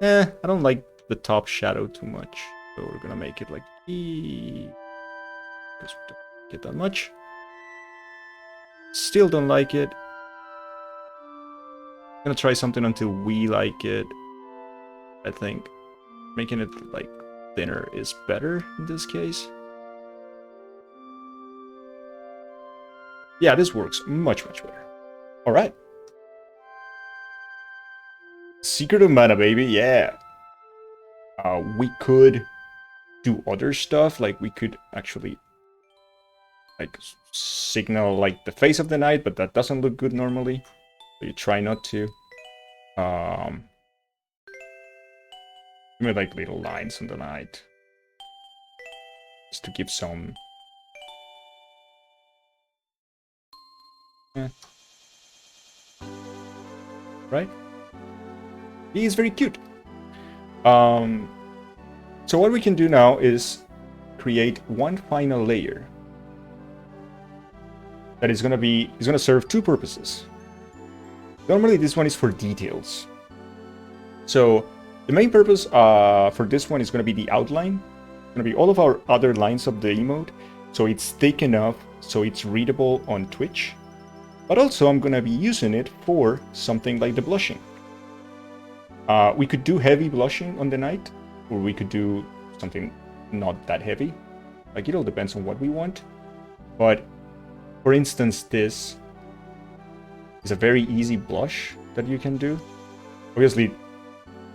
I don't like the top shadow too much, so we're gonna make it like E, because we don't get that much. Still don't like it. Gonna try something until we like it. I think making it like thinner is better in this case. Yeah, this works much better. All right. Secret of Mana, baby, yeah. We could do other stuff, like we could actually like signal like the face of the night, but that doesn't look good normally, so you try not to. Maybe like little lines on the night, just to give some. Right? He is very cute. So what we can do now is create one final layer that is gonna serve two purposes. Normally this one is for details. So the main purpose for this one is gonna be the outline. It's gonna be all of our other lines of the emote, so it's thick enough so it's readable on Twitch. But also I'm gonna be using it for something like the blushing. We could do heavy blushing on the night, or we could do something not that heavy. Like, it all depends on what we want. But, for instance, this is a very easy blush that you can do. Obviously,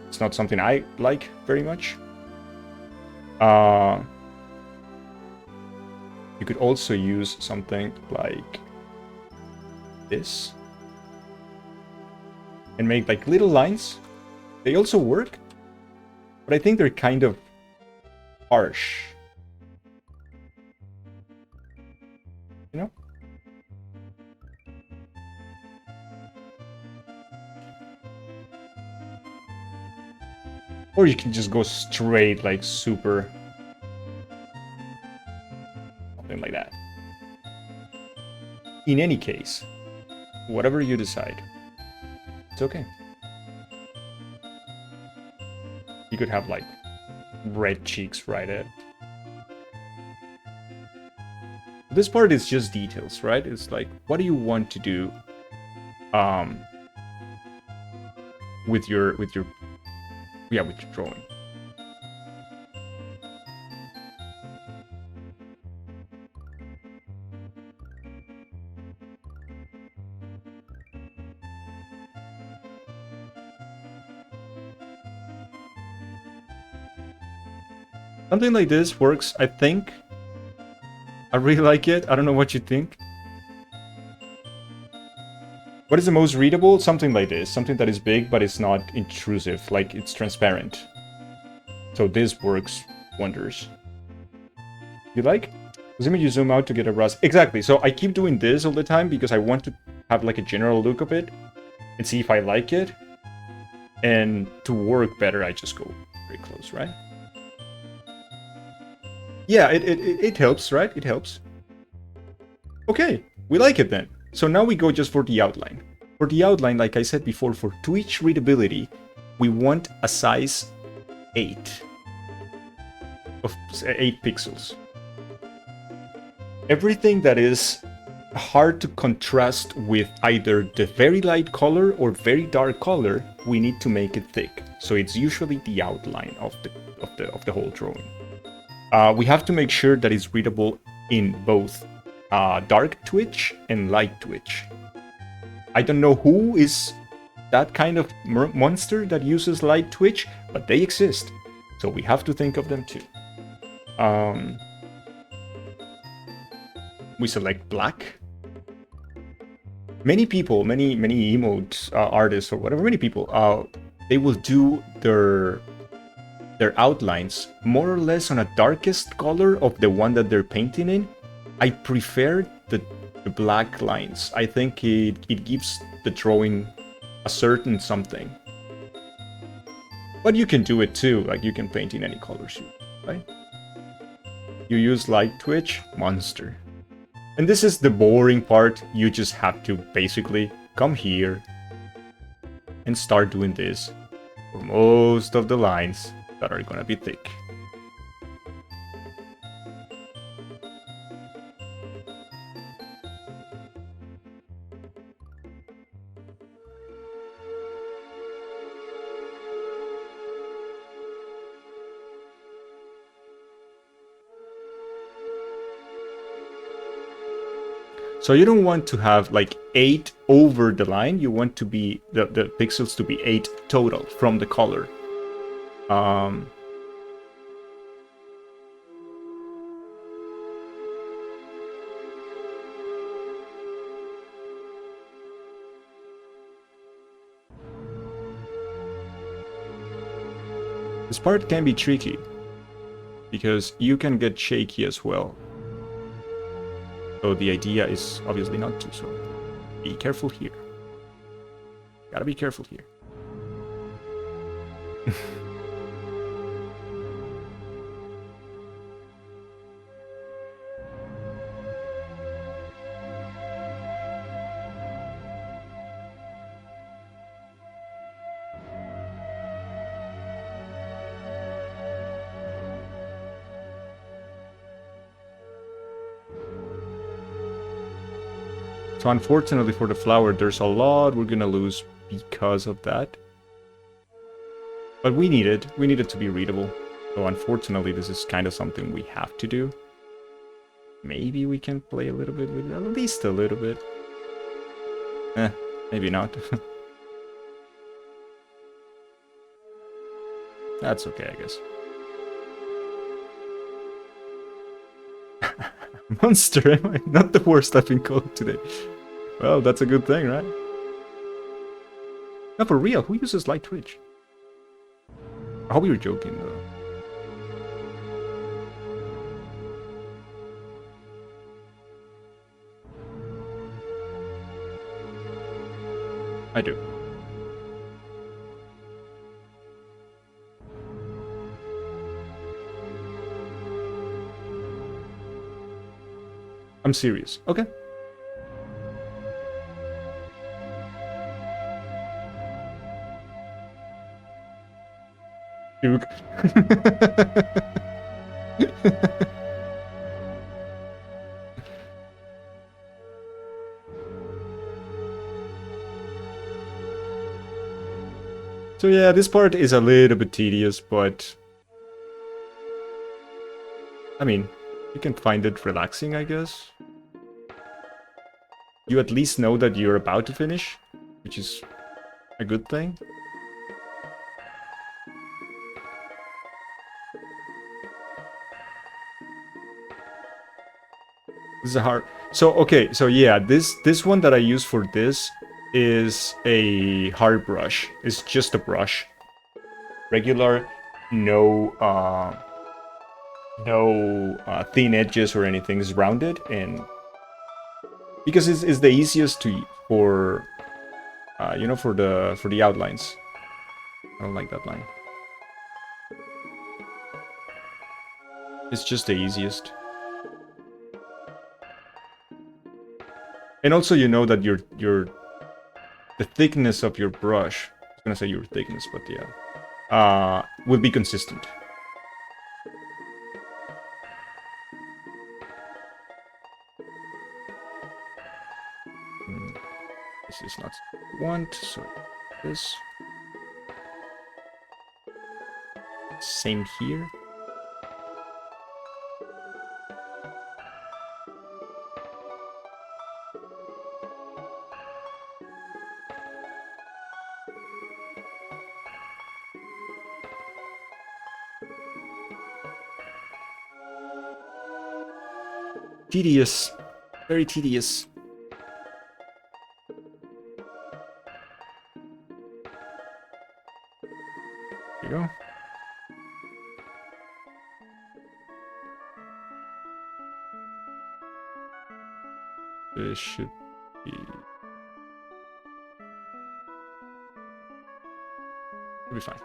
it's not something I like very much. You could also use something like this and make like little lines. They also work, but I think they're kind of harsh. You know? Or you can just go straight, like super. Something like that. In any case, whatever you decide, it's okay. You could have like red cheeks right at. This part is just details, right? It's like, what do you want to do with your drawing. Something like this works, I think. I really like it. I don't know what you think. What is the most readable? Something like this. Something that is big, but it's not intrusive. Like, it's transparent. So this works wonders. You like? Zoom in, you zoom out to get a RAS. Exactly. So I keep doing this all the time because I want to have like a general look of it and see if I like it. And to work better, I just go very close, right? Yeah, it helps, right? It helps. Okay, we like it then. So now we go just for the outline. For the outline, like I said before, for Twitch readability, we want a size 8 of 8 pixels. Everything that is hard to contrast with either the very light color or very dark color, we need to make it thick. So it's usually the outline of the whole drawing. We have to make sure that it's readable in both dark Twitch and light Twitch. I don't know who is that kind of monster that uses light Twitch, but they exist. So we have to think of them too. We select black. Many people, many emote artists or whatever, many people, they will do their outlines more or less on a darkest color of the one that they're painting in. I prefer the black lines. I think it gives the drawing a certain something. But you can do it too, like you can paint in any colors, right? You use light Twitch, monster. And this is the boring part. You just have to basically come here and start doing this for most of the lines that are gonna be thick. So you don't want to have like 8 over the line, you want to be the pixels to be 8 total from the color. This part can be tricky because you can get shaky as well. So the idea is obviously not to, so be careful here. Gotta be careful here. So unfortunately for the flower, there's a lot we're gonna lose because of that. But we need it. We need it to be readable. So unfortunately, this is kind of something we have to do. Maybe we can play a little bit with it, at least a little bit. Maybe not. That's okay, I guess. Monster, am I? Not the worst I've been called today. Well, that's a good thing, right? No, for real, who uses light Twitch? I hope you were joking, though. I do. I'm serious. Okay. Duke. So yeah, this part is a little bit tedious, but I mean, you can find it relaxing, I guess. You at least know that you're about to finish, which is a good thing. This is a hard... So, okay, so yeah, this one that I use for this is a hard brush. It's just a brush. Regular, no thin edges or anything. It's rounded, and because it's the easiest to for for the outlines. I don't like that line. It's just the easiest. And also, you know that the thickness of your brush, I was gonna say your thickness, but yeah, will be consistent. This is not what we want, so this. Same here. Tedious. Very tedious. There you go. This should be... It'll be fine.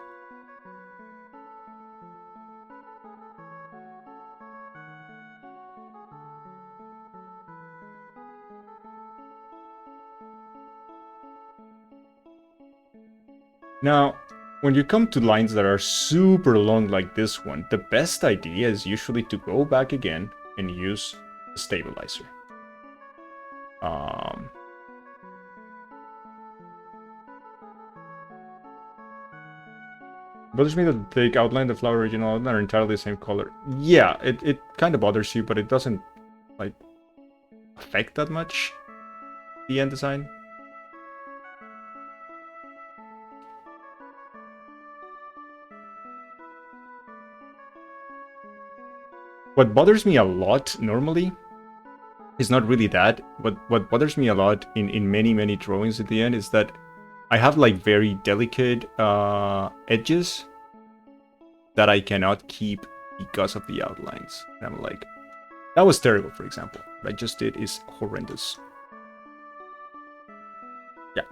Now, when you come to lines that are super long like this one, the best idea is usually to go back again and use the stabilizer. Bothers me that the thick outline, the flower original outline are entirely the same color. Yeah, it kind of bothers you, but it doesn't like affect that much the end design. What bothers me a lot normally is not really that. What bothers me a lot in many drawings at the end is that I have like very delicate edges that I cannot keep because of the outlines. And I'm like, that was terrible, for example. What I just did is horrendous. Yeah,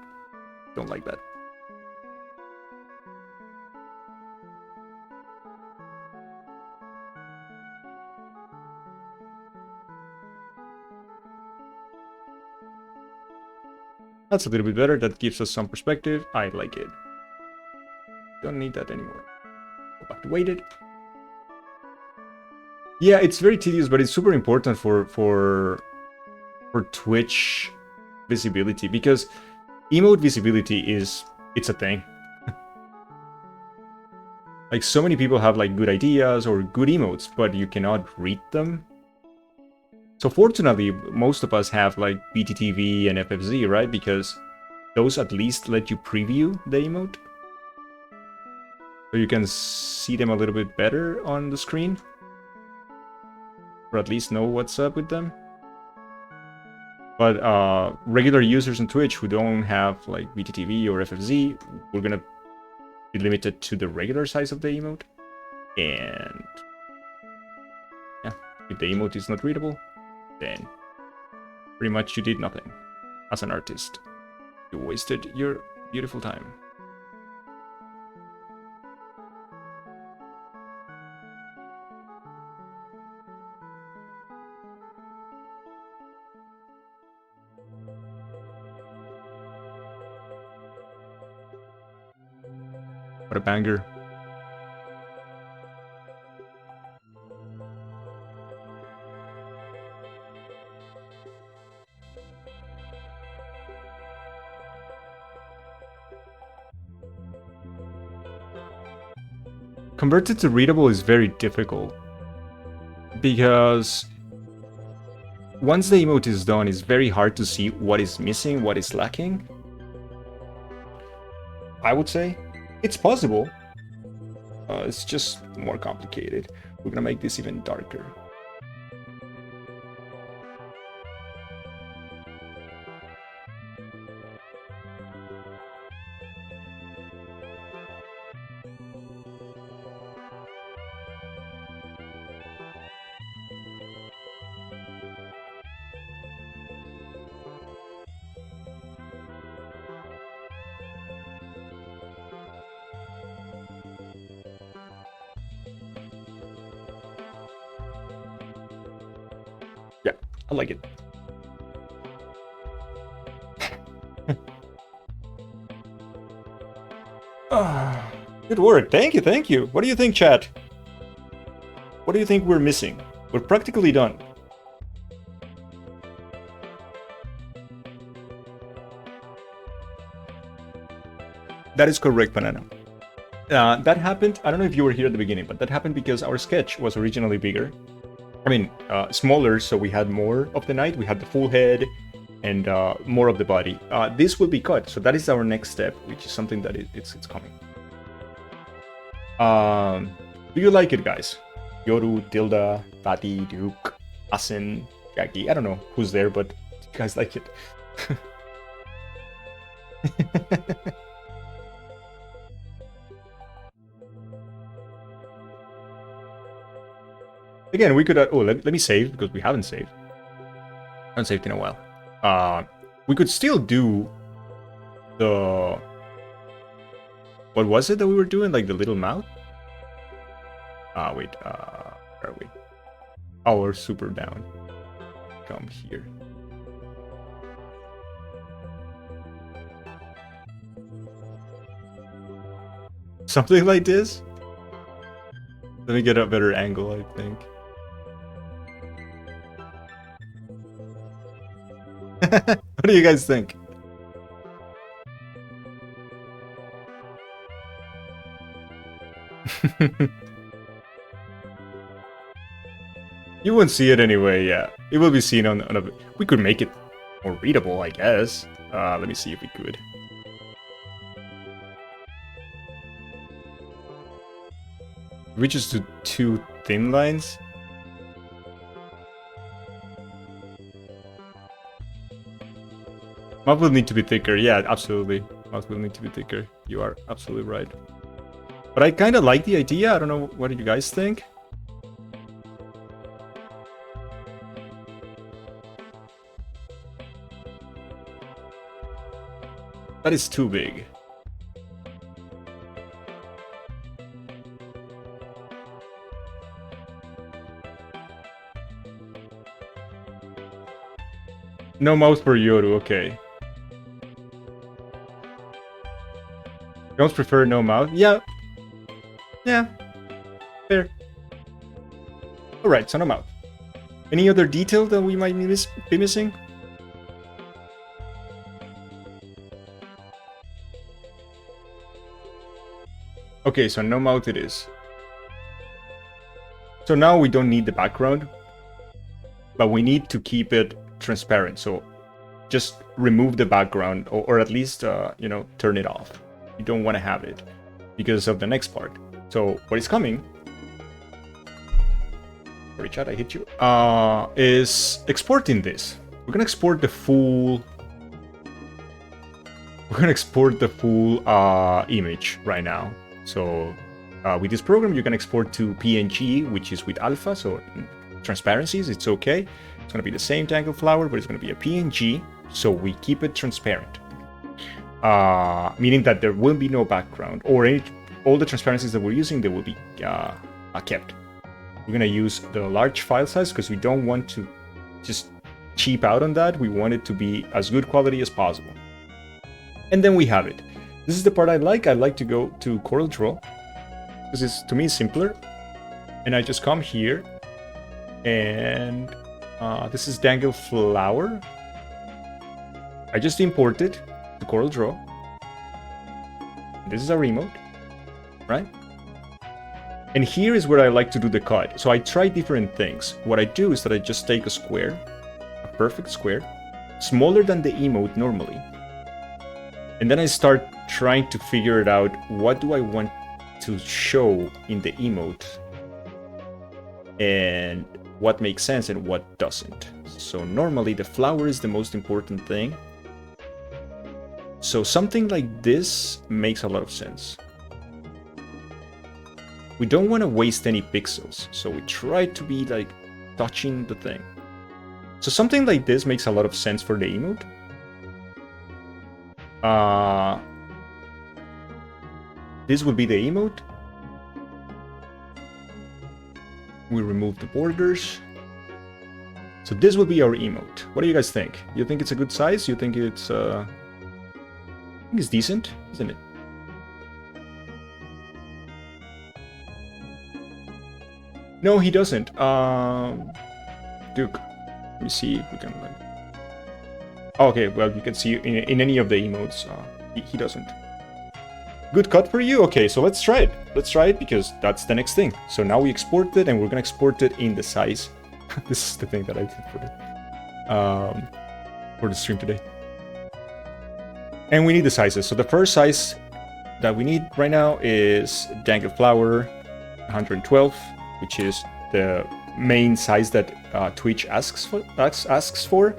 don't like that. That's a little bit better. That gives us some perspective. I like it. Don't need that anymore. Go back to weighted. Yeah, it's very tedious, but it's super important for Twitch visibility, because emote visibility it's a thing. Like, so many people have like good ideas or good emotes, but you cannot read them. So fortunately, most of us have like BTTV and FFZ, right? Because those at least let you preview the emote. So you can see them a little bit better on the screen. Or at least know what's up with them. But regular users on Twitch who don't have like BTTV or FFZ, we're gonna be limited to the regular size of the emote. And yeah, if the emote is not readable, then pretty much you did nothing as an artist. You wasted your beautiful time. What a banger. Converted to readable is very difficult, because once the emote is done, it's very hard to see what is missing, what is lacking. I would say it's possible. It's just more complicated. We're gonna make this even darker. I like it. Good work. Thank you, thank you. What do you think, chat? What do you think we're missing? We're practically done. That is correct, Banana. That happened, I don't know if you were here at the beginning, but that happened because our sketch was originally bigger. I mean, smaller, so we had more of the knight, we had the full head, and more of the body. This will be cut, so that is our next step, which is something that it's coming. Do you like it, guys? Yoru, Tilda, Fatty, Duke, Asin, Jackie, I don't know who's there, but you guys like it. Again, we could... let me save, because we haven't saved. I haven't saved in a while. We could still do the... What was it that we were doing? Like the little mouth? Wait, where are we? Oh, we're super down. Come here. Something like this? Let me get a better angle, I think. What do you guys think? You won't see it anyway, yeah. It will be seen on a... We could make it more readable, I guess. Let me see if we could. We just do 2 thin lines. Mouth will need to be thicker. Yeah, absolutely. Mouth will need to be thicker. You are absolutely right. But I kind of like the idea. I don't know, what do you guys think? That is too big. No mouth for Yoru, okay. You don't prefer no mouth? Yeah. Yeah. Fair. Alright, so no mouth. Any other detail that we might be missing? Okay, so no mouth it is. So now we don't need the background, but we need to keep it transparent. So just remove the background, or at least, you know, turn it off. You don't want to have it because of the next part. So what is coming, sorry chat, I hit you, is exporting this. We're gonna export the full... We're gonna export the full image right now. So with this program, you can export to PNG, which is with alpha, so transparencies, it's okay. It's gonna be the same DangilFlower, but it's gonna be a PNG, so we keep it transparent. Meaning that there will be no background, or all the transparencies that we're using, they will be kept. We're gonna use the large file size because we don't want to just cheap out on that. We want it to be as good quality as possible. And then we have it. This is the part I like. I like to go to CorelDRAW because it's, to me, simpler. And I just come here, and this is DangilFlower. I just import it to CorelDRAW. This is our remote, right? And here is where I like to do the cut. So I try different things. What I do is that I just take a square, a perfect square, smaller than the emote normally. And then I start trying to figure it out. What do I want to show in the emote? And what makes sense and what doesn't. So normally the flower is the most important thing. So something like this makes a lot of sense. We don't want to waste any pixels, so we try to be like touching the thing. So something like this makes a lot of sense for the emote. This would be the emote. We remove the borders. So this will be our emote. What do you guys think? You think it's a good size? You think it's I think it's decent, isn't it? No, he doesn't. Duke. Let me see if we can. Okay, well, you can see in any of the emotes, he doesn't. Good cut for you? Okay, so let's try it. Let's try it because that's the next thing. So now we export it and we're gonna export it in the size. This is the thing that I did for the stream today. And we need the sizes. So the first size that we need right now is DangilFlower 112, which is the main size that Twitch asks for,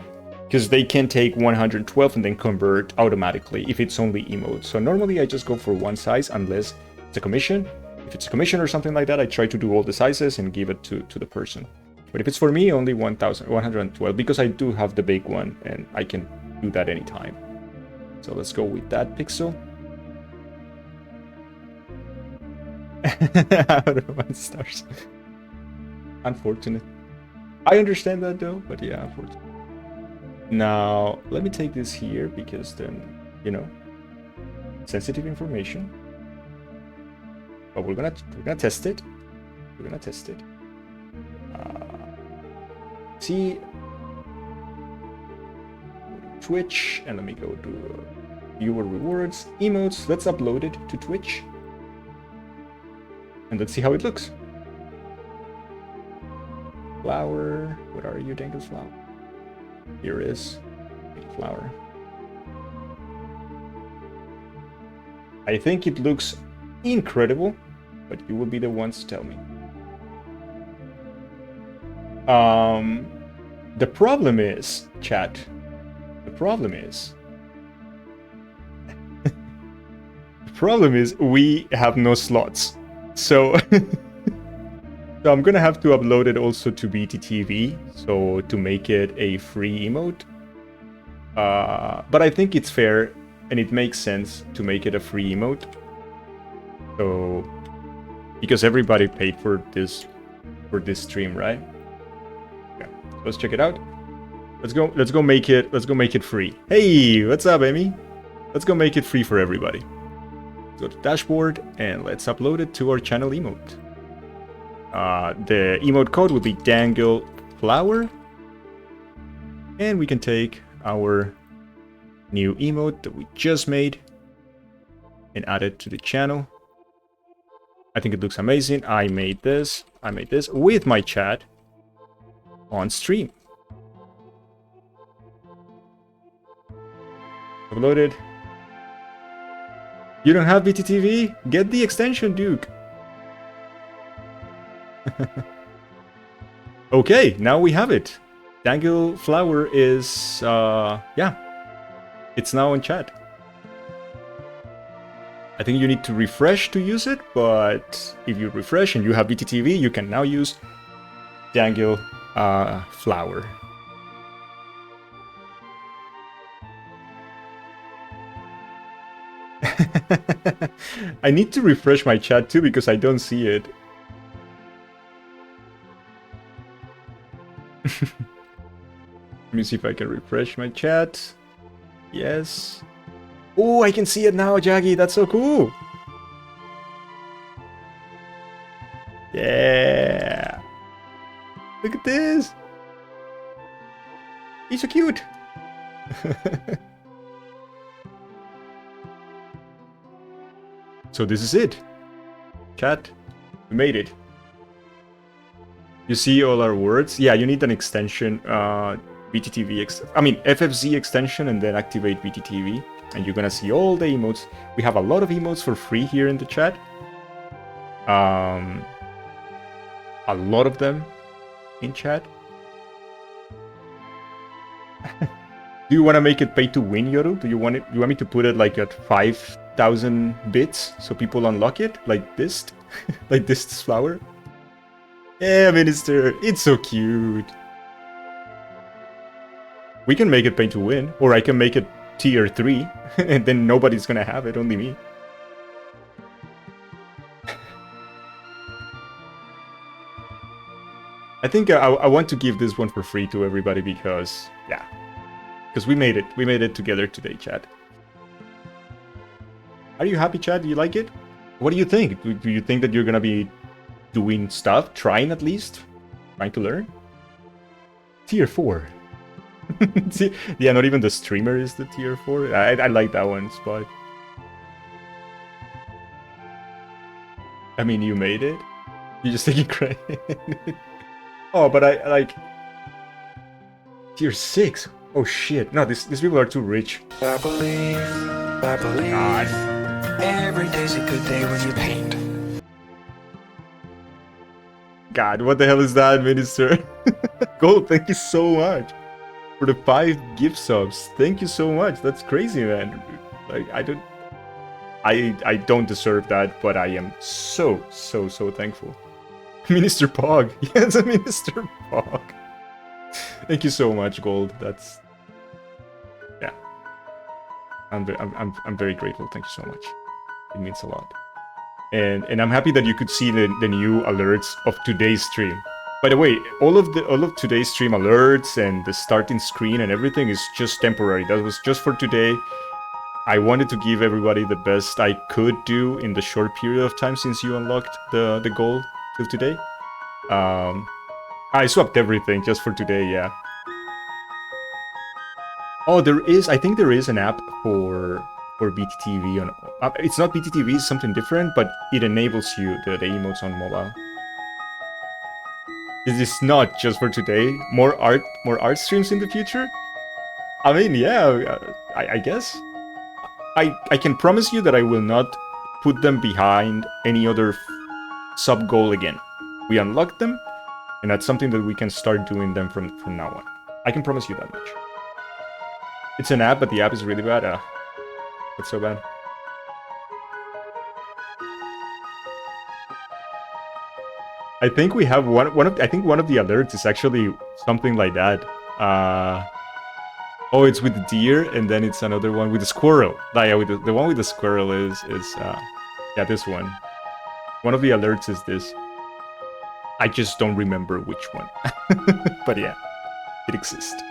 because they can take 112 and then convert automatically if it's only emotes. So normally I just go for one size unless it's a commission. If it's a commission or something like that, I try to do all the sizes and give it to the person. But if it's for me, only 112, because I do have the big one and I can do that anytime. So let's go with that pixel. Out of 1 stars. Unfortunate. I understand that though, but yeah, unfortunate. Now, let me take this here because then, you know, sensitive information. But we're gonna test it. We're gonna test it. See, Twitch, and let me go to viewer rewards, emotes. Let's upload it to Twitch, and let's see how it looks. Flower, what are you, DangilFlower? Here is DangilFlower. I think it looks incredible, but you will be the ones to tell me. The problem is, chat. The problem is we have no slots. So so I'm gonna have to upload it also to BTTV, so to make it a free emote. But I think it's fair and it makes sense to make it a free emote. So because everybody paid for this stream, right? Yeah. Let's check it out. Let's go make it free. Hey, what's up, Emmy? Let's go make it free for everybody. Go to dashboard and let's upload it to our channel emote. The emote code will be DangilFlower. And we can take our new emote that we just made and add it to the channel. I think it looks amazing. I made this with my chat on stream. Uploaded. You don't have BTTV? Get the extension, Duke. Okay, now we have it. DangilFlower is, yeah, it's now in chat. I think you need to refresh to use it, but if you refresh and you have BTTV, you can now use DangilFlower. I need to refresh my chat too because I don't see it. Let me see if I can refresh my chat. Yes. Oh, I can see it now, Jaggy. That's so cool. Yeah. Look at this. He's so cute. So this is it. Chat, we made it. You see all our words? Yeah, you need an extension, FFZ extension, and then activate BTTV. And you're gonna see all the emotes. We have a lot of emotes for free here in the chat. A lot of them in chat. Do you want to make it pay to win, Yoru? Do you want me to put it like at 5,000 bits so people unlock it like this, like this flower? Yeah, Minister, it's so cute. We can make it pay to win, or I can make it tier 3, and then nobody's gonna have it, only me. I think I want to give this one for free to everybody because, yeah. Because we made it. We made it together today, chat. Are you happy, chat? Do you like it? What do you think? Do you think that you're gonna be doing stuff? Trying at least? Trying to learn? Tier 4. Yeah, not even the streamer is the tier 4. I like that one spot. I mean, you made it. You just taking credit. Oh, but I like tier 6. Oh shit! No, these people are too rich. I believe. God. Every day's a good day when you paint. God, what the hell is that, Minister? Gold, thank you so much for the 5 gift subs. Thank you so much. That's crazy, man. Like I don't deserve that, but I am so thankful. Minister Pog. Yes, Minister Pog. Thank you so much, Gold. That's, yeah. I'm very grateful. Thank you so much. It means a lot. And I'm happy that you could see the new alerts of today's stream. By the way, all of today's stream alerts and the starting screen and everything is just temporary. That was just for today. I wanted to give everybody the best I could do in the short period of time since you unlocked the goal till today. I swapped everything just for today, yeah. Oh, I think there is an app for BTTV on. It's not BTTV, it's something different, but it enables you the emotes on mobile. This is not just for today. More art streams in the future. I mean, yeah, I guess. I can promise you that I will not put them behind any other sub goal again. We unlocked them, and that's something that we can start doing them from now on. I can promise you that much. It's an app, but the app is really bad. That's so bad. I think we have one of the alerts is actually something like that. Oh, it's with the deer, and then it's another one with the squirrel. Like, yeah, with the one with the squirrel is yeah, this one. One of the alerts is this. I just don't remember which one. But yeah, it exists.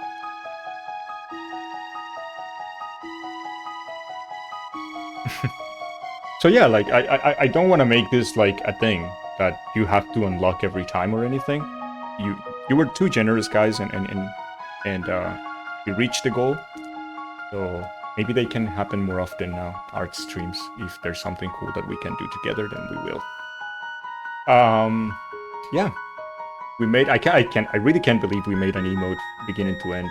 So yeah, like I don't want to make this like a thing that you have to unlock every time or anything. You were too generous, guys, and we reached the goal. So maybe they can happen more often now, art streams. If there's something cool that we can do together, then we will. Yeah, we made. I really can't believe we made an emote beginning to end.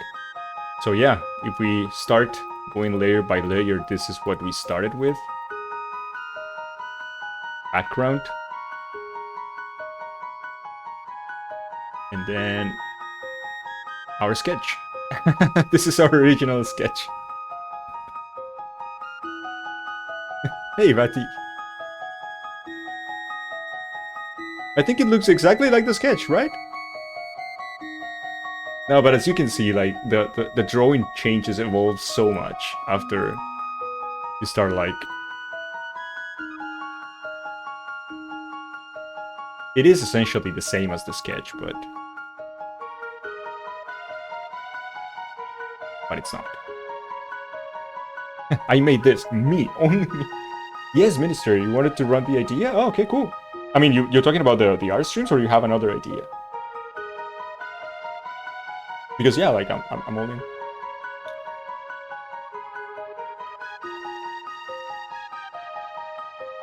So yeah, if we start going layer by layer, this is what we started with. Background. And then our sketch. This is our original sketch. Hey, Vati. I think it looks exactly like the sketch, right? No, but as you can see, like the drawing changes, evolve so much after you start like. It is essentially the same as the sketch, but it's not. I made this. Me. Only me. Yes, Minister, you wanted to run the idea? Oh, okay, cool. I mean, you're talking about the art streams, or you have another idea? Because yeah, like I'm all in.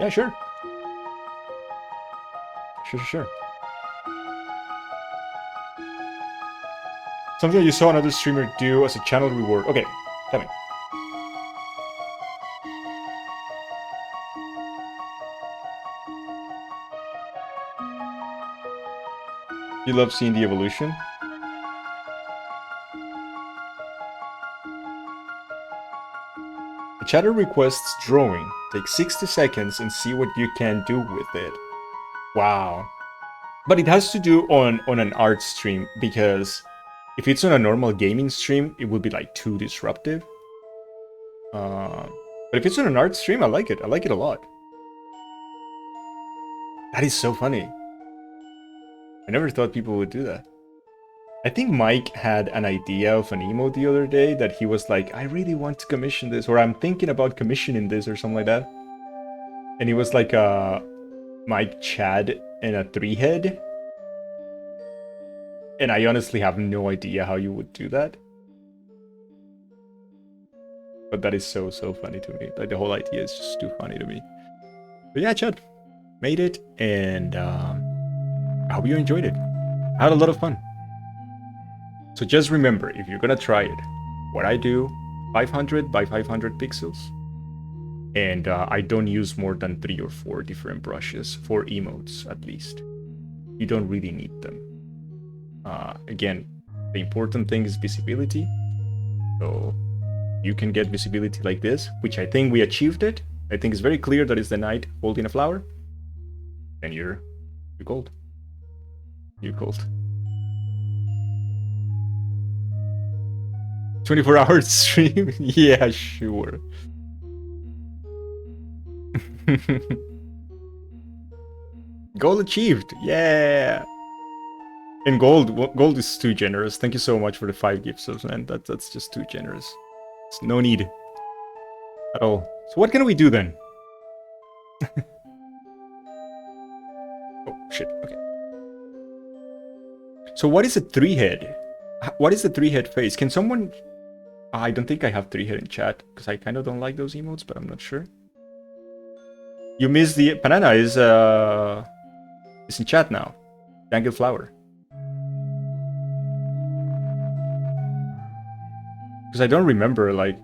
Yeah, sure. Sure. Something you saw another streamer do as a channel reward. Okay, tell me. You love seeing the evolution? The chatter requests drawing. Take 60 seconds and see what you can do with it. Wow. But it has to do on an art stream, because if it's on a normal gaming stream, it would be like too disruptive. But if it's on an art stream, I like it. I like it a lot. That is so funny. I never thought people would do that. I think Mike had an idea of an emote the other day that he was like, I really want to commission this, or I'm thinking about commissioning this, or something like that. And he was like Mike, Chad, and a 3-head. And I honestly have no idea how you would do that. But that is so funny to me. Like, the whole idea is just too funny to me. But yeah, Chad, made it, and I hope you enjoyed it. I had a lot of fun. So just remember, if you're gonna try it, what I do, 500 by 500 pixels, and I don't use more than 3 or 4 different brushes for emotes, at least. You don't really need them. Again, the important thing is visibility. So you can get visibility like this, which I think we achieved it. I think it's very clear that it's the knight holding a flower. And you're gold. You're gold. 24-hour stream? Yeah, sure. Goal achieved. Yeah. And gold is too generous. Thank you so much for the 5 gifts, man. That's just too generous. It's no need at all. So what can we do then? Oh shit. Okay. So what is a 3-head? What is the 3-head face? Can someone? I don't think I have 3-head in chat because I kind of don't like those emotes, but I'm not sure. You missed the banana is in chat now. DangilFlower. Because I don't remember like.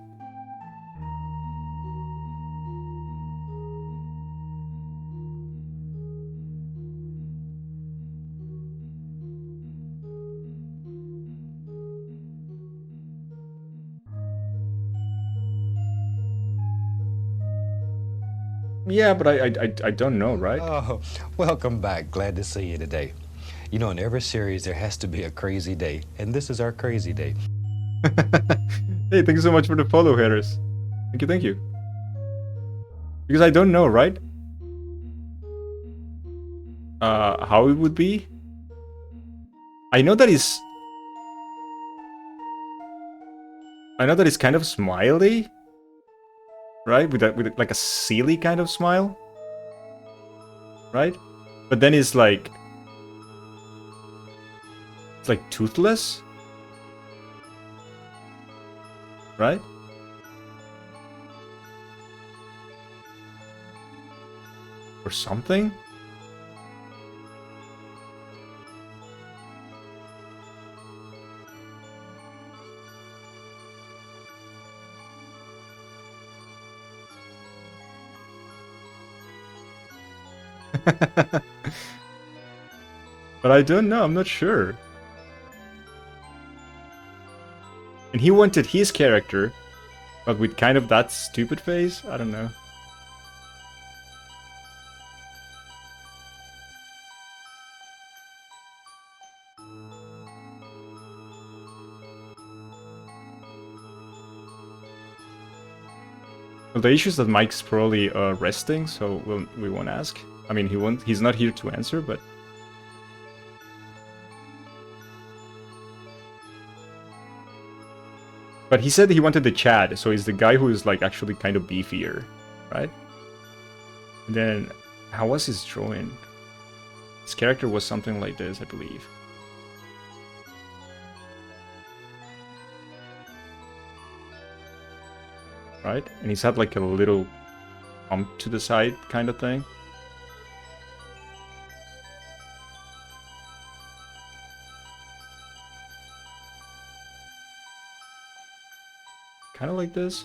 Yeah, but I don't know, right? Oh, welcome back. Glad to see you today. You know, in every series, there has to be a crazy day, and this is our crazy day. Hey, thank you so much for the follow, Harris. Thank you. Because I don't know, right? How it would be? I know that it's kind of smiley, right? With like a silly kind of smile, right? But then it's like toothless, right? Or something. But I don't know, I'm not sure. And he wanted his character, but with kind of that stupid face? I don't know. Well, the issue is that Mike's probably resting, so we won't ask. I mean, he's not here to answer, but... But he said he wanted the Chad, so he's the guy who is like actually kind of beefier, right? And then, how was his drawing? His character was something like this, I believe. Right? And he's had like a little bump to the side kind of thing. Kind of like this.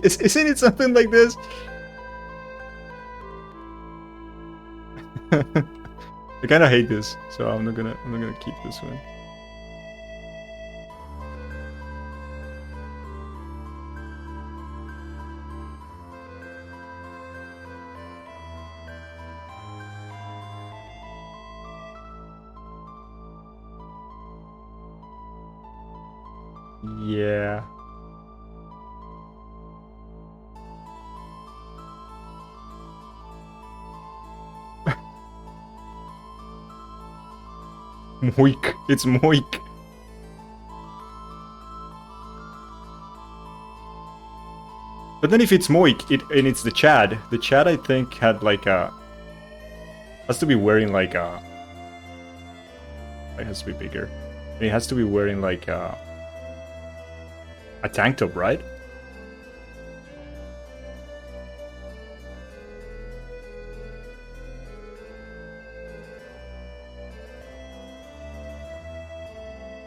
Isn't it something like this? I kind of hate this, so I'm not gonna keep this one. Yeah. Moik. It's Moik. But then if it's Moik, and it's the Chad I think had like a... Has to be wearing like a... It has to be bigger. It has to be wearing like a tank top, right?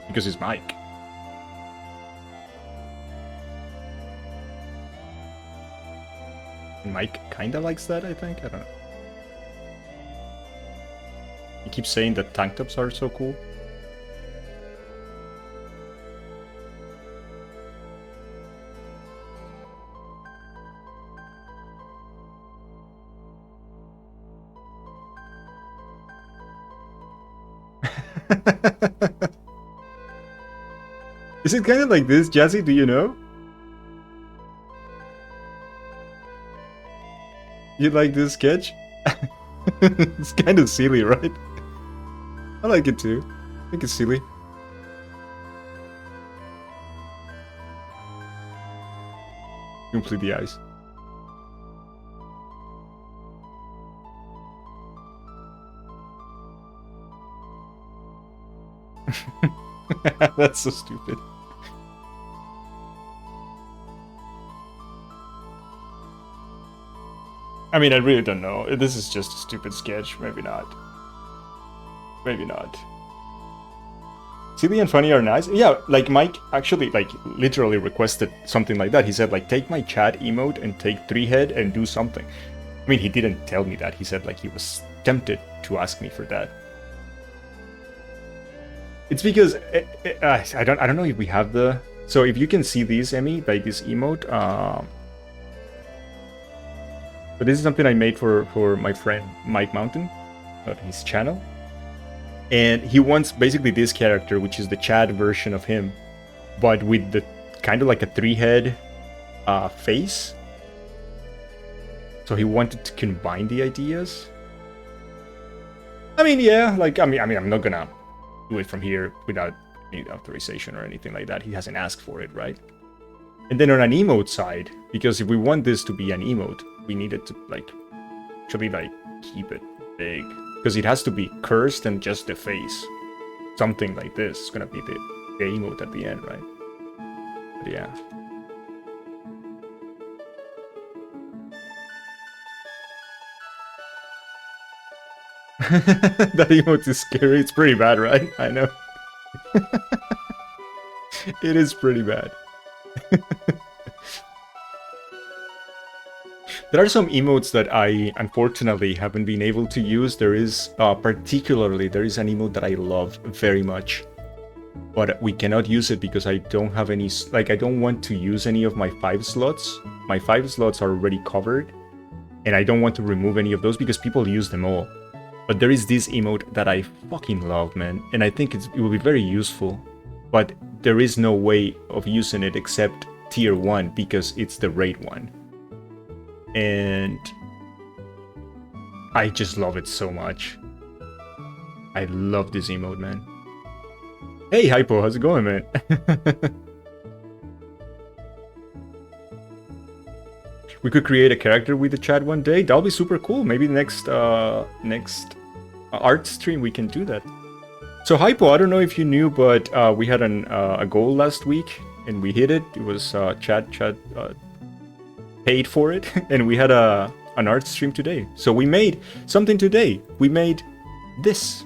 Because it's Mike. And Mike kinda likes that, I think. I don't know. He keeps saying that tank tops are so cool. Is it kind of like this, Jazzy? Do you know? You like this sketch? It's kind of silly, right? I like it too. I think it's silly. Complete the eyes. That's so stupid. I mean, I really don't know. This is just a stupid sketch. Maybe not. Maybe not. Silly and funny are nice. Yeah, like Mike actually, like, literally requested something like that. He said, like, take my chat emote and take 3-head and do something. I mean, he didn't tell me that. He said, like, he was tempted to ask me for that. It's because I don't know if we have the... So if you can see these, Emmy, like this emote, but this is something I made for my friend Mike Mountain on his channel. And he wants basically this character, which is the Chad version of him, but with the kind of like a 3-head face. So he wanted to combine the ideas. I mean, yeah, like I mean, I'm not gonna do it from here without any authorization or anything like that. He hasn't asked for it, right? And then on an emote side, because if we want this to be an emote, we need it to like actually like keep it big, because it has to be cursed and just the face. Something like this is gonna be the emote at the end, right? But yeah. That emote is scary. It's pretty bad, right? I know. It is pretty bad. There are some emotes that I unfortunately haven't been able to use. There is particularly there is an emote that I love very much, but we cannot use it because I don't have any, like, I don't want to use any of my 5 slots. My 5 slots are already covered, and I don't want to remove any of those because people use them all. But there is this emote that I fucking love, man, and I think it will be very useful, but there is no way of using it except tier 1 because it's the raid one. And I just love it so much. I love this emote, man. Hey, Hypo, how's it going, man? We could create a character with the chat one day. That'll be super cool. Maybe next art stream we can do that. So Hypo, I don't know if you knew, but we had a goal last week and we hit it. It was chat paid for it, and we had an art stream today. So we made something today. We made this.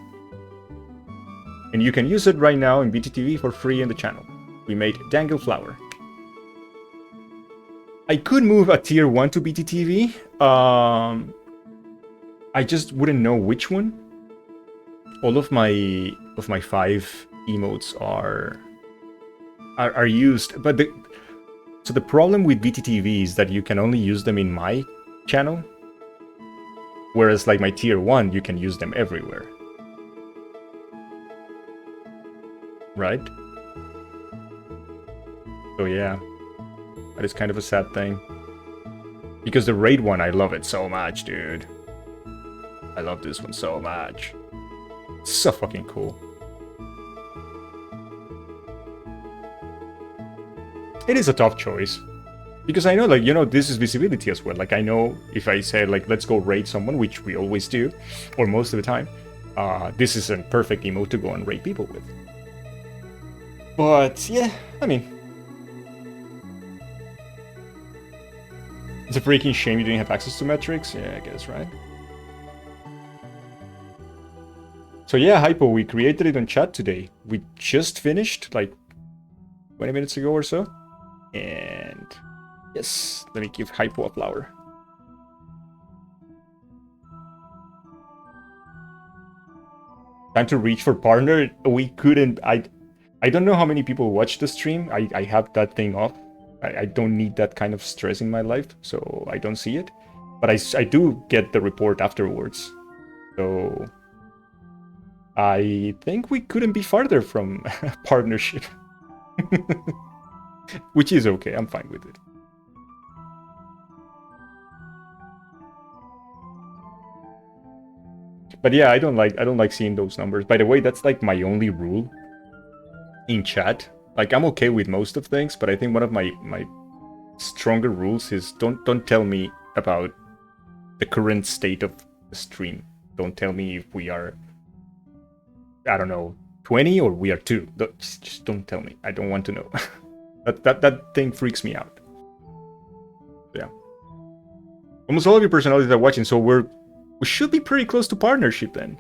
And you can use it right now in BTTV for free in the channel. We made DangilFlower. I could move a tier 1 to BTTV. I just wouldn't know which one. All of my 5 emotes are used, but so the problem with BTTV is that you can only use them in my channel, whereas like my tier 1, you can use them everywhere. Right? So yeah, that is kind of a sad thing. Because the raid one, I love it so much, dude. I love this one so much. It's so fucking cool. It is a tough choice. Because I know, like, you know, this is visibility as well. Like, I know if I say, like, let's go raid someone, which we always do, or most of the time, this is a perfect emote to go and raid people with. But, yeah, I mean... It's a freaking shame you didn't have access to metrics. Yeah, I guess, right? So yeah, Hypo, we created it on chat today. We just finished, like, 20 minutes ago or so. And... yes, let me give Hypo a flower. Time to reach for partner. We couldn't... I don't know how many people watch the stream. I have that thing off. I don't need that kind of stress in my life, so I don't see it. But I do get the report afterwards. So I think we couldn't be farther from partnership. Which is okay, I'm fine with it. But yeah, I don't like seeing those numbers. By the way, that's like my only rule in chat. Like, I'm okay with most of things, but I think one of my stronger rules is don't tell me about the current state of the stream. Don't tell me if we are, I don't know, 20 or we are 2. Just don't tell me. I don't want to know. that thing freaks me out. Yeah. Almost all of your personalities are watching, so we should be pretty close to partnership then.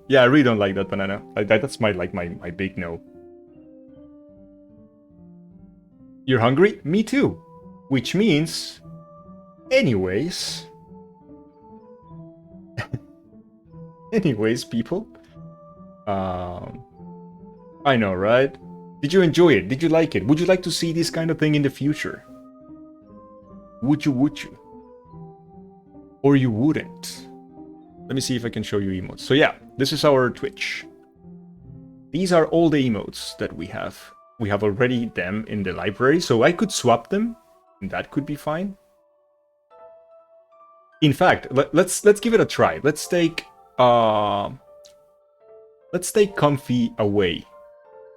Yeah, I really don't like that banana. That's my big no. You're hungry? Me too. Which means... anyways... anyways, people. I know, right? Did you enjoy it? Did you like it? Would you like to see this kind of thing in the future? Would you? Or you wouldn't? Let me see if I can show you emotes. So yeah, this is our Twitch. These are all the emotes that we have. We have already them in the library, so I could swap them, and that could be fine. In fact, let's give it a try. Let's take Comfy away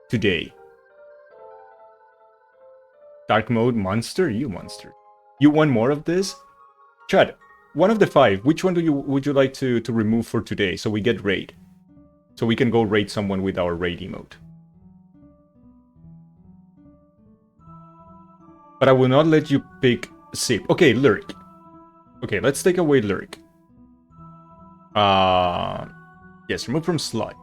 today. Dark mode monster, you monster. You want more of this? Chad, one of the 5. Which one would you like to remove for today so we get raid? So we can go raid someone with our raid emote. But I will not let you pick Sip. Okay, Lyric. Okay, let's take away Lyric. Yes, remove from slot.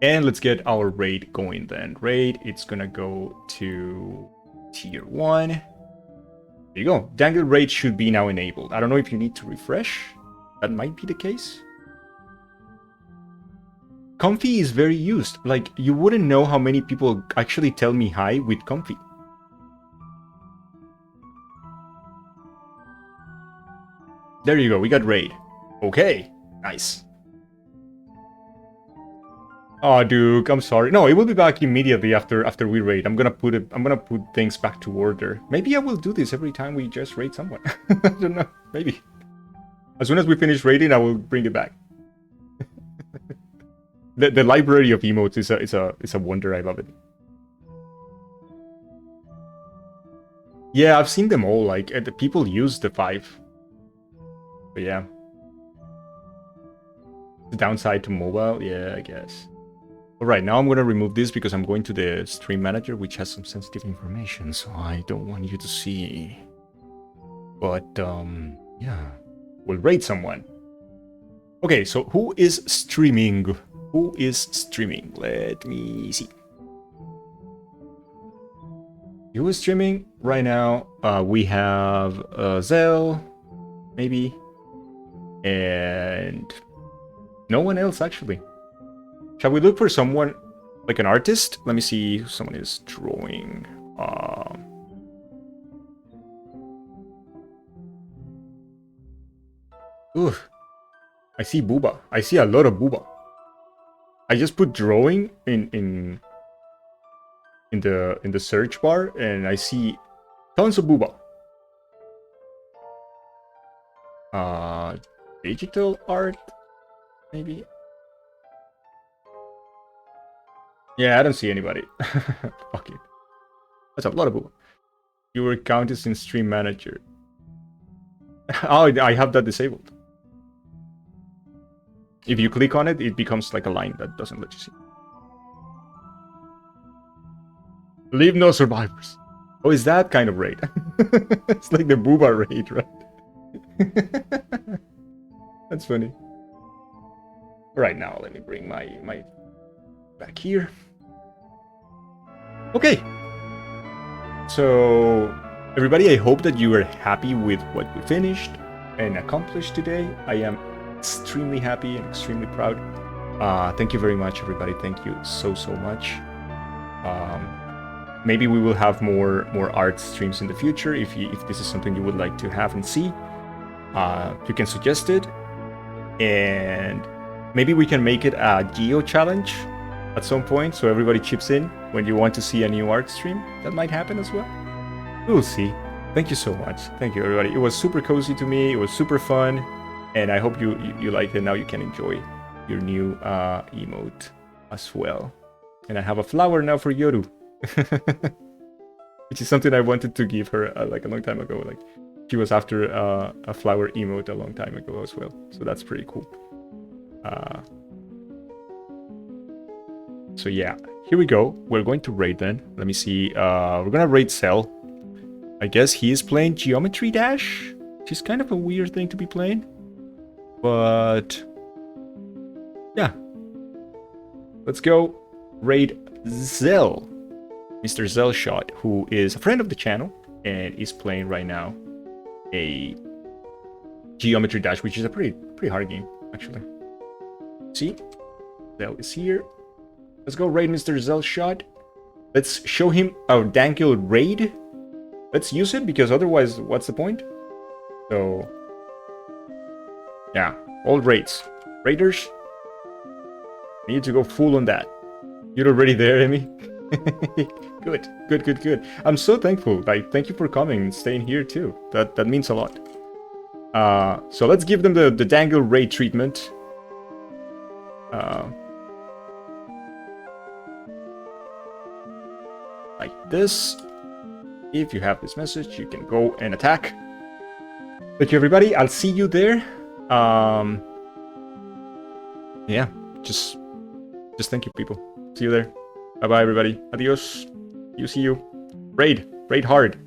And let's get our raid going then. Raid, it's gonna go to tier 1. There you go. Dangil raid should be now enabled. I don't know if you need to refresh. That might be the case. Comfy is very used. Like, you wouldn't know how many people actually tell me hi with Comfy. There you go, we got raid. Okay, nice. Oh, Duke, I'm sorry. No, it will be back immediately after we raid. I'm gonna put things back to order. Maybe I will do this every time we just raid someone. I don't know. Maybe. As soon as we finish raiding, I will bring it back. the library of emotes is a wonder. I love it. Yeah, I've seen them all. Like, the people use the 5. But yeah. The downside to mobile, yeah, I guess. Alright, now I'm going to remove this because I'm going to the stream manager, which has some sensitive information, so I don't want you to see. But, yeah. We'll raid someone. Okay, so who is streaming? Who is streaming? Let me see. Who is streaming? Right now, we have Zell, maybe. And no one else, actually. Shall we look for someone, like an artist? Let me see if someone is drawing. Ooh. I see booba. I see a lot of booba. I just put drawing in the search bar, and I see tons of booba. Digital art, maybe. Yeah, I don't see anybody. Fuck it. That's a lot of booba. Your account is in Stream Manager. Oh, I have that disabled. If you click on it, it becomes like a line that doesn't let you see. Leave no survivors. Oh, is that kind of raid? It's like the booba raid, right? That's funny. Right now, let me bring my back here. Okay. So, everybody, I hope that you are happy with what we finished and accomplished today. I am extremely happy and extremely proud. Thank you very much, everybody. Thank you so much. Maybe we will have more art streams in the future. If this is something you would like to have and see, you can suggest it, and maybe we can make it a geo challenge at some point, so everybody chips in when you want to see a new art stream. That might happen as well. We'll see. Thank you so much. Thank you, everybody. It was super cozy to me. It was super fun, and I hope you liked it. Now you can enjoy your new emote as well. And I have a flower now for Yoru. Which is something I wanted to give her like a long time ago. Like, she was after a flower emote a long time ago as well. So that's pretty cool. So yeah, here we go. We're going to raid then. Let me see. We're gonna raid Cell. I guess he is playing Geometry Dash, which is kind of a weird thing to be playing. But yeah, let's go raid Zell. Mr. Zellshot, who is a friend of the channel and is playing right now a Geometry Dash, which is a pretty hard game, actually. See? Zell is here. Let's go raid Mr. Zellshot. Let's show him our Dangil raid. Let's use it, because otherwise, what's the point? So, yeah, all raids. Raiders, we need to go full on that. You're already there, Emmy? Good. I'm so thankful. Like, thank you for coming and staying here too. That means a lot. So let's give them the Dangil raid treatment. Like this. If you have this message, you can go and attack. Thank you, everybody. I'll see you there. Yeah, just thank you, people. See you there. Bye-bye, everybody. Adios. See you. Raid hard.